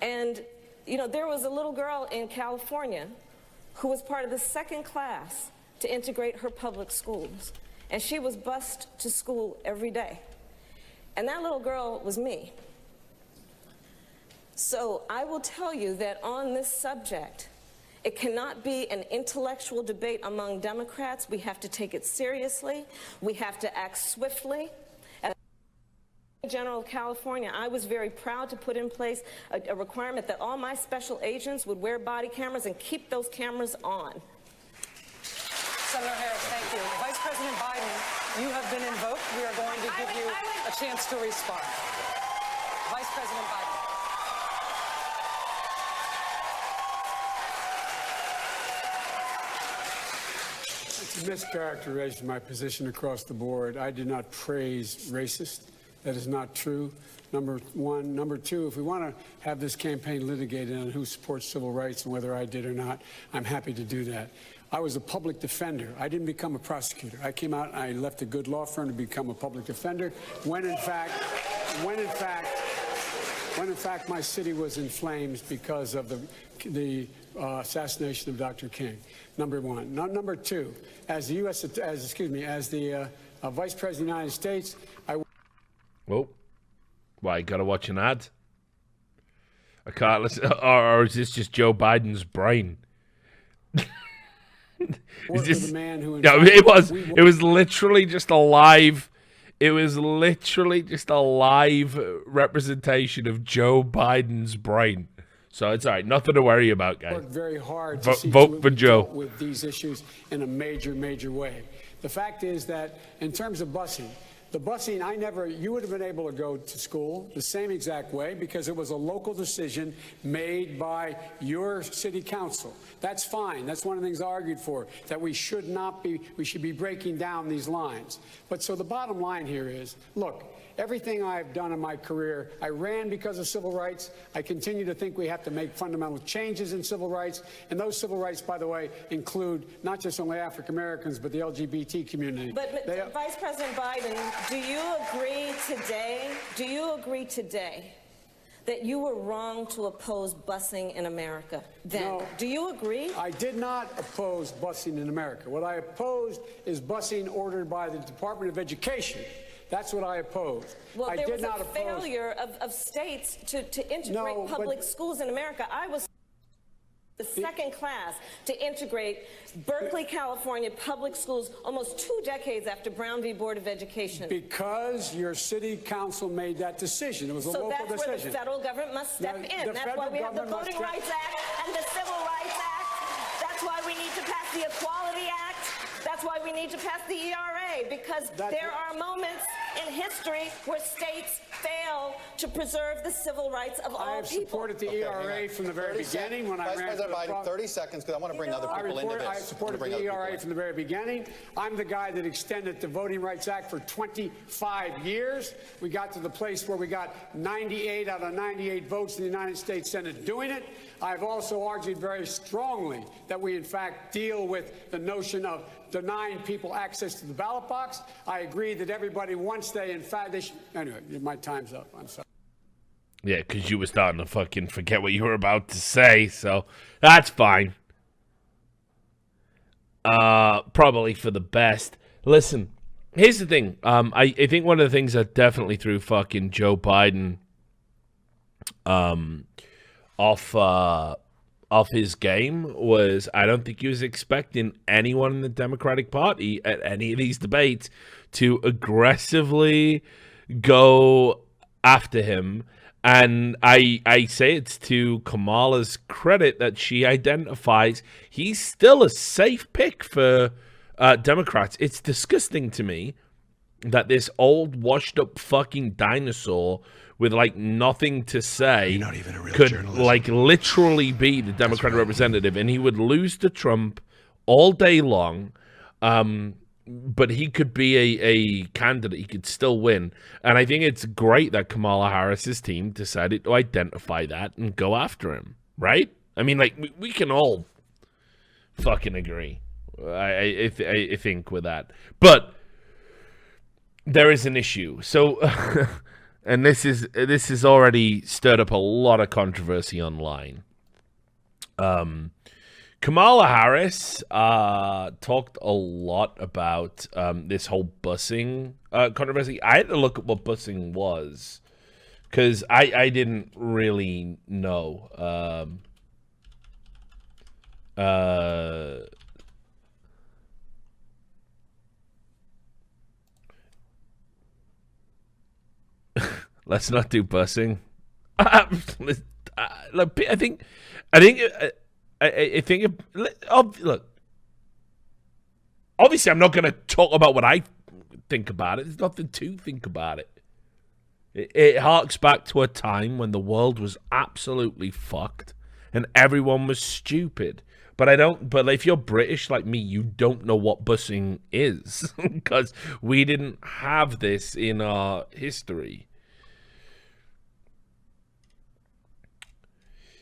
Speaker 19: And, there was a little girl in California who was part of the second class to integrate her public schools. And she was bused to school every day. And that little girl was me. So I will tell you that on this subject, it cannot be an intellectual debate among Democrats. We have to take it seriously. We have to act swiftly. General of California, I was very proud to put in place a requirement that all my special agents would wear body cameras and keep those cameras on.
Speaker 8: Senator Harris, thank you. Vice President Biden, you have been invoked. We are going to give you a chance to respond. Vice President Biden.
Speaker 21: It's a mischaracterization of my position across the board. I did not praise racist. That is not true, number one. Number two, if we want to have this campaign litigated on who supports civil rights and whether I did or not, I'm happy to do that. I was a public defender. I didn't become a prosecutor. I came out and I left a good law firm to become a public defender when in fact my city was in flames because of the assassination of Dr. King. Number one. Number two, as the Vice President of the United States,
Speaker 1: Well, why, gotta watch an ad? I can't listen. Or is this just Joe Biden's brain?
Speaker 21: Work with a man who, in
Speaker 1: No,
Speaker 21: fact,
Speaker 1: it was.
Speaker 21: we-
Speaker 1: It was literally just a live. It was literally just a live representation of Joe Biden's brain. So it's all right. Nothing to worry about, guys.
Speaker 21: Worked very hard to see
Speaker 1: Vote
Speaker 21: to it
Speaker 1: for
Speaker 21: we
Speaker 1: Joe.
Speaker 21: dealt with these issues in a major way. The fact is that in terms of busing, the busing, you would have been able to go to school the same exact way because it was a local decision made by your city council. That's fine. That's one of the things I argued for, that we should be breaking down these lines. But so the bottom line here is, look, everything I've done in my career, I ran because of civil rights. I continue to think we have to make fundamental changes in civil rights. And those civil rights, by the way, include not just only African Americans, but the LGBT community.
Speaker 19: But Vice President Biden, do you agree today that you were wrong to oppose busing in America then?
Speaker 21: No.
Speaker 19: Do you agree?
Speaker 21: I did not oppose busing in America. What I opposed is busing ordered by the Department of Education. That's what I opposed.
Speaker 19: Well,
Speaker 21: I
Speaker 19: there
Speaker 21: did
Speaker 19: was
Speaker 21: not
Speaker 19: a
Speaker 21: oppose.
Speaker 19: failure of states to integrate
Speaker 21: No,
Speaker 19: public schools in America. I was the second class to integrate Berkeley, California public schools almost 2 decades after Brown v. Board of Education.
Speaker 21: Because your city council made that decision. It was a
Speaker 19: So
Speaker 21: local
Speaker 19: that's
Speaker 21: decision.
Speaker 19: where the federal government must step
Speaker 21: No,
Speaker 19: in.
Speaker 21: the
Speaker 19: That's
Speaker 21: federal
Speaker 19: why we have the
Speaker 21: government
Speaker 19: Voting
Speaker 21: must
Speaker 19: Rights Act and the Civil Rights Act. That's why we need to pass the Equality Act. That's why we need to pass the ERA, because there are moments in history where states fail to preserve the civil rights of all people.
Speaker 21: I have supported the ERA from the very beginning when I
Speaker 10: Vice
Speaker 21: ran
Speaker 10: President
Speaker 21: for the
Speaker 10: Biden, 30 seconds, because I want to bring other people into this.
Speaker 21: I have supported the ERA from the very beginning. I'm the guy that extended the Voting Rights Act for 25 years. We got to the place where we got 98 out of 98 votes in the United States Senate doing it. I've also argued very strongly that we, in fact, deal with the notion of denying people access to the ballot box. I agree that everybody, once they, in fact, they should. Anyway, my time's up. I'm sorry.
Speaker 1: Yeah, because you were starting to fucking forget what you were about to say, so that's fine. Probably for the best. Listen, here's the thing. I think one of the things that definitely threw fucking Joe Biden off his game was I don't think he was expecting anyone in the Democratic Party at any of these debates to aggressively go after him. And I say it's to Kamala's credit that she identifies he's still a safe pick for Democrats. It's disgusting to me that this old washed-up fucking dinosaur with like nothing to say could like literally be the Democratic representative, and he would lose to Trump all day long. But he could be a candidate. He could still win. And I think it's great that Kamala Harris's team decided to identify that and go after him, right? I mean, like, we can all fucking agree, I think, with that. But there is an issue. So, and this has already stirred up a lot of controversy online. Kamala Harris talked a lot about this whole busing controversy. I had to look at what busing was because I didn't really know. Let's not do busing. I think. Look. Obviously, I'm not going to talk about what I think about it. There's nothing to think about it. It harks back to a time when the world was absolutely fucked and everyone was stupid. But if you're British like me, you don't know what busing is because we didn't have this in our history.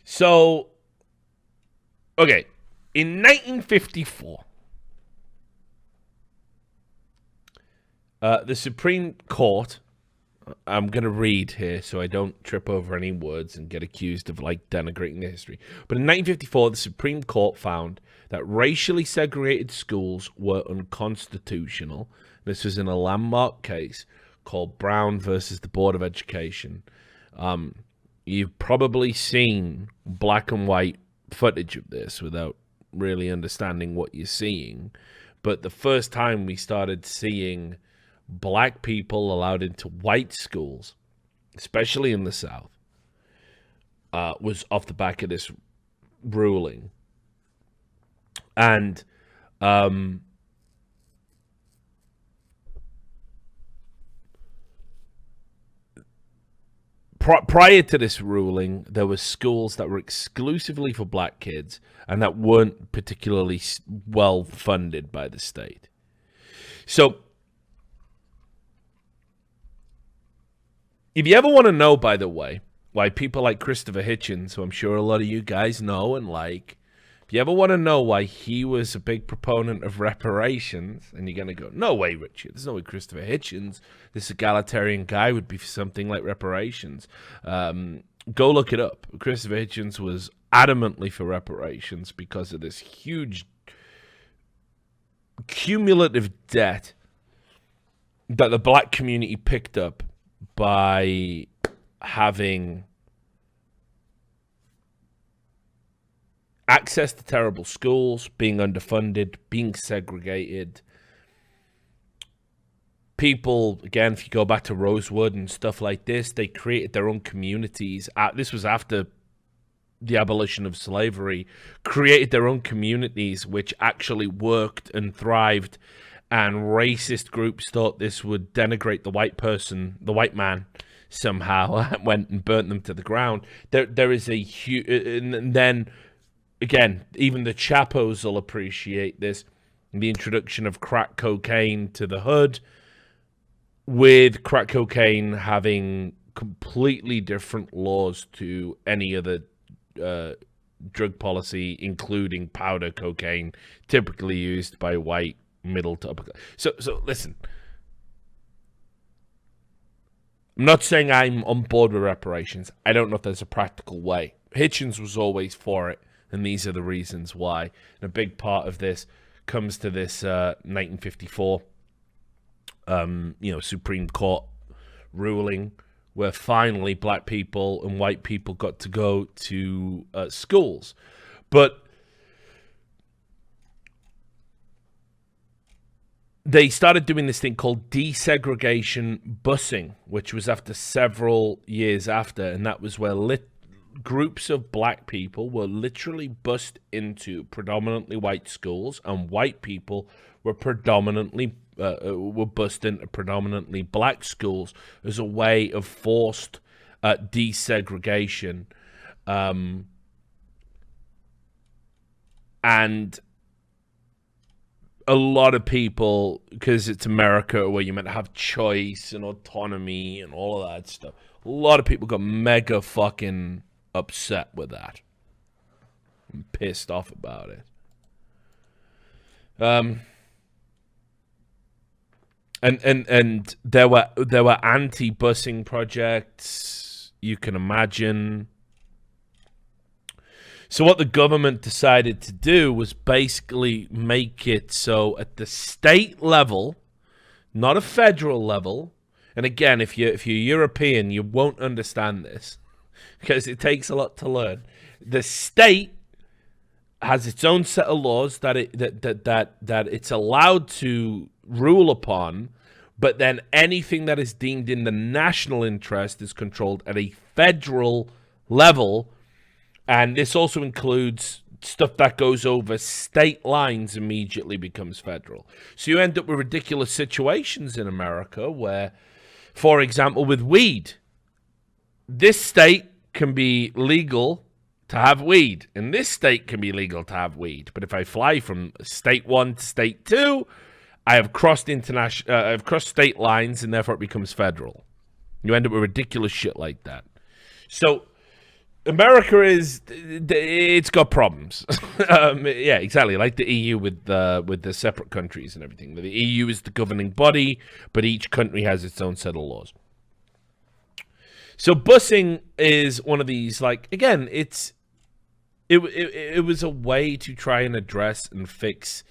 Speaker 1: So, okay, in 1954, the Supreme Court, I'm going to read here so I don't trip over any words and get accused of, like, denigrating the history. But in 1954, the Supreme Court found that racially segregated schools were unconstitutional. This was in a landmark case called Brown versus the Board of Education. you've probably seen black and white footage of this without really understanding what you're seeing. But the first time we started seeing black people allowed into white schools, especially in the South, was off the back of this ruling. And prior to this ruling, there were schools that were exclusively for black kids and that weren't particularly well funded by the state. So, if you ever want to know, by the way, why people like Christopher Hitchens, who I'm sure a lot of you guys know and like, if you ever want to know why he was a big proponent of reparations, and you're going to go, no way, Richard, there's no way Christopher Hitchens, this egalitarian guy, would be for something like reparations. Go look it up. Christopher Hitchens was adamantly for reparations because of this huge cumulative debt that the black community picked up by having access to terrible schools, being underfunded, being segregated. People, again, if you go back to Rosewood and stuff like this, they created their own communities. This was after the abolition of slavery, created their own communities which actually worked and thrived, and racist groups thought this would denigrate the white person, the white man, somehow, went and burnt them to the ground. There is a huge... And then, again, even the Chapos will appreciate this, the introduction of crack cocaine to the hood, with crack cocaine having completely different laws to any other drug policy, including powder cocaine, typically used by white middle to upper. So listen, I'm not saying I'm on board with reparations. I don't know if there's a practical way. Hitchens was always for it, and these are the reasons why. And a big part of this comes to this 1954 Supreme Court ruling, where finally black people and white people got to go to schools. But they started doing this thing called desegregation busing, which was after several years after, and that was where groups of black people were literally bused into predominantly white schools, and white people were predominantly bused into predominantly black schools as a way of forced desegregation. And a lot of people, because it's America where you're meant to have choice and autonomy and all of that stuff, a lot of people got mega fucking upset with that and pissed off about it. And there were anti-busing projects, you can imagine. So what the government decided to do was basically make it so at the state level, not a federal level, and again, if you're European, you won't understand this because it takes a lot to learn. The state has its own set of laws that it's allowed to rule upon, but then anything that is deemed in the national interest is controlled at a federal level. And this also includes stuff that goes over state lines immediately becomes federal. So you end up with ridiculous situations in America where, for example, with weed, this state can be legal to have weed, and this state can be legal to have weed. But if I fly from state 1 to state 2, I have crossed state lines, and therefore it becomes federal. You end up with ridiculous shit like that. So America it's got problems. Yeah, exactly. Like the EU with the separate countries and everything. The EU is the governing body, but each country has its own set of laws. So busing is one of these, like, again, it was a way to try and address and fix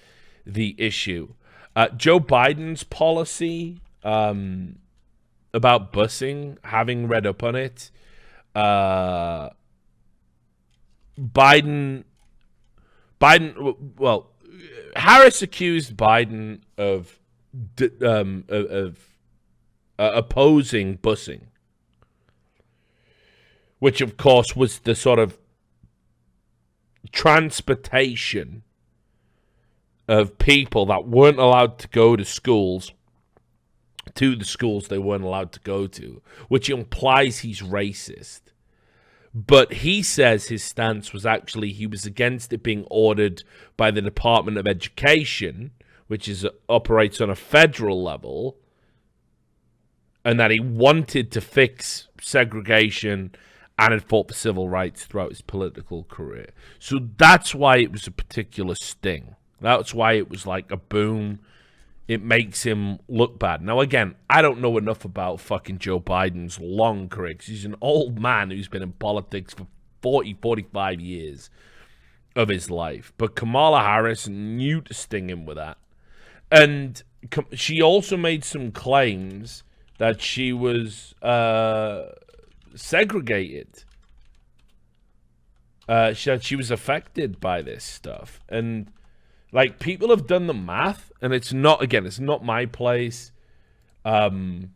Speaker 1: the issue. Joe Biden's policy about busing, having read up on it, Well, Harris accused Biden of opposing busing, which of course was the sort of transportation of people that weren't allowed to go to schools to the schools they weren't allowed to go to, which implies he's racist. But he says his stance was actually he was against it being ordered by the Department of Education, which operates on a federal level, and that he wanted to fix segregation and had fought for civil rights throughout his political career. So that's why it was a particular sting. That's why it was like a boom. It makes him look bad. Now, again, I don't know enough about fucking Joe Biden's long career, because he's an old man who's been in politics for 40, 45 years of his life. But Kamala Harris knew to sting him with that. And she also made some claims that she was segregated. She was affected by this stuff. And like, people have done the math, and it's not my place to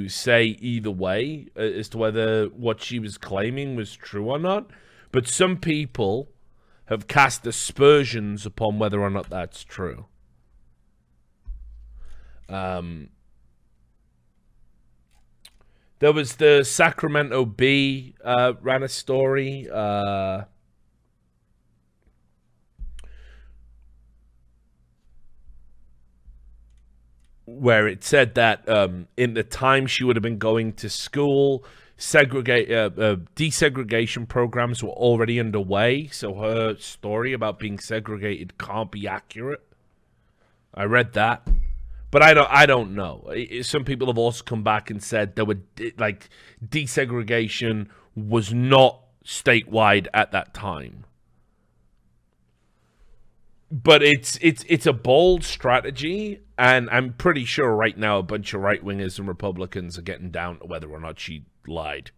Speaker 1: say either way as to whether what she was claiming was true or not. But some people have cast aspersions upon whether or not that's true. There was the Sacramento Bee ran a story where it said that in the time she would have been going to school, desegregation programs were already underway, so her story about being segregated can't be accurate. I read that, but I don't know. Some people have also come back and said there were like desegregation was not statewide at that time. But it's a bold strategy, and I'm pretty sure right now a bunch of right-wingers and Republicans are getting down to whether or not she lied.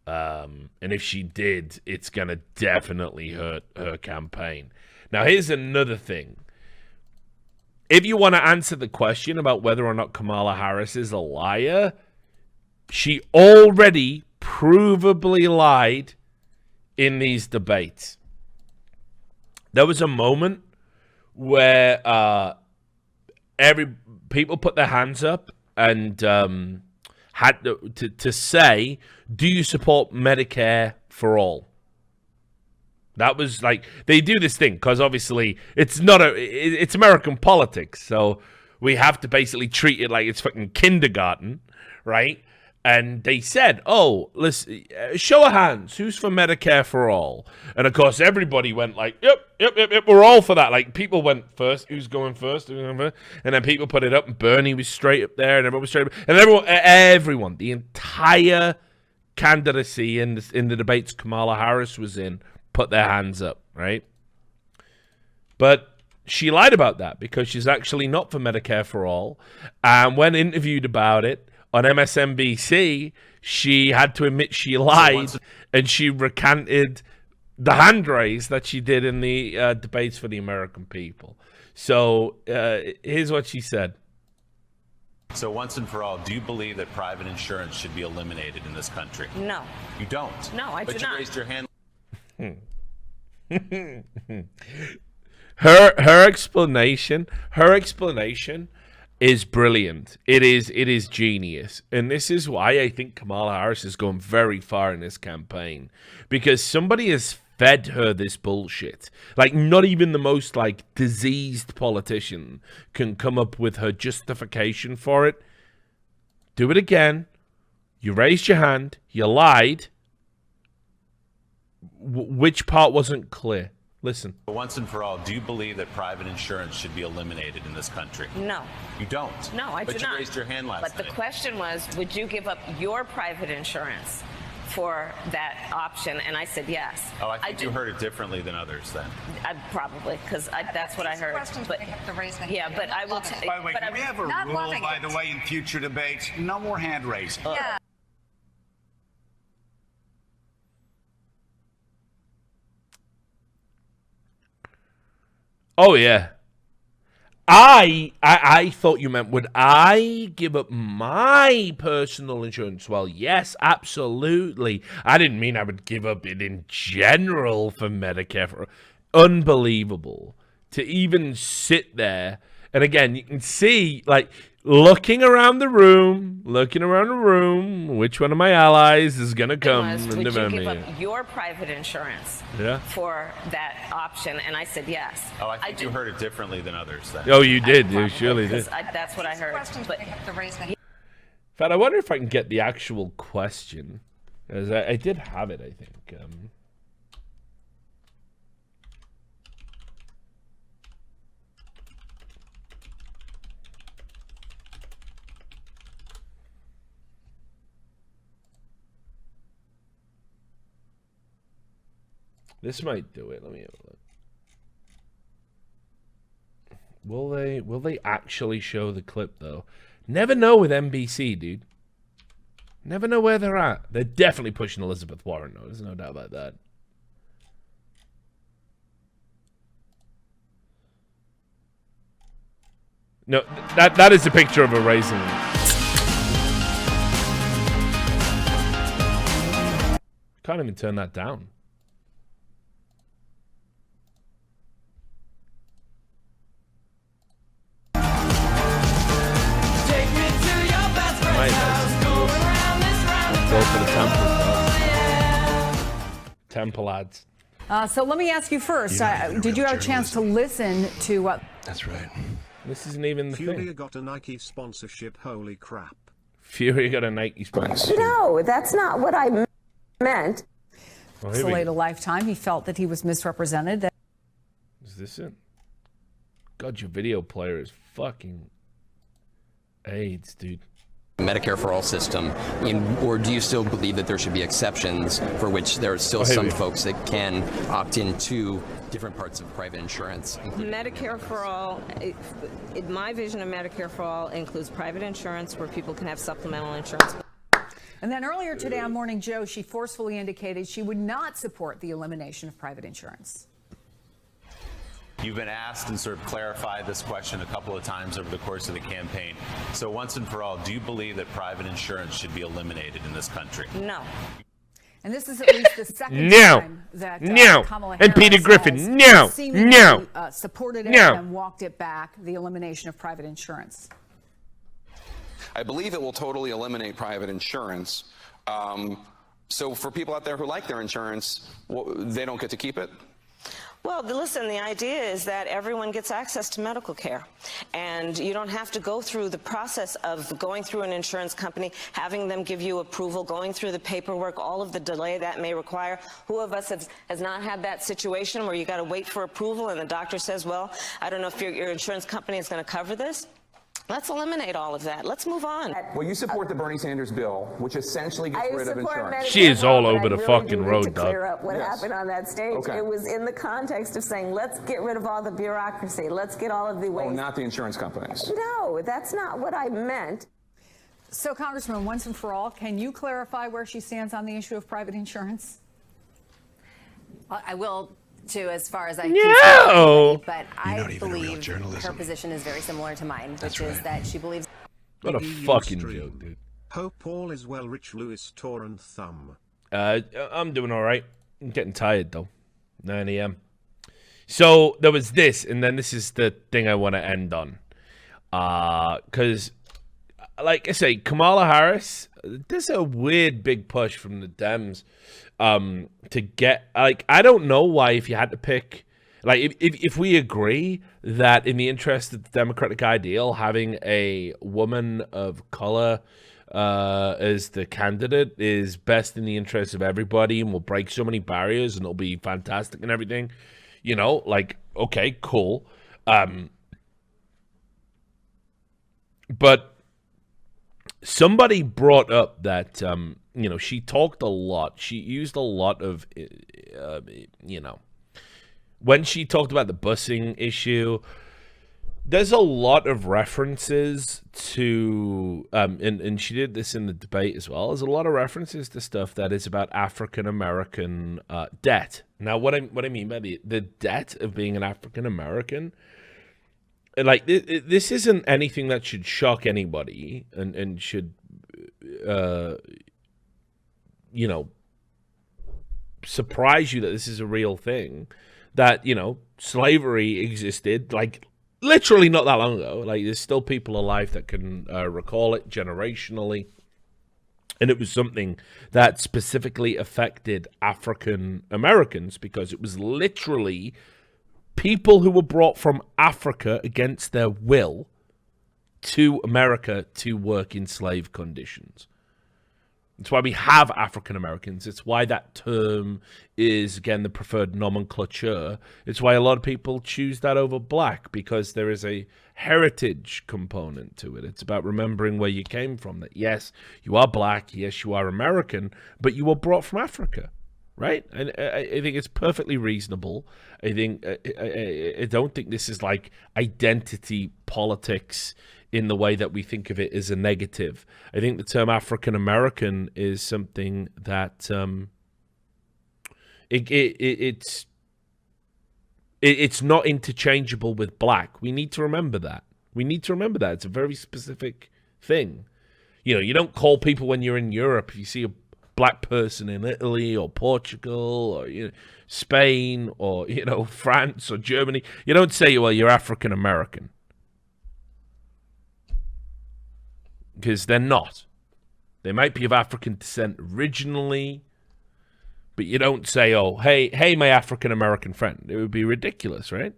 Speaker 1: And if she did, it's going to definitely hurt her campaign. Now, here's another thing. If you want to answer the question about whether or not Kamala Harris is a liar, she already provably lied in these debates. There was a moment where people put their hands up and had to say, do you support Medicare for all? That was like, they do this thing because obviously it's American politics, so we have to basically treat it like it's fucking kindergarten, right? And they said, oh, listen, show of hands, who's for Medicare for all? And of course, everybody went like, yep, we're all for that. Like, people went first, who's going first? And then people put it up, and Bernie was straight up there, and everyone was straight up. And everyone, the entire candidacy in the debates Kamala Harris was in, put their hands up, right? But she lied about that because she's actually not for Medicare for all. And when interviewed about it, on MSNBC, she had to admit she lied, and she recanted the hand raise that she did in the debates for the American people. So here's what she said.
Speaker 9: So once and for all, do you believe that private insurance should be eliminated in this country?
Speaker 19: No.
Speaker 9: You don't?
Speaker 19: No, I do not.
Speaker 9: But you raised your hand.
Speaker 1: Her explanation is brilliant. It is genius. And this is why I think Kamala Harris is going very far in this campaign. Because somebody has fed her this bullshit. Like, not even the most, like, diseased politician can come up with her justification for it. Do it again. You raised your hand. You lied. Which part wasn't clear? Listen.
Speaker 9: Once and for all, do you believe that private insurance should be eliminated in this country?
Speaker 19: No.
Speaker 9: You don't?
Speaker 19: No, I do not.
Speaker 9: But you raised your hand last night.
Speaker 19: But the question was, would you give up your private insurance for that option, and I said yes.
Speaker 9: Oh, I think you heard it differently than others then.
Speaker 19: Probably, because that's what I heard. But, yeah, but I will tell you.
Speaker 12: By the way, can we have a rule, by the way, in future debates? No more hand raising.
Speaker 19: Yeah.
Speaker 1: Oh yeah. I thought you meant, would I give up my personal insurance? Well, yes, absolutely. I didn't mean I would give up it in general for Medicare. Unbelievable to even sit there. And again, you can see, like, looking around the room, which one of my allies is going to come and
Speaker 19: would
Speaker 1: defend
Speaker 19: you
Speaker 1: me?
Speaker 19: give up your private insurance for that option? And I said yes.
Speaker 9: Oh, I think you heard it differently than others then.
Speaker 1: Oh, you did. You surely did.
Speaker 19: That's what I heard. But,
Speaker 1: in fact, I wonder if I can get the actual question. Because I did have it, I think. This might do it. Let me have a look. Will they actually show the clip though? Never know with NBC, dude. Never know where they're at. They're definitely pushing Elizabeth Warren though. There's no doubt about that. No, that is a picture of a raisin. Can't even turn that down. Go for the temple lads.
Speaker 13: So let me ask you first, did you have a chance to listen to what...
Speaker 2: That's right.
Speaker 1: This isn't even the
Speaker 7: Fury
Speaker 1: thing.
Speaker 7: got a Nike sponsorship, holy crap.
Speaker 1: Fury got a Nike sponsorship.
Speaker 14: No, that's not what I meant.
Speaker 1: Oh,
Speaker 13: So late a lifetime, he felt that he was misrepresented.
Speaker 1: Is this it? God, your video player is fucking AIDS, dude.
Speaker 24: Medicare for all system, or do you still believe that there should be exceptions for which there are still some folks that can opt into different parts of private insurance?
Speaker 19: Medicare for all, my vision of Medicare for all includes private insurance where people can have supplemental insurance.
Speaker 13: And then earlier today on Morning Joe, she forcefully indicated she would not support the elimination of private insurance.
Speaker 9: You've been asked and sort of clarified this question a couple of times over the course of the campaign. So once and for all, do you believe that private insurance should be eliminated in this country?
Speaker 19: No.
Speaker 13: And this is at least the second
Speaker 1: No.
Speaker 13: time that
Speaker 1: No.
Speaker 13: Kamala
Speaker 1: And
Speaker 13: Harris
Speaker 1: Peter Griffin,
Speaker 13: has
Speaker 1: no.
Speaker 13: seemingly,
Speaker 1: No.
Speaker 13: supported it
Speaker 1: No.
Speaker 13: and walked it back, the elimination of private insurance.
Speaker 25: I believe it will totally eliminate private insurance. So for people out there who like their insurance, they don't get to keep it?
Speaker 19: Well, listen, the idea is that everyone gets access to medical care, and you don't have to go through the process of going through an insurance company, having them give you approval, going through the paperwork, all of the delay that may require. Who of us has not had that situation where you got to wait for approval and the doctor says, well, I don't know if your insurance company is going to cover this? Let's eliminate all of that. Let's move on.
Speaker 25: Well, you support the Bernie Sanders bill, which essentially gets rid of insurance.
Speaker 1: She is all over the fucking road,
Speaker 14: to
Speaker 1: dog.
Speaker 14: clear up what happened on that stage.
Speaker 25: Okay.
Speaker 14: It was in the context of saying, let's get rid of all the bureaucracy. Let's get all of the ways.
Speaker 25: Oh, not the insurance companies.
Speaker 14: No, that's not what I meant.
Speaker 13: So, Congressman, once and for all, can you clarify where she stands on the issue of private insurance?
Speaker 26: I will, too, as far as I
Speaker 1: No!
Speaker 26: can. But I believe her position is very similar to mine, which is that she believes.
Speaker 1: What a fucking joke, dude.
Speaker 7: Hope all is well, Rich Lewis, Tor and Thumb.
Speaker 1: I'm doing all right. I'm getting tired, though. 9 a.m. So there was this, and then this is the thing I want to end on. Because, like I say, Kamala Harris, there's a weird big push from the Dems to get, like, I don't know why if you had to pick, like, if we agree that in the interest of the Democratic ideal, having a woman of color as the candidate is best in the interest of everybody and will break so many barriers and it'll be fantastic and everything, you know, like, okay, cool. But somebody brought up that, you know, she talked a lot. She used a lot of, you know, when she talked about the busing issue, there's a lot of references to, and she did this in the debate as well. There's a lot of references to stuff that is about African American debt. Now, what I mean by the debt of being an African American, like this isn't anything that should shock anybody and should, you know, surprise you that this is a real thing. That, you know, slavery existed, like, literally not that long ago. Like, there's still people alive that can recall it generationally. And it was something that specifically affected African Americans because it was literally people who were brought from Africa against their will to America to work in slave conditions. It's why we have African Americans. It's why that term is, again, the preferred nomenclature. It's why a lot of people choose that over black, because there is a heritage component to it. It's about remembering where you came from. That, yes, you are black. Yes, you are American, but you were brought from Africa, right? And I think it's perfectly reasonable. I don't think this is like identity politics in the way that we think of it as a negative. I think the term African American is something that it's not interchangeable with black. We need to remember that. It's a very specific thing. You know, you don't call people when you're in Europe, if you see a black person in Italy or Portugal or, you know, Spain or, you know, France or Germany, you don't say, well, you're African American. Because they're not. They might be of African descent originally, but you don't say, oh, hey, my African-American friend. It would be ridiculous, right?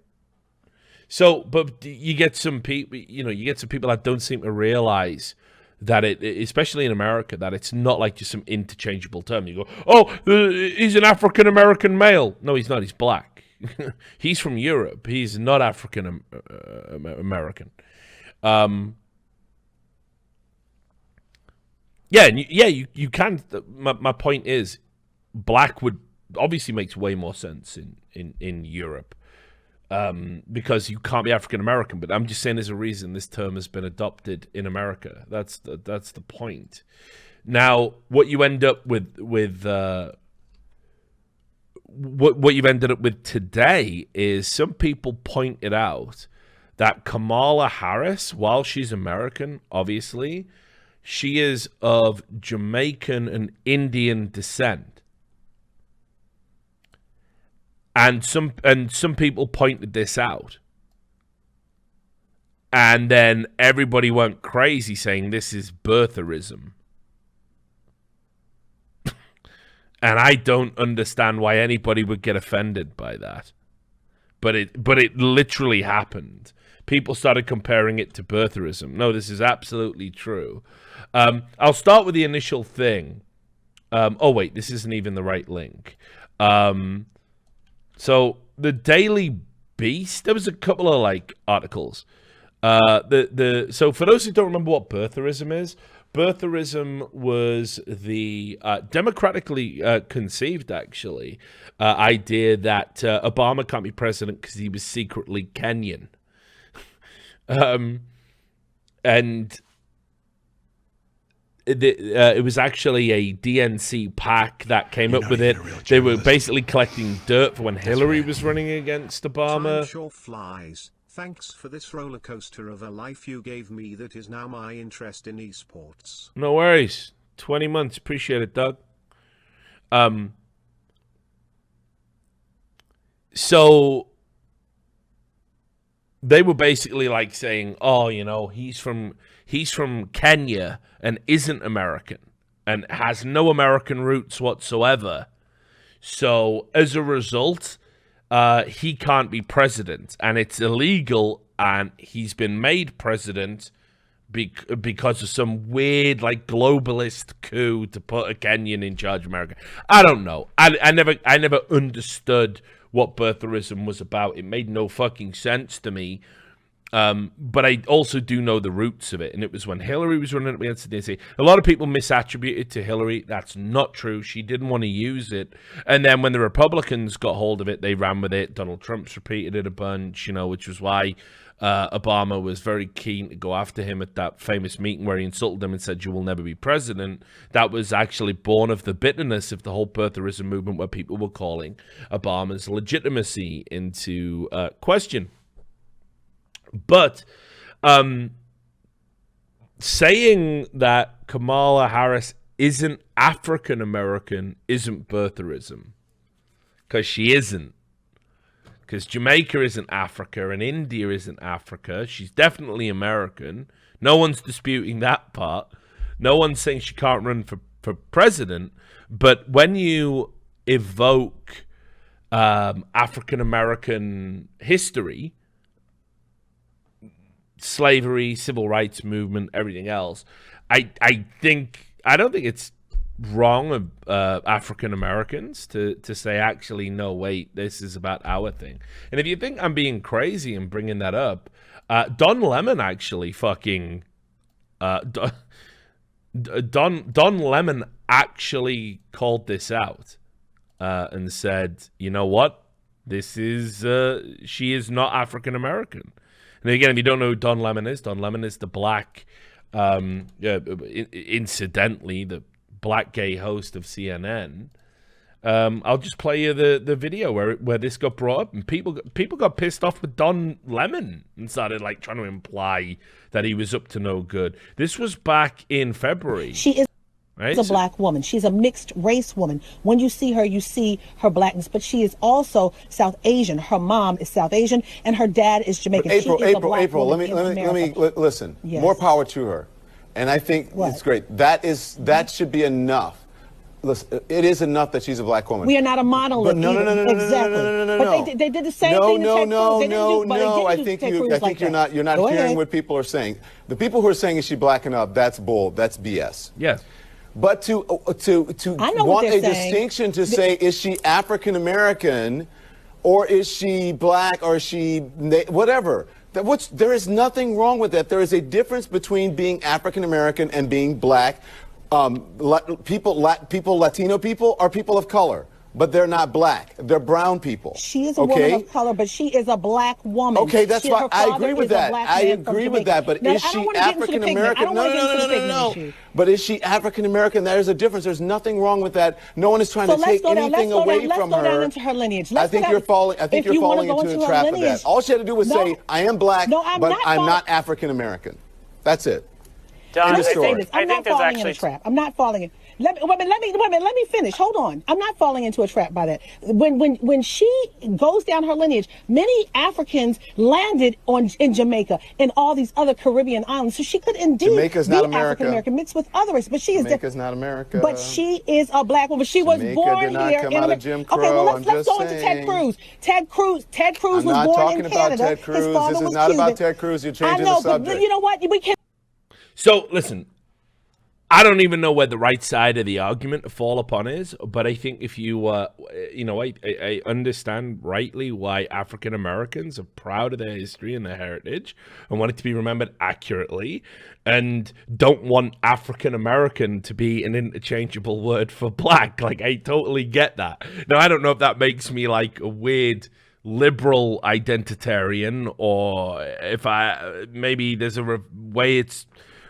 Speaker 1: So, but you get some people, you know, that don't seem to realize that especially in America, that it's not like just some interchangeable term. You go, oh, he's an African-American male. No, he's not. He's black. He's from Europe. He's not African-American. You can. My point is, black would obviously makes way more sense in Europe, because you can't be African American. But I'm just saying, there's a reason this term has been adopted in America. That's the point. Now, what you end up with what you've ended up with today is some people pointed out that Kamala Harris, while she's American, obviously, she is of Jamaican and Indian descent. And some people pointed this out. And then everybody went crazy saying this is birtherism. And I don't understand why anybody would get offended by that. But it literally happened. People started comparing it to birtherism. No, this is absolutely true. I'll start with the initial thing. Oh, wait, this isn't even the right link. So the Daily Beast, there was a couple of articles. So for those who don't remember what birtherism is, birtherism was the democratically conceived, actually, idea that Obama can't be president because he was secretly Kenyan. And it was actually a DNC PAC that came up with it. They were basically collecting dirt for when Hillary was running against Obama.
Speaker 7: Time sure flies. Thanks for this roller coaster of a life you gave me that is now my interest in esports.
Speaker 1: No worries. 20 months. Appreciate it, Doug. So they were basically saying, oh, you know, he's from Kenya and isn't American and has no American roots whatsoever. So as a result, he can't be president, and it's illegal, and he's been made president because of some weird globalist coup to put a Kenyan in charge of America. I don't know. I never understood what birtherism was about. It made no fucking sense to me. But I also do know the roots of it, and it was when Hillary was running up against the DNC. A lot of people misattributed to Hillary. That's not true. She didn't want to use it, and then when the Republicans got hold of it, they ran with it. Donald Trump's repeated it a bunch, which was why Obama was very keen to go after him at that famous meeting where he insulted him and said, "You will never be president." That was actually born of the bitterness of the whole birtherism movement, where people were calling Obama's legitimacy into question. But saying that Kamala Harris isn't African American isn't birtherism, because she isn't. Because Jamaica isn't Africa and India isn't Africa. She's definitely American. No one's disputing that part. No one's saying she can't run for president. But when you evoke African American history, slavery, civil rights movement, everything else, I don't think it's wrong of African Americans to say, actually, no, wait, this is about our thing. And if you think I'm being crazy and bringing that up, Don Lemon actually fucking Don Lemon actually called this out and said, you know what, this is she is not African American. And again, if you don't know who Don Lemon is the black, incidentally, the black gay host of CNN. I'll just play you the video where this got brought up, and people got pissed off with Don Lemon and started trying to imply that he was up to no good. This was back in February.
Speaker 6: She is a black woman. She's a mixed race woman. When you see her blackness, but she is also South Asian. Her mom is South Asian and her dad is Jamaican.
Speaker 15: April, let me listen.
Speaker 6: Yes.
Speaker 15: More power to her. And I think it's great. That should be enough. Listen, it is enough that she's a black woman.
Speaker 6: We are not a monolith.
Speaker 15: No.
Speaker 6: Exactly. But they did the same thing.
Speaker 15: No. I think you're not hearing what people are saying. The people who are saying, is she black enough? That's bull. That's BS.
Speaker 1: Yes.
Speaker 15: But to want a distinction to say, is she African American, or is she black, or is she whatever? There is nothing wrong with that. There is a difference between being African American and being black. Latino people are people of color, but they're not black. They're brown people.
Speaker 6: She is a woman of color, but she is a black woman.
Speaker 15: Okay, that's why I agree with that. I agree with that. But is she African American? No. But is she African American? There is a difference. There's nothing wrong with that. No one is trying to take anything away from her.
Speaker 6: Let's go down into her lineage.
Speaker 15: I think you're falling into the trap of that. All she had to do was say, I am black, but I'm not African American. That's it.
Speaker 6: Don, I'm not falling in a trap. I'm not falling in. Let me finish. Hold on. I'm not falling into a trap by that. When she goes down her lineage, many Africans landed in Jamaica and all these other Caribbean islands. So she could indeed
Speaker 15: Jamaica's
Speaker 6: be
Speaker 15: not America.
Speaker 6: African American mixed with other races. But she is
Speaker 15: Jamaica's not America.
Speaker 6: But she is a black woman. She was born here in America.
Speaker 15: Jim Crow.
Speaker 6: Okay, well let's go into Ted Cruz. Ted Cruz was born in Canada.
Speaker 15: I'm not talking about Ted Cruz. This is not about Ted Cruz. You're changing the subject.
Speaker 6: But you know what? We can.
Speaker 1: So listen. I don't even know where the right side of the argument to fall upon is, but I think if you, I understand rightly why African Americans are proud of their history and their heritage and want it to be remembered accurately, and don't want African American to be an interchangeable word for black. I totally get that. Now, I don't know if that makes me a weird liberal identitarian, or if maybe there's a way it's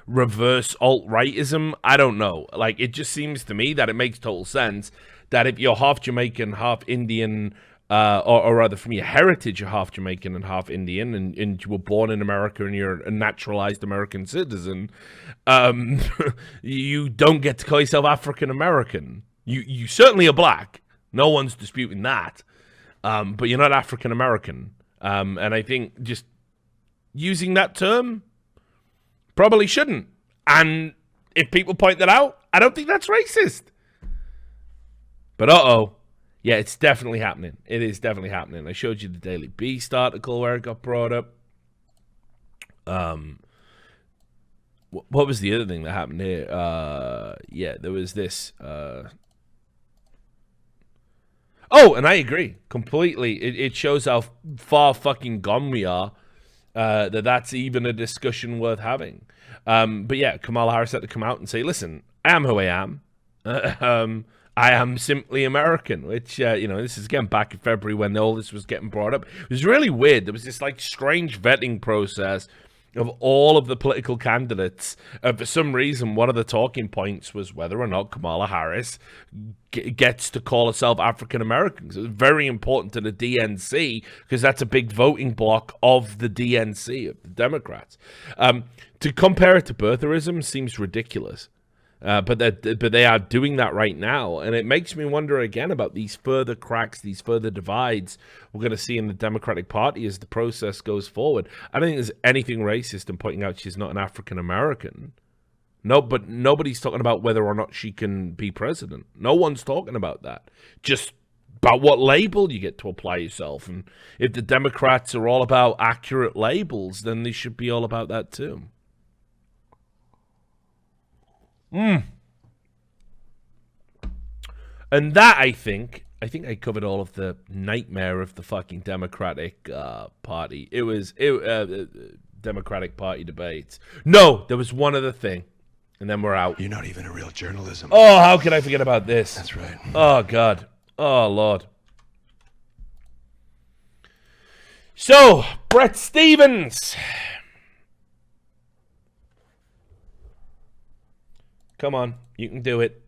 Speaker 1: reverse alt-rightism. I don't know. It just seems to me that it makes total sense that if you're half Jamaican, half Indian, or rather from your heritage, you're half Jamaican and half Indian, and you were born in America and you're a naturalized American citizen, you don't get to call yourself African American. You certainly are black. No one's disputing that. But you're not African American. And I think just using that term probably shouldn't. And if people point that out, I don't think that's racist. But yeah, it's definitely happening. It is definitely happening. I showed you the Daily Beast article where it got brought up. What was the other thing that happened here? Yeah, there was this. And I agree completely. It shows how far fucking gone we are that's even a discussion worth having. But yeah, Kamala Harris had to come out and say, listen, I am who I am. I am simply American, which, this is again back in February when all this was getting brought up. It was really weird. There was this like strange vetting process of all of the political candidates. For some reason, one of the talking points was whether or not Kamala Harris gets to call herself African American. It was very important to the DNC because that's a big voting bloc of the DNC, of the Democrats. To compare it to birtherism seems ridiculous. But they are doing that right now, and it makes me wonder again about these further cracks, these further divides we're going to see in the Democratic Party as the process goes forward. I don't think there's anything racist in pointing out she's not an African American. No, but nobody's talking about whether or not she can be president. No one's talking about that. Just about what label you get to apply yourself. And if the Democrats are all about accurate labels, then they should be all about that too. And that, I think I covered all of the nightmare of the fucking Democratic Party. It was Democratic Party debates. No, there was one other thing, and then we're out.
Speaker 2: You're not even a real journalism.
Speaker 1: Oh, how could I forget about this?
Speaker 2: That's right.
Speaker 1: Oh, God. Oh, Lord. So, Brett Stevens. Come on, you can do it.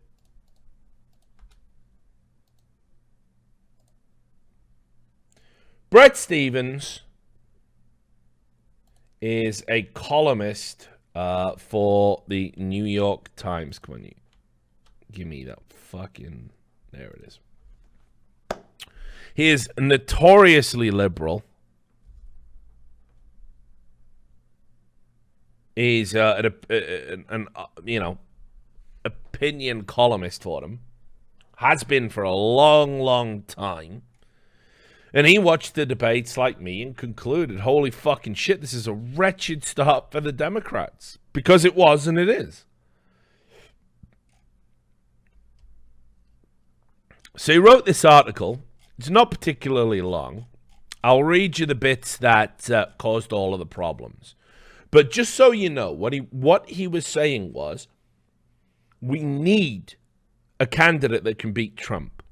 Speaker 1: Brett Stevens is a columnist for the New York Times. Come on, you give me that fucking... There it is. He is notoriously liberal. He's an opinion columnist for them. Has been for a long, long time. And he watched the debates like me and concluded, holy fucking shit, this is a wretched start for the Democrats. Because it was and it is. So he wrote this article. It's not particularly long. I'll read you the bits that caused all of the problems. But just so you know, what he was saying was, we need a candidate that can beat Trump.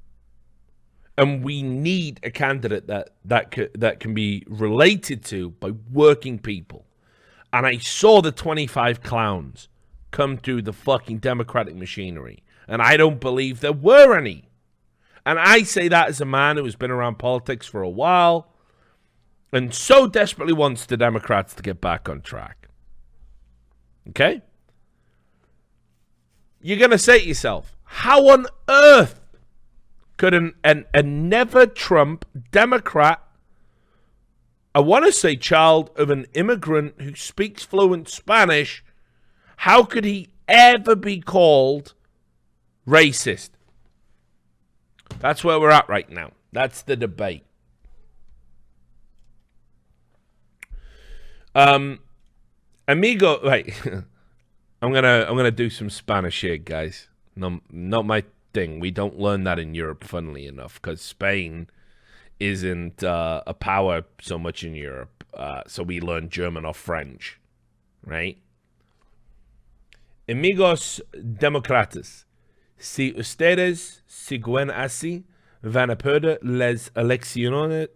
Speaker 1: And we need a candidate that can be related to by working people. And I saw the 25 clowns come through the fucking Democratic machinery. And I don't believe there were any. And I say that as a man who has been around politics for a while and so desperately wants the Democrats to get back on track. Okay? You're going to say to yourself, how on earth could a never-Trump Democrat, I want to say child of an immigrant who speaks fluent Spanish, how could he ever be called racist? That's where we're at right now. That's the debate. Amigo, right. I'm gonna do some Spanish here, guys. No, not my thing. We don't learn that in Europe, funnily enough, because Spain isn't a power so much in Europe. So we learn German or French, right? Amigos demócratas, si ustedes siguen así, van a perder las elecciones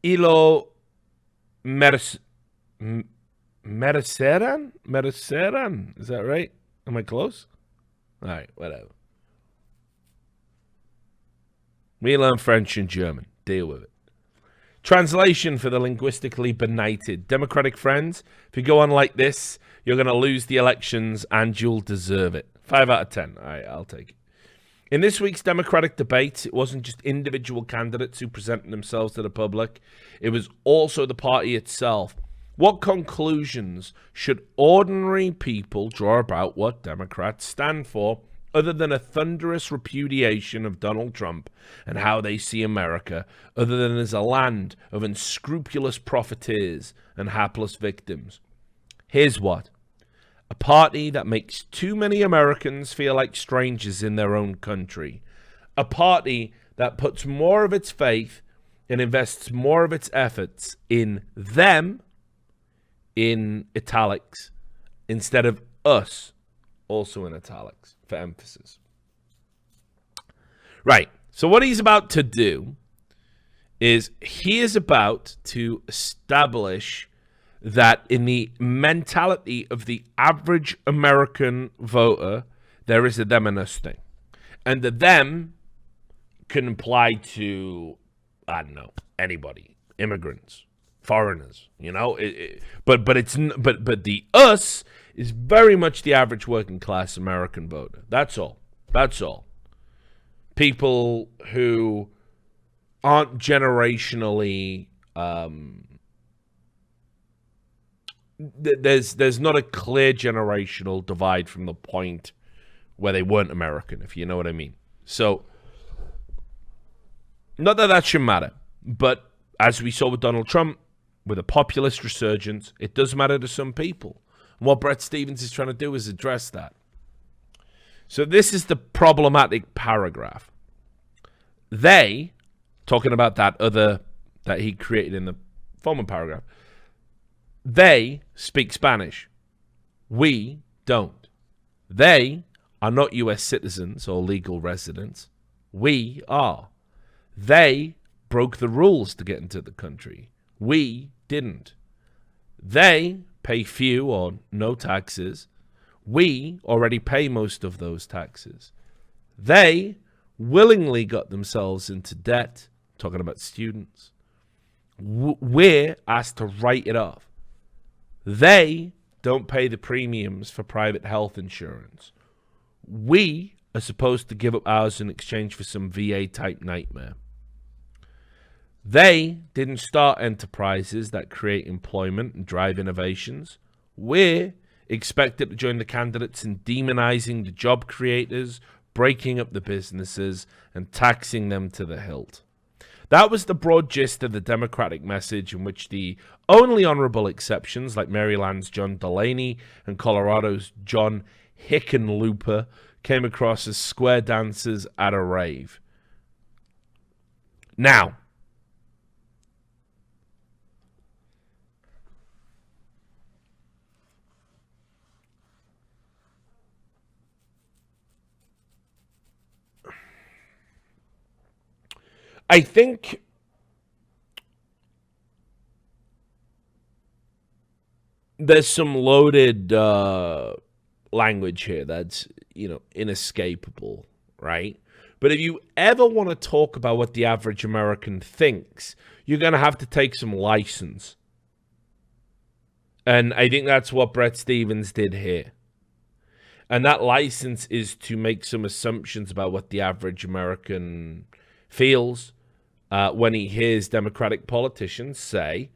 Speaker 1: y lo merecerán? Is that right? Am I close? All right, whatever. We learn French and German. Deal with it. Translation for the linguistically benighted. Democratic friends, if you go on like this, you're going to lose the elections and you'll deserve it. 5 out of 10. All right, I'll take it. In this week's Democratic debates, it wasn't just individual candidates who presented themselves to the public. It was also the party itself. What conclusions should ordinary people draw about what Democrats stand for, other than a thunderous repudiation of Donald Trump and how they see America, other than as a land of unscrupulous profiteers and hapless victims? Here's what. A party that makes too many Americans feel like strangers in their own country. A party that puts more of its faith and invests more of its efforts in them, in italics, instead of us, also in italics, for emphasis. Right. So what he's about to do is he is about to establish that in the mentality of the average American voter, there is a them and us thing. And the them can apply to, I don't know, anybody, immigrants, foreigners, you know. But the us is very much the average working class American voter. That's all. That's all. People who aren't generationally there's not a clear generational divide from the point where they weren't American, if you know what I mean. So, not that that should matter, but as we saw with Donald Trump, with a populist resurgence, it does matter to some people. And what Bret Stephens is trying to do is address that. So this is the problematic paragraph. They, talking about that other that he created in the former paragraph, they speak Spanish. We don't. They are not U.S. citizens or legal residents. We are. They broke the rules to get into the country. We didn't. They pay few or no taxes. We already pay most of those taxes. They willingly got themselves into debt, talking about students. We're asked to write it off. They don't pay the premiums for private health insurance. We are supposed to give up ours in exchange for some VA-type nightmare. They didn't start enterprises that create employment and drive innovations. We're expected to join the candidates in demonizing the job creators, breaking up the businesses, and taxing them to the hilt. That was the broad gist of the Democratic message, in which the only honorable exceptions, like Maryland's John Delaney and Colorado's John Hickenlooper, came across as square dancers at a rave. Now, I think there's some loaded language here that's, inescapable, right? But if you ever want to talk about what the average American thinks, you're going to have to take some license. And I think that's what Bret Stephens did here. And that license is to make some assumptions about what the average American feels when he hears Democratic politicians say,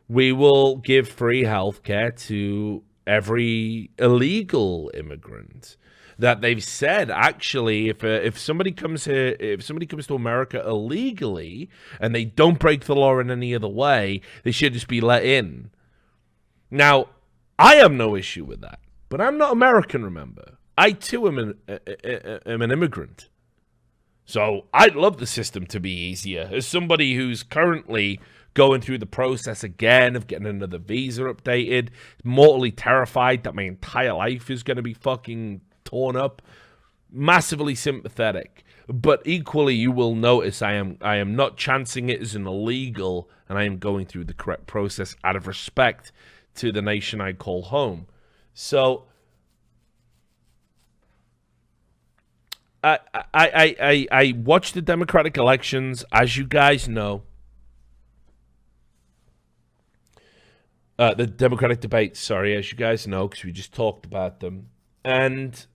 Speaker 1: we will give free health care to every illegal immigrant. That they've said, actually, if somebody comes here, if somebody comes to America illegally and they don't break the law in any other way, they should just be let in. Now, I have no issue with that, but I'm not American, remember. I, too, am an immigrant. So I'd love the system to be easier. As somebody who's currently going through the process again of getting another visa updated, mortally terrified that my entire life is going to be fucking torn up, massively sympathetic. But equally, you will notice I am not chancing it as an illegal, and I am going through the correct process out of respect to the nation I call home. So I watched the Democratic elections, as you guys know. The Democratic debates, sorry, as you guys know, because we just talked about them. And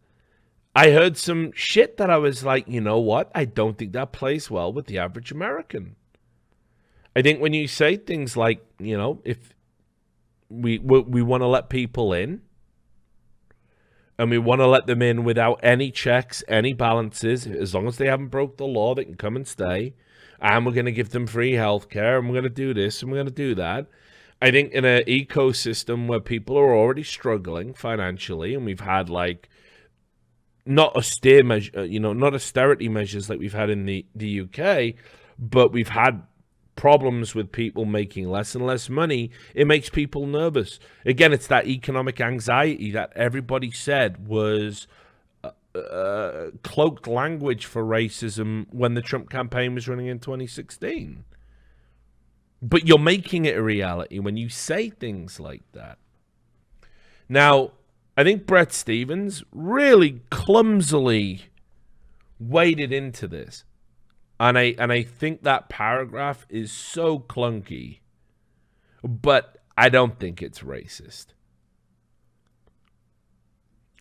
Speaker 1: I heard some shit that I was like, you know what? I don't think that plays well with the average American. I think when you say things like, if we want to let people in, and we want to let them in without any checks, any balances, as long as they haven't broke the law, they can come and stay, and we're going to give them free health care, and we're going to do this, and we're going to do that. I think in an ecosystem where people are already struggling financially, and we've had not austerity measures like we've had in the UK, but we've had problems with people making less and less money, it makes people nervous. Again, it's that economic anxiety that everybody said was cloaked language for racism when the Trump campaign was running in 2016. But you're making it a reality when you say things like that. Now, I think Bret Stephens really clumsily waded into this. And I think that paragraph is so clunky. But I don't think it's racist.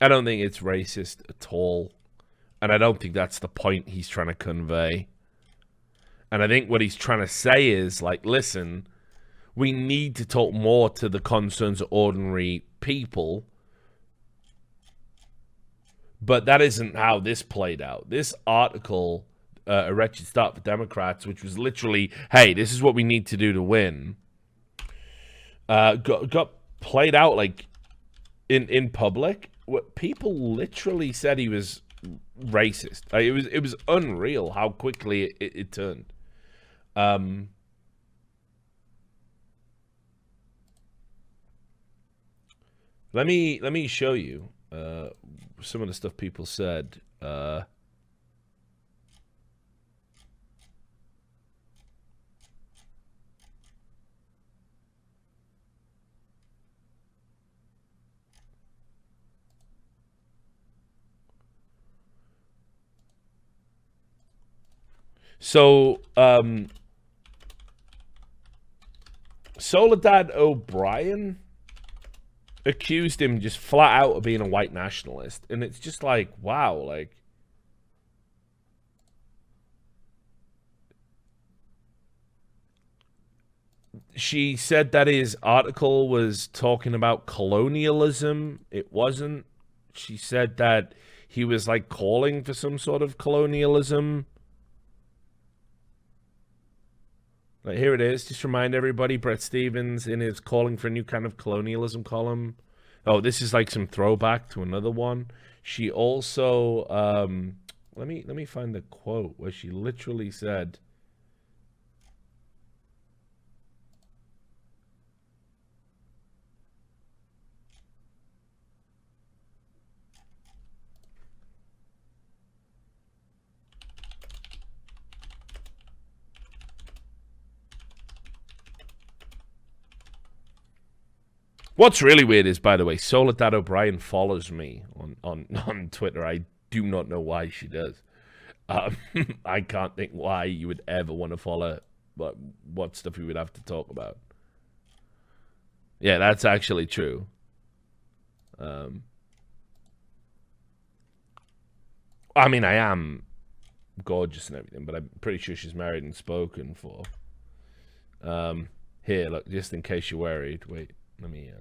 Speaker 1: I don't think it's racist at all. And I don't think that's the point he's trying to convey. And I think what he's trying to say is, like, listen, we need to talk more to the concerns of ordinary people. But that isn't how this played out. This article, A Wretched Start for Democrats, which was literally, hey, this is what we need to do to win, got played out like in public. What people literally said he was racist. Like, it was unreal how quickly it turned. Let me show you some of the stuff people said. So, Soledad O'Brien accused him just flat out of being a white nationalist. And it's just like, wow, like, she said that his article was talking about colonialism. It wasn't. She said that he was like calling for some sort of colonialism. Like, here it is. Just remind everybody, Bret Stephens in his calling for a new kind of colonialism column. Oh, this is like some throwback to another one. She also, let me find the quote where she literally said, what's really weird is, by the way, Soledad O'Brien follows me on Twitter. I do not know why she does. I can't think why you would ever want to follow what stuff we would have to talk about. Yeah, that's actually true. I mean, I am gorgeous and everything, but I'm pretty sure she's married and spoken for. Here, look, just in case you're worried. Wait. Let me,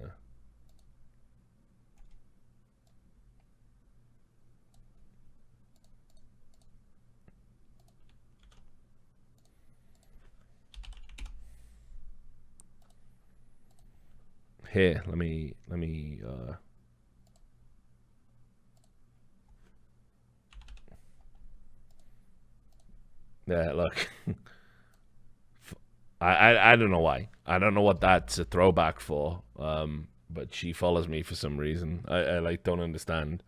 Speaker 1: here, let me, yeah, look. I don't know why. I don't know what that's a throwback for. But she follows me for some reason. I like don't understand.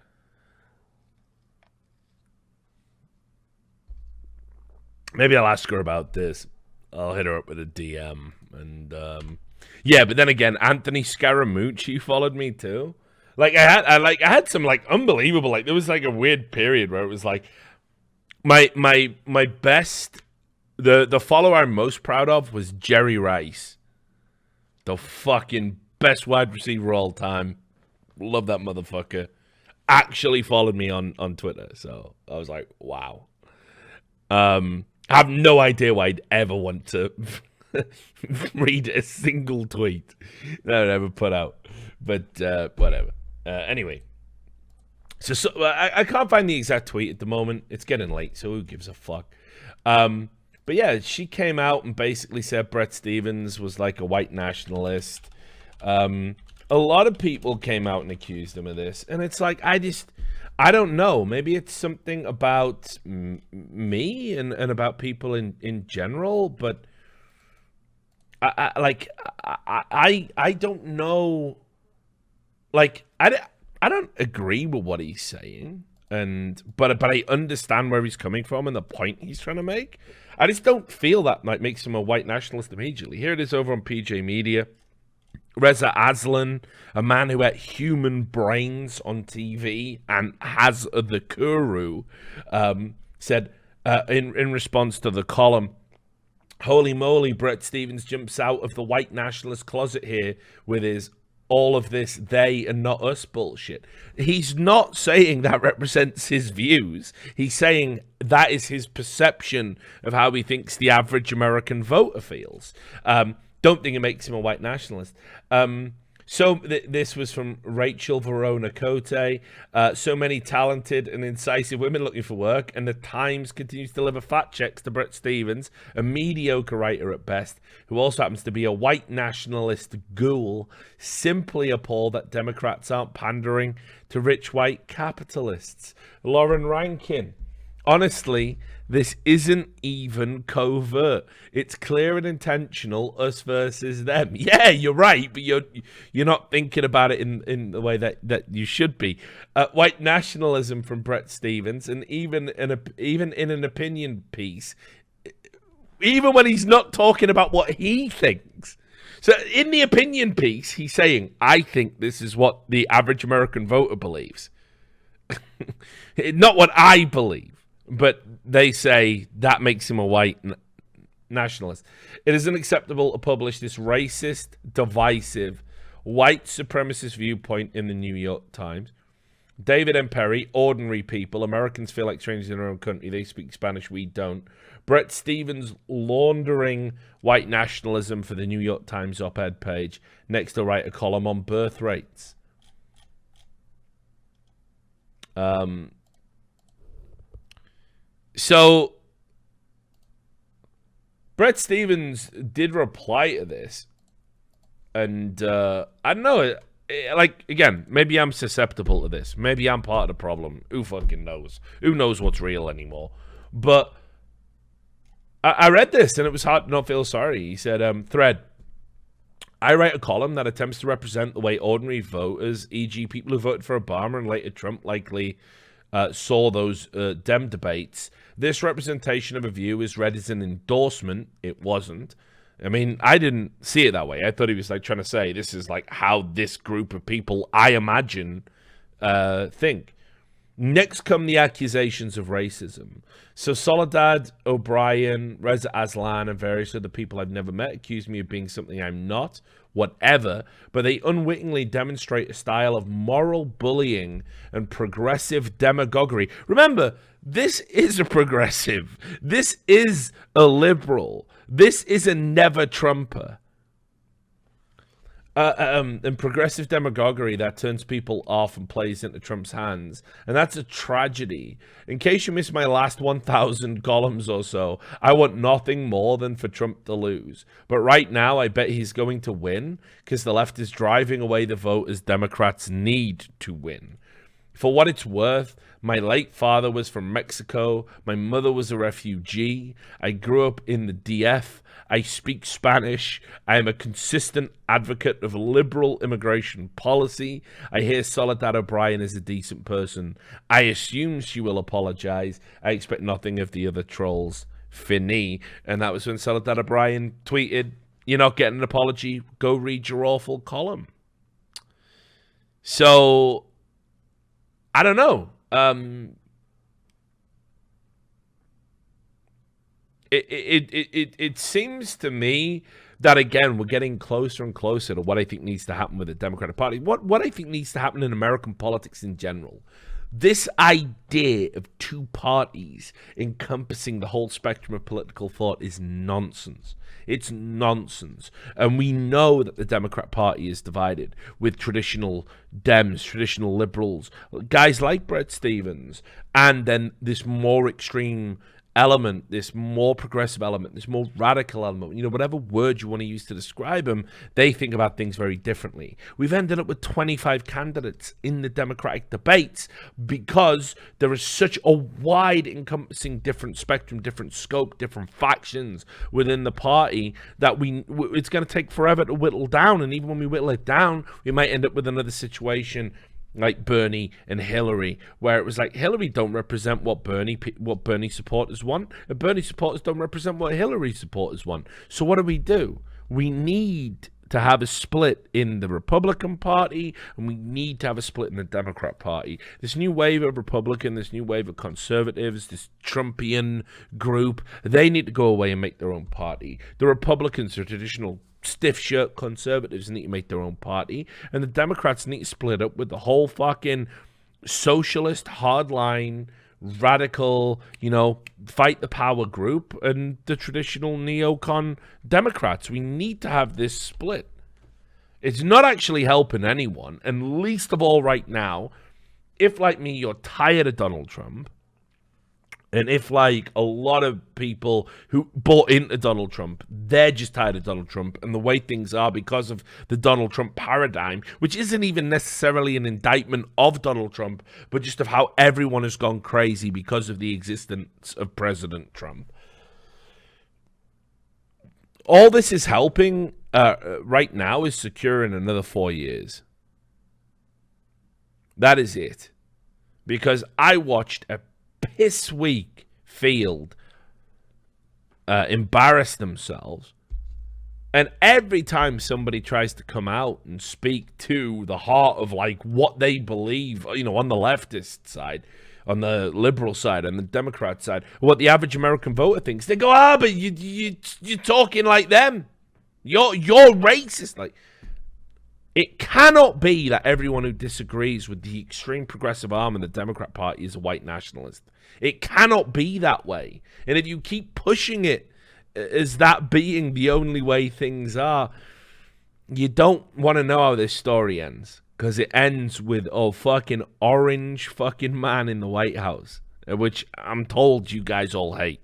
Speaker 1: Maybe I'll ask her about this. I'll hit her up with a DM. And yeah, but then again, Anthony Scaramucci followed me too. Like I had some like unbelievable, like there was like a weird period where it was like my best, the follower I'm most proud of was Jerry Rice. The fucking best wide receiver all time. Love that motherfucker. Actually followed me on Twitter. So I was like, wow. I have no idea why I'd ever want to read a single tweet that I'd ever put out. But whatever. Anyway. So I can't find the exact tweet at the moment. It's getting late, so who gives a fuck? But yeah, she came out and basically said Bret Stephens was like a white nationalist. A lot of people came out and accused him of this. And it's like, I don't know. Maybe it's something about me and about people in general. But I don't know. Like, I don't agree with what he's saying, but I understand where he's coming from and the point he's trying to make. I just don't feel that like makes him a white nationalist immediately. Here it is over on PJ Media. Reza Aslan, a man who ate human brains on TV and has the Kuru, said in response to the column, "Holy moly, Bret Stephens jumps out of the white nationalist closet here with his all of this they and not us bullshit." He's not saying that represents his views. He's saying that is his perception of how he thinks the average American voter feels. Don't think it makes him a white nationalist. This was from Rachel Verona Cote. So many talented and incisive women looking for work, and the Times continues to deliver fact checks to Bret Stephens, a mediocre writer at best, who also happens to be a white nationalist ghoul, simply appalled that Democrats aren't pandering to rich white capitalists. Lauren Rankin. Honestly, this isn't even covert. It's clear and intentional, us versus them. Yeah, you're right, but you're not thinking about it in the way that you should be. White nationalism from Bret Stephens, and even in an opinion piece, even when he's not talking about what he thinks. So in the opinion piece, he's saying, I think this is what the average American voter believes. Not what I believe. But they say that makes him a white nationalist. It is unacceptable to publish this racist, divisive, white supremacist viewpoint in the New York Times. David M. Perry, ordinary people. Americans feel like strangers in their own country. They speak Spanish, we don't. Bret Stephens laundering white nationalism for the New York Times op-ed page. Next, to write a column on birth rates. So, Bret Stephens did reply to this, and I don't know, like, again, maybe I'm susceptible to this. Maybe I'm part of the problem. Who fucking knows? Who knows what's real anymore? But I read this, and it was hard to not feel sorry. He said, thread, I write a column that attempts to represent the way ordinary voters, e.g. people who voted for Obama and later Trump, likely saw those Dem debates. This representation of a view is read as an endorsement. It wasn't. I mean, I didn't see it that way. I thought he was like trying to say this is like how this group of people, I imagine, think. Next come the accusations of racism. So Soledad O'Brien, Reza Aslan, and various other people I've never met accuse me of being something I'm not, whatever, but they unwittingly demonstrate a style of moral bullying and progressive demagoguery. Remember, this is a progressive. This is a liberal. This is a never-Trumper. And progressive demagoguery that turns people off and plays into Trump's hands. And that's a tragedy. In case you missed my last 1,000 columns or so, I want nothing more than for Trump to lose. But right now, I bet he's going to win because the left is driving away the vote as Democrats need to win. For what it's worth, my late father was from Mexico. My mother was a refugee. I grew up in the DF. I speak Spanish. I am a consistent advocate of liberal immigration policy. I hear Soledad O'Brien is a decent person. I assume she will apologize. I expect nothing of the other trolls. Fini. And that was when Soledad O'Brien tweeted, "You're not getting an apology. Go read your awful column." So, I don't know. It seems to me that, again, we're getting closer and closer to what I think needs to happen with the Democratic Party. What I think needs to happen in American politics in general. This idea of two parties encompassing the whole spectrum of political thought is nonsense. It's nonsense. And we know that the Democrat Party is divided with traditional Dems, traditional liberals, guys like Bret Stephens, and then this more extreme element, this more progressive element, this more radical element, you know, whatever word you want to use to describe them, they think about things very differently. We've ended up with 25 candidates in the Democratic debates because there is such a wide encompassing different spectrum, different scope, different factions within the party that it's going to take forever to whittle down. And even when we whittle it down, we might end up with another situation like Bernie and Hillary, where it was like Hillary don't represent what Bernie supporters want, and Bernie supporters don't represent what Hillary supporters want. So what do? We need to have a split in the Republican Party, and we need to have a split in the Democrat Party. This new wave of Republican, this new wave of conservatives, this Trumpian group, they need to go away and make their own party. The Republicans are traditional stiff shirt conservatives, need to make their own party, and the Democrats need to split up with the whole fucking socialist, hardline, radical, you know, fight the power group, and the traditional neocon Democrats. We need to have this split. It's not actually helping anyone, and least of all right now, if like me, you're tired of Donald Trump, and if, like, a lot of people who bought into Donald Trump, they're just tired of Donald Trump and the way things are because of the Donald Trump paradigm, which isn't even necessarily an indictment of Donald Trump, but just of how everyone has gone crazy because of the existence of President Trump. All this is helping right now is securing another 4 years. That is it. Because I watched a piss weak field embarrass themselves, and every time somebody tries to come out and speak to the heart of like what they believe, you know, on the leftist side, on the liberal side, and the Democrat side, what the average American voter thinks, they go, but you're talking like them, you're racist. Like, it cannot be that everyone who disagrees with the extreme progressive arm in the Democrat Party is a white nationalist. It cannot be that way. And if you keep pushing it as that being the only way things are, you don't want to know how this story ends. Because it ends with a fucking orange fucking man in the White House, which I'm told you guys all hate.